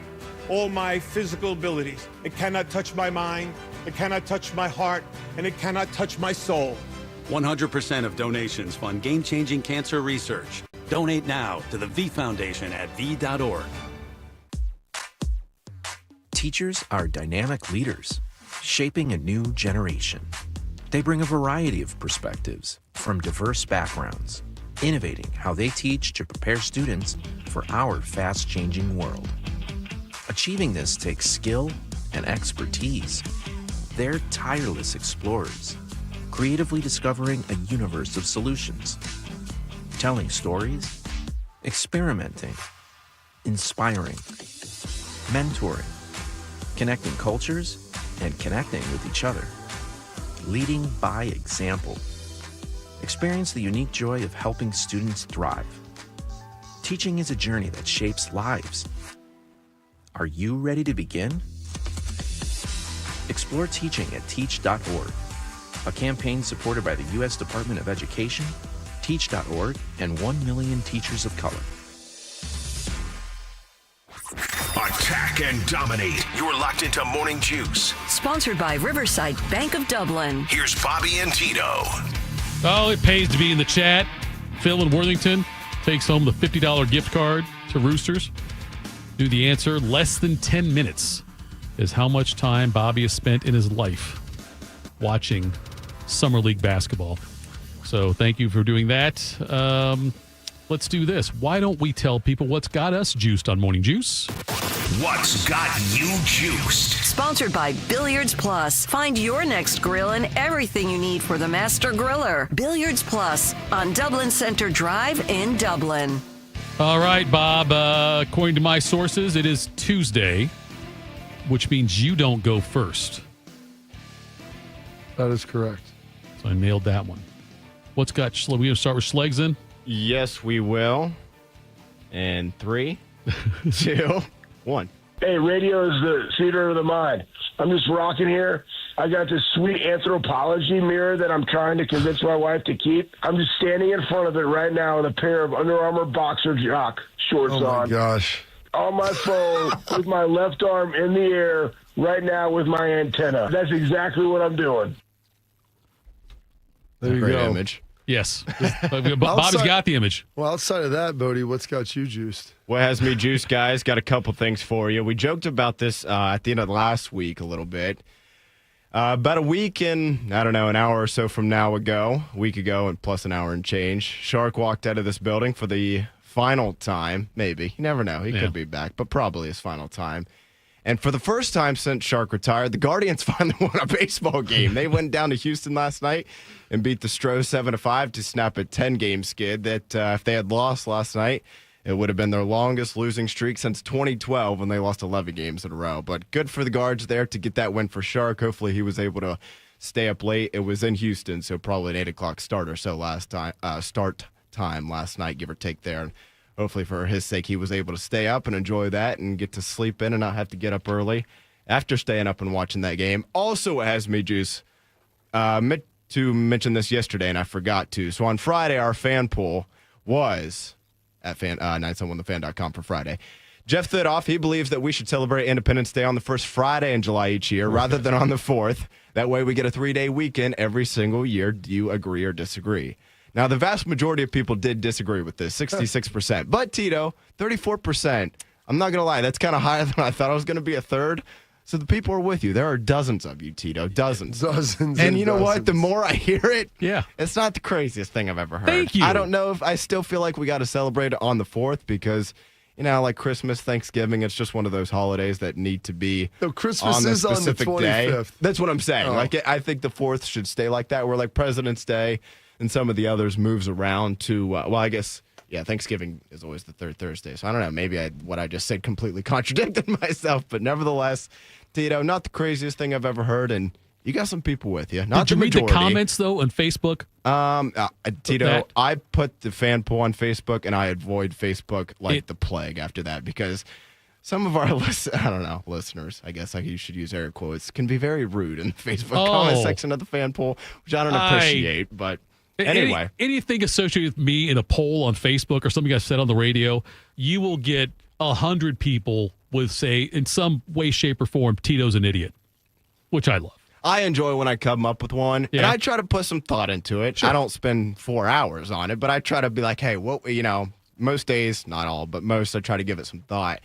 [SPEAKER 23] all my physical abilities. It cannot touch my mind, it cannot touch my heart, and it cannot touch my soul.
[SPEAKER 21] 100% of donations fund game-changing cancer research. Donate now to the V Foundation at v.org.
[SPEAKER 24] Teachers are dynamic leaders, shaping a new generation. They bring a variety of perspectives from diverse backgrounds, innovating how they teach to prepare students for our fast-changing world. Achieving this takes skill and expertise. They're tireless explorers, creatively discovering a universe of solutions. Telling stories, experimenting, inspiring, mentoring, connecting cultures, and connecting with each other. Leading by example. Experience the unique joy of helping students thrive. Teaching is a journey that shapes lives. Are you ready to begin? Explore teaching at teach.org, a campaign supported by the U.S. Department of Education, Teach.org, and 1 million teachers of color.
[SPEAKER 1] Attack and dominate. You're locked into Morning Juice.
[SPEAKER 9] Sponsored by Riverside Bank of Dublin.
[SPEAKER 1] Here's Bobby and Tito.
[SPEAKER 2] Oh, it pays to be in the chat. Phil in Worthington takes home the $50 gift card to Roosters. Do the answer. Less than 10 minutes is how much time Bobby has spent in his life watching Summer League basketball. So thank you for doing that. let's do this. Why don't we tell people what's got us juiced on Morning Juice?
[SPEAKER 1] What's got you juiced?
[SPEAKER 9] Sponsored by Billiards Plus. Find your next grill and everything you need for the master griller. Billiards Plus on Dublin Center Drive in Dublin.
[SPEAKER 2] All right, Bob. According to my sources, it is Tuesday, which means you don't go first.
[SPEAKER 3] That is correct.
[SPEAKER 2] So I nailed that one. What's got we going to start with Schlegs in?
[SPEAKER 4] Yes, we will. And 3, 2, 1.
[SPEAKER 14] Hey, radio is the theater of the mind. I'm just rocking here. I got this sweet anthropology mirror that I'm trying to convince my wife to keep. I'm just standing in front of it right now with a pair of Under Armour boxer jock shorts on.
[SPEAKER 3] Oh, my gosh.
[SPEAKER 14] On my phone with my left arm in the air right now with my antenna. That's exactly what I'm doing.
[SPEAKER 3] There you
[SPEAKER 4] Great
[SPEAKER 3] go.
[SPEAKER 4] image.
[SPEAKER 2] Yes. Bobby's got the image.
[SPEAKER 3] Well, outside of that, Bodie, what's got you juiced?
[SPEAKER 4] What has me juiced, guys? Got a couple things for you. We joked about this at the end of last week a little bit. About a week and, I don't know, an hour or so from now a week ago, and plus an hour and change, Shark walked out of this building for the final time. Maybe. You never know. He could be back, but probably his final time. And for the first time since Shark retired, the Guardians finally won a baseball game. They went down to Houston last night and beat the Stros 7-5 to snap a 10-game skid that if they had lost last night, it would have been their longest losing streak since 2012 when they lost 11 games in a row. But good for the Guards there to get that win for Shark. Hopefully he was able to stay up late. It was in Houston, so probably an 8 o'clock start or so start time last night, give or take there. Hopefully for his sake, he was able to stay up and enjoy that and get to sleep in and not have to get up early after staying up and watching that game. Also, it has me juice meant to mention this yesterday, and I forgot to. So on Friday, our fan poll was at 971thefan.com for Friday. Jeff Thitoff, he believes that we should celebrate Independence Day on the first Friday in July each year rather than on the 4th. That way we get a 3-day weekend every single year. Do you agree or disagree? Now, the vast majority of people did disagree with this, 66%. But, Tito, 34%. I'm not going to lie, that's kind of higher than I thought it was going to be, a third. So the people are with you. There are dozens of you, Tito, dozens.
[SPEAKER 3] Dozens.
[SPEAKER 4] And you know what? The more I hear it,
[SPEAKER 2] yeah,
[SPEAKER 4] it's not the craziest thing I've ever heard.
[SPEAKER 2] Thank you.
[SPEAKER 4] I don't know if I still feel like we got to celebrate it on the 4th because, you know, like Christmas, Thanksgiving, it's just one of those holidays that need to be
[SPEAKER 3] Christmas
[SPEAKER 4] on the
[SPEAKER 3] is
[SPEAKER 4] specific
[SPEAKER 3] on the 25th.
[SPEAKER 4] day. That's what I'm saying.
[SPEAKER 3] Oh.
[SPEAKER 4] Like, I think the 4th should stay like that. Where like President's Day and some of the others moves around to, well, I guess, yeah, Thanksgiving is always the third Thursday. So I don't know. Maybe what I just said completely contradicted myself. But nevertheless, Tito, not the craziest thing I've ever heard. And you got some people with you. Not
[SPEAKER 2] Did you
[SPEAKER 4] the
[SPEAKER 2] read the
[SPEAKER 4] majority.
[SPEAKER 2] comments, though, on Facebook?
[SPEAKER 4] Tito, I put the fan poll on Facebook, and I avoid Facebook like the plague after that because some of our listeners, I guess you should use air quotes, can be very rude in the Facebook comment section of the fan poll, which I don't appreciate. But anyway.
[SPEAKER 2] Anything associated with me in a poll on Facebook or something I said on the radio, you will get 100 people with, say, in some way, shape, or form, Tito's an idiot, which I love.
[SPEAKER 4] I enjoy when I come up with one, and I try to put some thought into it. Sure. I don't spend 4 hours on it, but I try to be like, hey, most days, not all, but most, I try to give it some thought.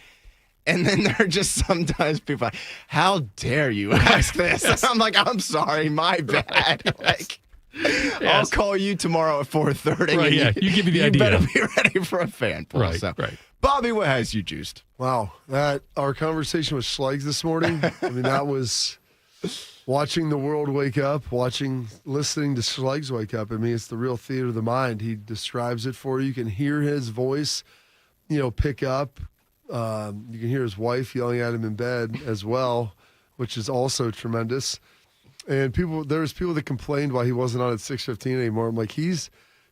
[SPEAKER 4] And then there are just sometimes people like, how dare you ask this? Yes. And I'm like, I'm sorry, my bad. Yes. Like, yes. I'll call you tomorrow at 4:30.
[SPEAKER 2] Right, yeah, you give me the idea.
[SPEAKER 4] You better be ready for a fan poll.
[SPEAKER 2] Right,
[SPEAKER 4] so,
[SPEAKER 2] right.
[SPEAKER 4] Bobby, what has you juiced?
[SPEAKER 3] Wow, our conversation with Schlegs this morning, I mean, that was watching the world wake up, listening to Schlegs wake up. I mean, it's the real theater of the mind. He describes it for you. You can hear his voice, pick up. You can hear his wife yelling at him in bed as well, which is also tremendous. And there's people that complained why he wasn't on at 6:15 anymore. I'm like, he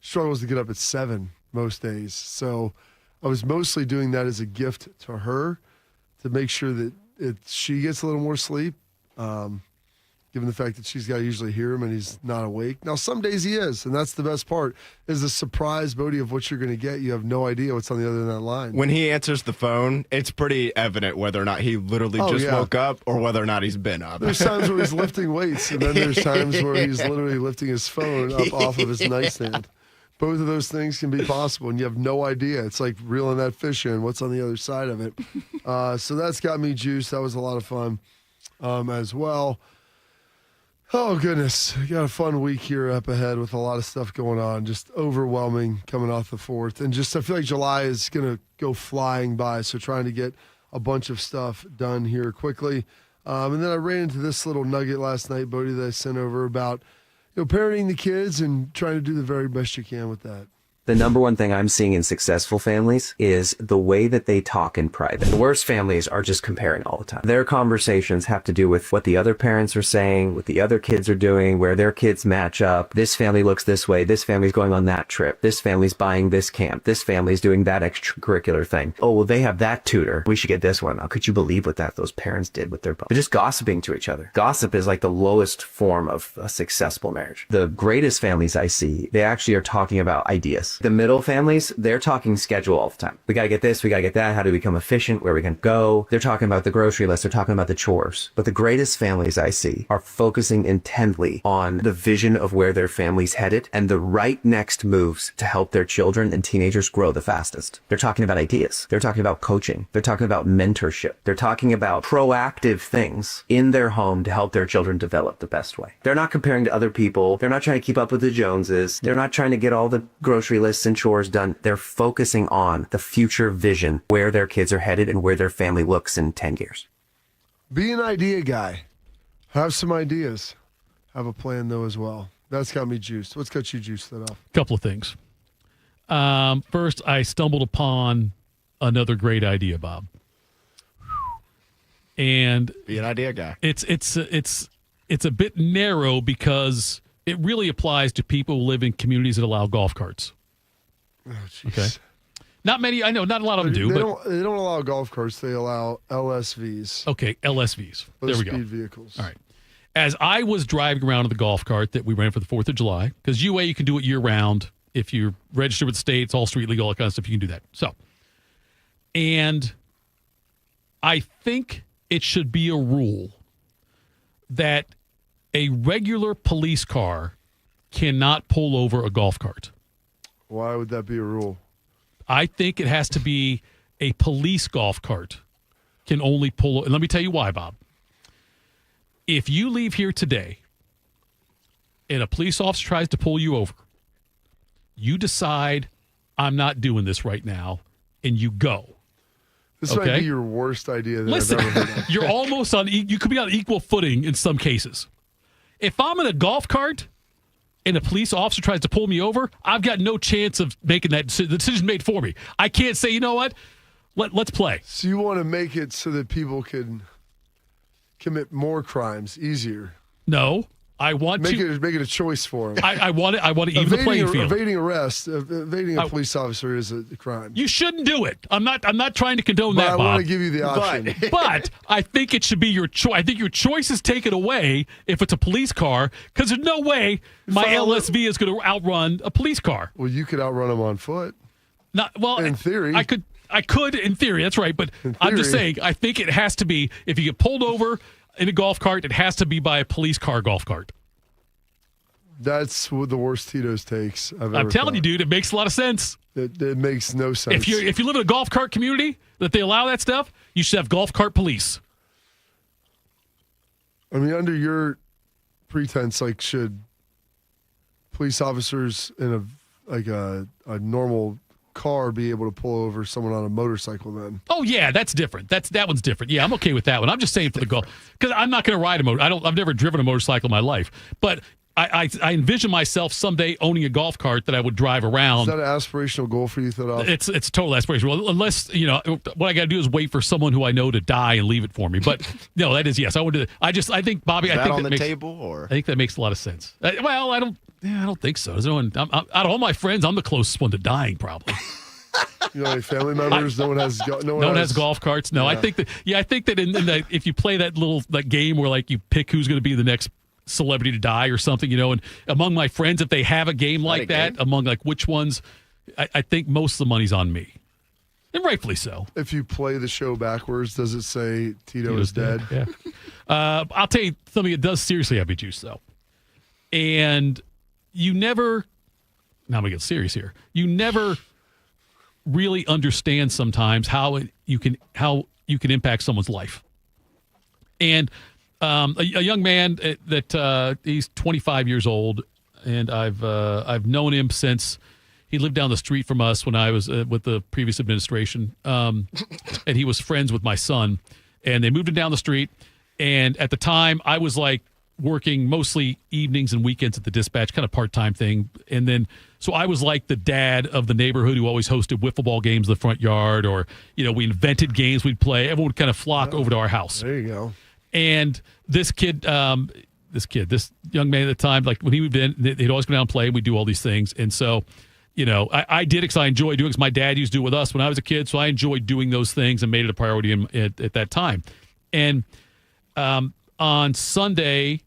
[SPEAKER 3] struggles to get up at 7 most days. So I was mostly doing that as a gift to her to make sure that she gets a little more sleep, given the fact that she's got to usually hear him and he's not awake. Now, some days he is, and that's the best part, is the surprise, Bodie, of what you're going to get. You have no idea what's on the other end of that line.
[SPEAKER 4] When he answers the phone, it's pretty evident whether or not he literally woke up or whether or not he's been up.
[SPEAKER 3] There's times where he's lifting weights, and then there's times where he's literally lifting his phone up off of his nightstand. Both of those things can be possible, and you have no idea. It's like reeling that fish in. What's on the other side of it? So that's got me juiced. That was a lot of fun as well. Oh, goodness. We got a fun week here up ahead with a lot of stuff going on. Just overwhelming coming off the 4th. And just I feel like July is going to go flying by, so trying to get a bunch of stuff done here quickly. And then I ran into this little nugget last night, Bodie, that I sent over about parenting the kids and trying to do the very best you can with that.
[SPEAKER 5] The number one thing I'm seeing in successful families is the way that they talk in private. The worst families are just comparing all the time. Their conversations have to do with what the other parents are saying, what the other kids are doing, where their kids match up. This family looks this way. This family's going on that trip. This family's buying this camp. This family's doing that extracurricular thing. Oh, well, they have that tutor. We should get this one. How could you believe what those parents did with their... They're just gossiping to each other. Gossip is like the lowest form of a successful marriage. The greatest families I see, they actually are talking about ideas. The middle families, they're talking schedule all the time. We got to get this, we got to get that. How do we become efficient? Where we can go? They're talking about the grocery list. They're talking about the chores. But the greatest families I see are focusing intently on the vision of where their family's headed and the right next moves to help their children and teenagers grow the fastest. They're talking about ideas. They're talking about coaching. They're talking about mentorship. They're talking about proactive things in their home to help their children develop the best way. They're not comparing to other people. They're not trying to keep up with the Joneses. They're not trying to get all the grocery lists and chores done. They're focusing on the future vision, where their kids are headed and where their family looks in 10 years.
[SPEAKER 3] Be an idea guy. Have some ideas. Have a plan, though, as well. That's got me juiced. What's got you juiced that off?
[SPEAKER 2] Couple of things. First, I stumbled upon another great idea, Bob. And
[SPEAKER 4] be an idea guy.
[SPEAKER 2] It's a bit narrow because it really applies to people who live in communities that allow golf carts.
[SPEAKER 3] Oh, jeez.
[SPEAKER 2] Okay. Not many. I know not a lot of them do.
[SPEAKER 3] They
[SPEAKER 2] But
[SPEAKER 3] don't allow golf carts. They allow LSVs.
[SPEAKER 2] Okay, LSVs. There we go.
[SPEAKER 3] Speed vehicles.
[SPEAKER 2] All right. As I was driving around in the golf cart that we ran for the 4th of July, because UA, you can do it year-round. If you're registered with the state, it's all street legal, all that kind of stuff, you can do that. So, and I think it should be a rule that a regular police car cannot pull over a golf cart.
[SPEAKER 3] Why would that be a rule?
[SPEAKER 2] I think it has to be a police golf cart can only pull. And let me tell you why, Bob. If you leave here today and a police officer tries to pull you over, you decide, I'm not doing this right now, and you go.
[SPEAKER 3] This might be your worst idea that
[SPEAKER 2] Listen,
[SPEAKER 3] I've ever heard of.
[SPEAKER 2] You're almost on, you could be on equal footing in some cases. If I'm in a golf cart and a police officer tries to pull me over, I've got no chance of making that decision. The decision made for me. I can't say, you know what? Let's play.
[SPEAKER 3] So you want to make it so that people can commit more crimes easier?
[SPEAKER 2] No, I want
[SPEAKER 3] make it a choice for them.
[SPEAKER 2] I want to even the playing field.
[SPEAKER 3] Evading a police officer is a crime.
[SPEAKER 2] You shouldn't do it. I'm not trying to condone
[SPEAKER 3] but
[SPEAKER 2] that, Bob.
[SPEAKER 3] I want to give you the option.
[SPEAKER 2] But I think it should be your choice. I think your choice is taken away if it's a police car, because there's no way my LSV is going to outrun a police car.
[SPEAKER 3] Well, you could outrun them on foot.
[SPEAKER 2] In
[SPEAKER 3] theory.
[SPEAKER 2] I could in theory. That's right. But I'm just saying, I think it has to be, if you get pulled over in a golf cart, it has to be by a police car golf cart.
[SPEAKER 3] That's what the worst Tito's takes I've ever
[SPEAKER 2] I'm telling you, dude, it makes a lot of sense.
[SPEAKER 3] It makes no sense.
[SPEAKER 2] If you live in a golf cart community that they allow that stuff, you should have golf cart police.
[SPEAKER 3] I mean, under your pretense, should police officers in a normal car be able to pull over someone on a motorcycle then?
[SPEAKER 2] Oh yeah, that's different. That one's different. Yeah, I'm okay with that one. I'm just saying for the golf, because I'm not going to ride a motor. I've never driven a motorcycle in my life, but I envision myself someday owning a golf cart that I would drive around.
[SPEAKER 3] Is that an aspirational goal for you, Thitoff?
[SPEAKER 2] It's a total aspirational. Unless, what I got to do is wait for someone who I know to die and leave it for me. But no, that is yes. I think Bobby.
[SPEAKER 4] Is that
[SPEAKER 2] I think
[SPEAKER 4] on
[SPEAKER 2] that
[SPEAKER 4] the
[SPEAKER 2] makes,
[SPEAKER 4] table, or
[SPEAKER 2] I think that makes a lot of sense. Well, I don't think so. There's no one, out of all my friends, I'm the closest one to dying, probably.
[SPEAKER 3] You know, any family members? No one has
[SPEAKER 2] golf carts. No, yeah. I think that in the, if you play that game where you pick who's going to be the next celebrity to die or something, and among my friends, if they have a game like that, among which ones, I think most of the money's on me, and rightfully so.
[SPEAKER 3] If you play the show backwards, does it say Tito is dead?
[SPEAKER 2] Yeah. I'll tell you something that does seriously have me juiced though, and you never. Now I'm gonna get serious here. You never really understand sometimes how you can impact someone's life. And A young man that he's 25 years old, and I've known him since he lived down the street from us when I was with the previous administration, and he was friends with my son, and they moved him down the street. And at the time, I was like working mostly evenings and weekends at the Dispatch, kind of part-time thing. And then, so I was like the dad of the neighborhood who always hosted wiffle ball games in the front yard, or, we invented games we'd play. Everyone would kind of flock over to our house.
[SPEAKER 3] There you go.
[SPEAKER 2] And this young man at the time, like when he moved in, he'd always go down and play. We'd do all these things. And so, I did it because I enjoyed doing it, because my dad used to do it with us when I was a kid. So I enjoyed doing those things and made it a priority at that time. And on Sunday,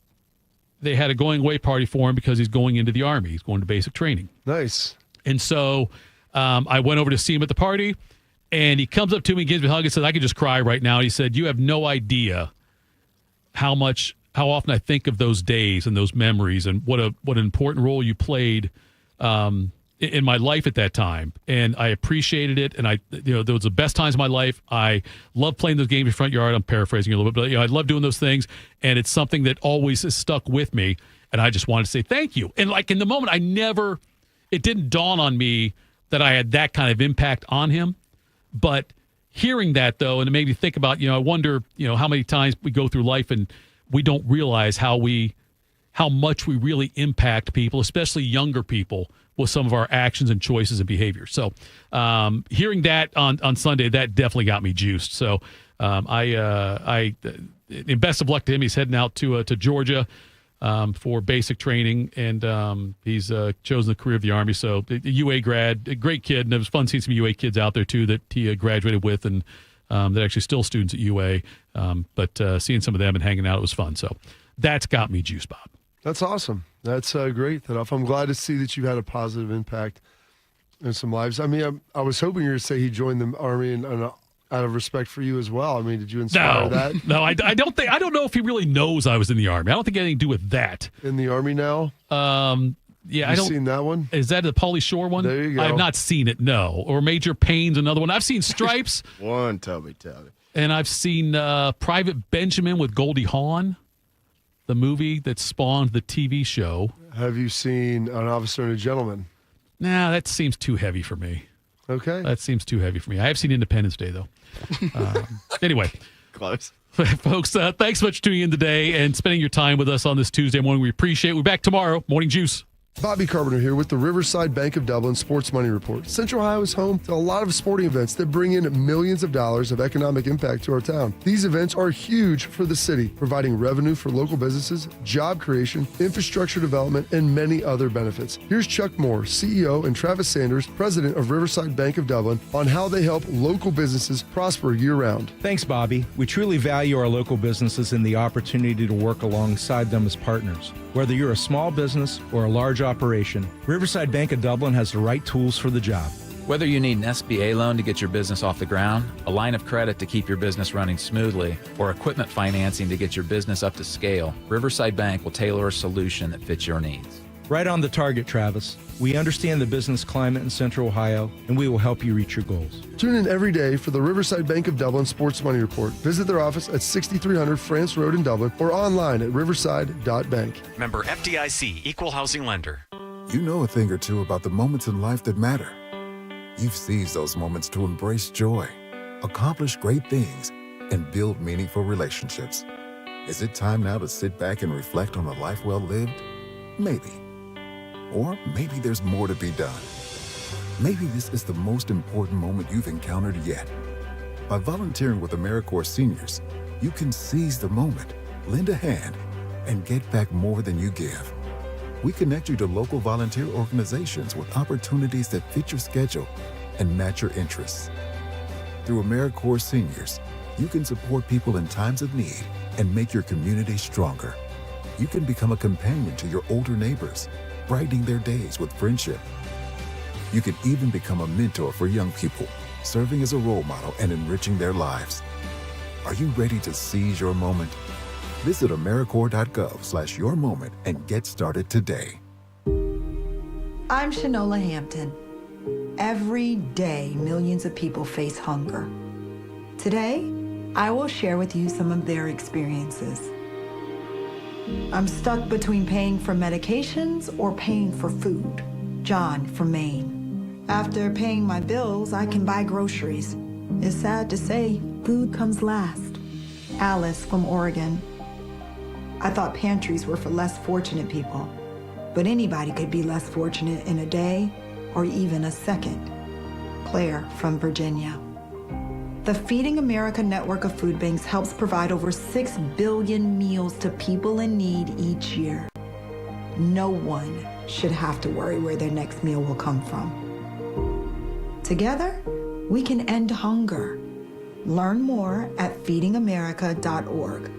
[SPEAKER 2] they had a going away party for him because he's going into the Army. He's going to basic training.
[SPEAKER 3] Nice.
[SPEAKER 2] And so I went over to see him at the party, and he comes up to me, gives me a hug, and says, I could just cry right now. And he said, you have no idea how often I think of those days and those memories, and what an important role you played in my life at that time. And I appreciated it. And those were the best times of my life. I love playing those games in front yard. I'm paraphrasing a little bit, but I love doing those things. And it's something that always has stuck with me. And I just wanted to say thank you. And like in the moment, it didn't dawn on me that I had that kind of impact on him. But hearing that, though, and it made me think about, I wonder, how many times we go through life and we don't realize how much we really impact people, especially younger people, with some of our actions and choices and behaviors. So hearing that on Sunday, that definitely got me juiced. So I best of luck to him. He's heading out to Georgia for basic training, and he's chosen the career of the Army. So UA grad, a great kid, and it was fun seeing some UA kids out there too that he graduated with, and they're actually still students at UA. But seeing some of them and hanging out, it was fun. So that's got me juiced, Bob. That's
[SPEAKER 3] awesome. That's great, Thitoff. I'm glad to see that you had a positive impact in some lives. I mean, I was hoping you were to say he joined the Army and out of respect for you as well. I mean, did you inspire that?
[SPEAKER 2] No, I don't know if he really knows I was in the Army. I don't think it had anything to do with that.
[SPEAKER 3] In the Army now?
[SPEAKER 2] Yeah,
[SPEAKER 3] You've seen that one?
[SPEAKER 2] Is that the Pauly Shore one?
[SPEAKER 3] There you go.
[SPEAKER 2] I have not seen it, no. Or Major Payne's another one. I've seen Stripes.
[SPEAKER 4] One, tell me.
[SPEAKER 2] And I've seen Private Benjamin with Goldie Hawn, the movie that spawned the TV show.
[SPEAKER 3] Have you seen An Officer and a Gentleman?
[SPEAKER 2] Nah, that seems too heavy for me.
[SPEAKER 3] Okay.
[SPEAKER 2] That seems too heavy for me. I have seen Independence Day, though. Anyway.
[SPEAKER 4] Close.
[SPEAKER 2] Folks, thanks so much for tuning in today and spending your time with us on this Tuesday morning. We appreciate it. We're back tomorrow. Morning Juice.
[SPEAKER 3] Bobby Carpenter here with the Riverside Bank of Dublin Sports Money Report. Central Ohio is home to a lot of sporting events that bring in millions of dollars of economic impact to our town. These events are huge for the city, providing revenue for local businesses, job creation, infrastructure development, and many other benefits. Here's Chuck Moore, CEO, and Travis Sanders, president of Riverside Bank of Dublin, on how they help local businesses prosper year-round.
[SPEAKER 8] Thanks, Bobby. We truly value our local businesses and the opportunity to work alongside them as partners. Whether you're a small business or a large operation, Riverside Bank of Dublin has the right tools for the job.
[SPEAKER 10] Whether you need an SBA loan to get your business off the ground, a line of credit to keep your business running smoothly, or equipment financing to get your business up to scale, Riverside Bank will tailor a solution that fits your needs.
[SPEAKER 8] Right on the target, Travis. We understand the business climate in Central Ohio, and we will help you reach your goals.
[SPEAKER 3] Tune in every day for the Riverside Bank of Dublin Sports Money Report. Visit their office at 6300 France Road in Dublin or online at riverside.bank.
[SPEAKER 11] Member FDIC, Equal Housing Lender.
[SPEAKER 7] You know a thing or two about the moments in life that matter. You've seized those moments to embrace joy, accomplish great things, and build meaningful relationships. Is it time now to sit back and reflect on a life well lived? Maybe. Or maybe there's more to be done. Maybe this is the most important moment you've encountered yet. By volunteering with AmeriCorps Seniors, you can seize the moment, lend a hand, and get back more than you give. We connect you to local volunteer organizations with opportunities that fit your schedule and match your interests. Through AmeriCorps Seniors, you can support people in times of need and make your community stronger. You can become a companion to your older neighbors, brightening their days with friendship. You can even become a mentor for young people, serving as a role model and enriching their lives. Are you ready to seize your moment? Visit AmeriCorps.gov/yourmoment and get started today.
[SPEAKER 12] I'm Shanola Hampton. Every day, millions of people face hunger. Today, I will share with you some of their experiences. I'm stuck between paying for medications or paying for food. John from Maine. After paying my bills, I can buy groceries. It's sad to say, food comes last. Alice from Oregon. I thought pantries were for less fortunate people, but anybody could be less fortunate in a day or even a second. Claire from Virginia. The Feeding America network of food banks helps provide over 6 billion meals to people in need each year. No one should have to worry where their next meal will come from. Together, we can end hunger. Learn more at feedingamerica.org.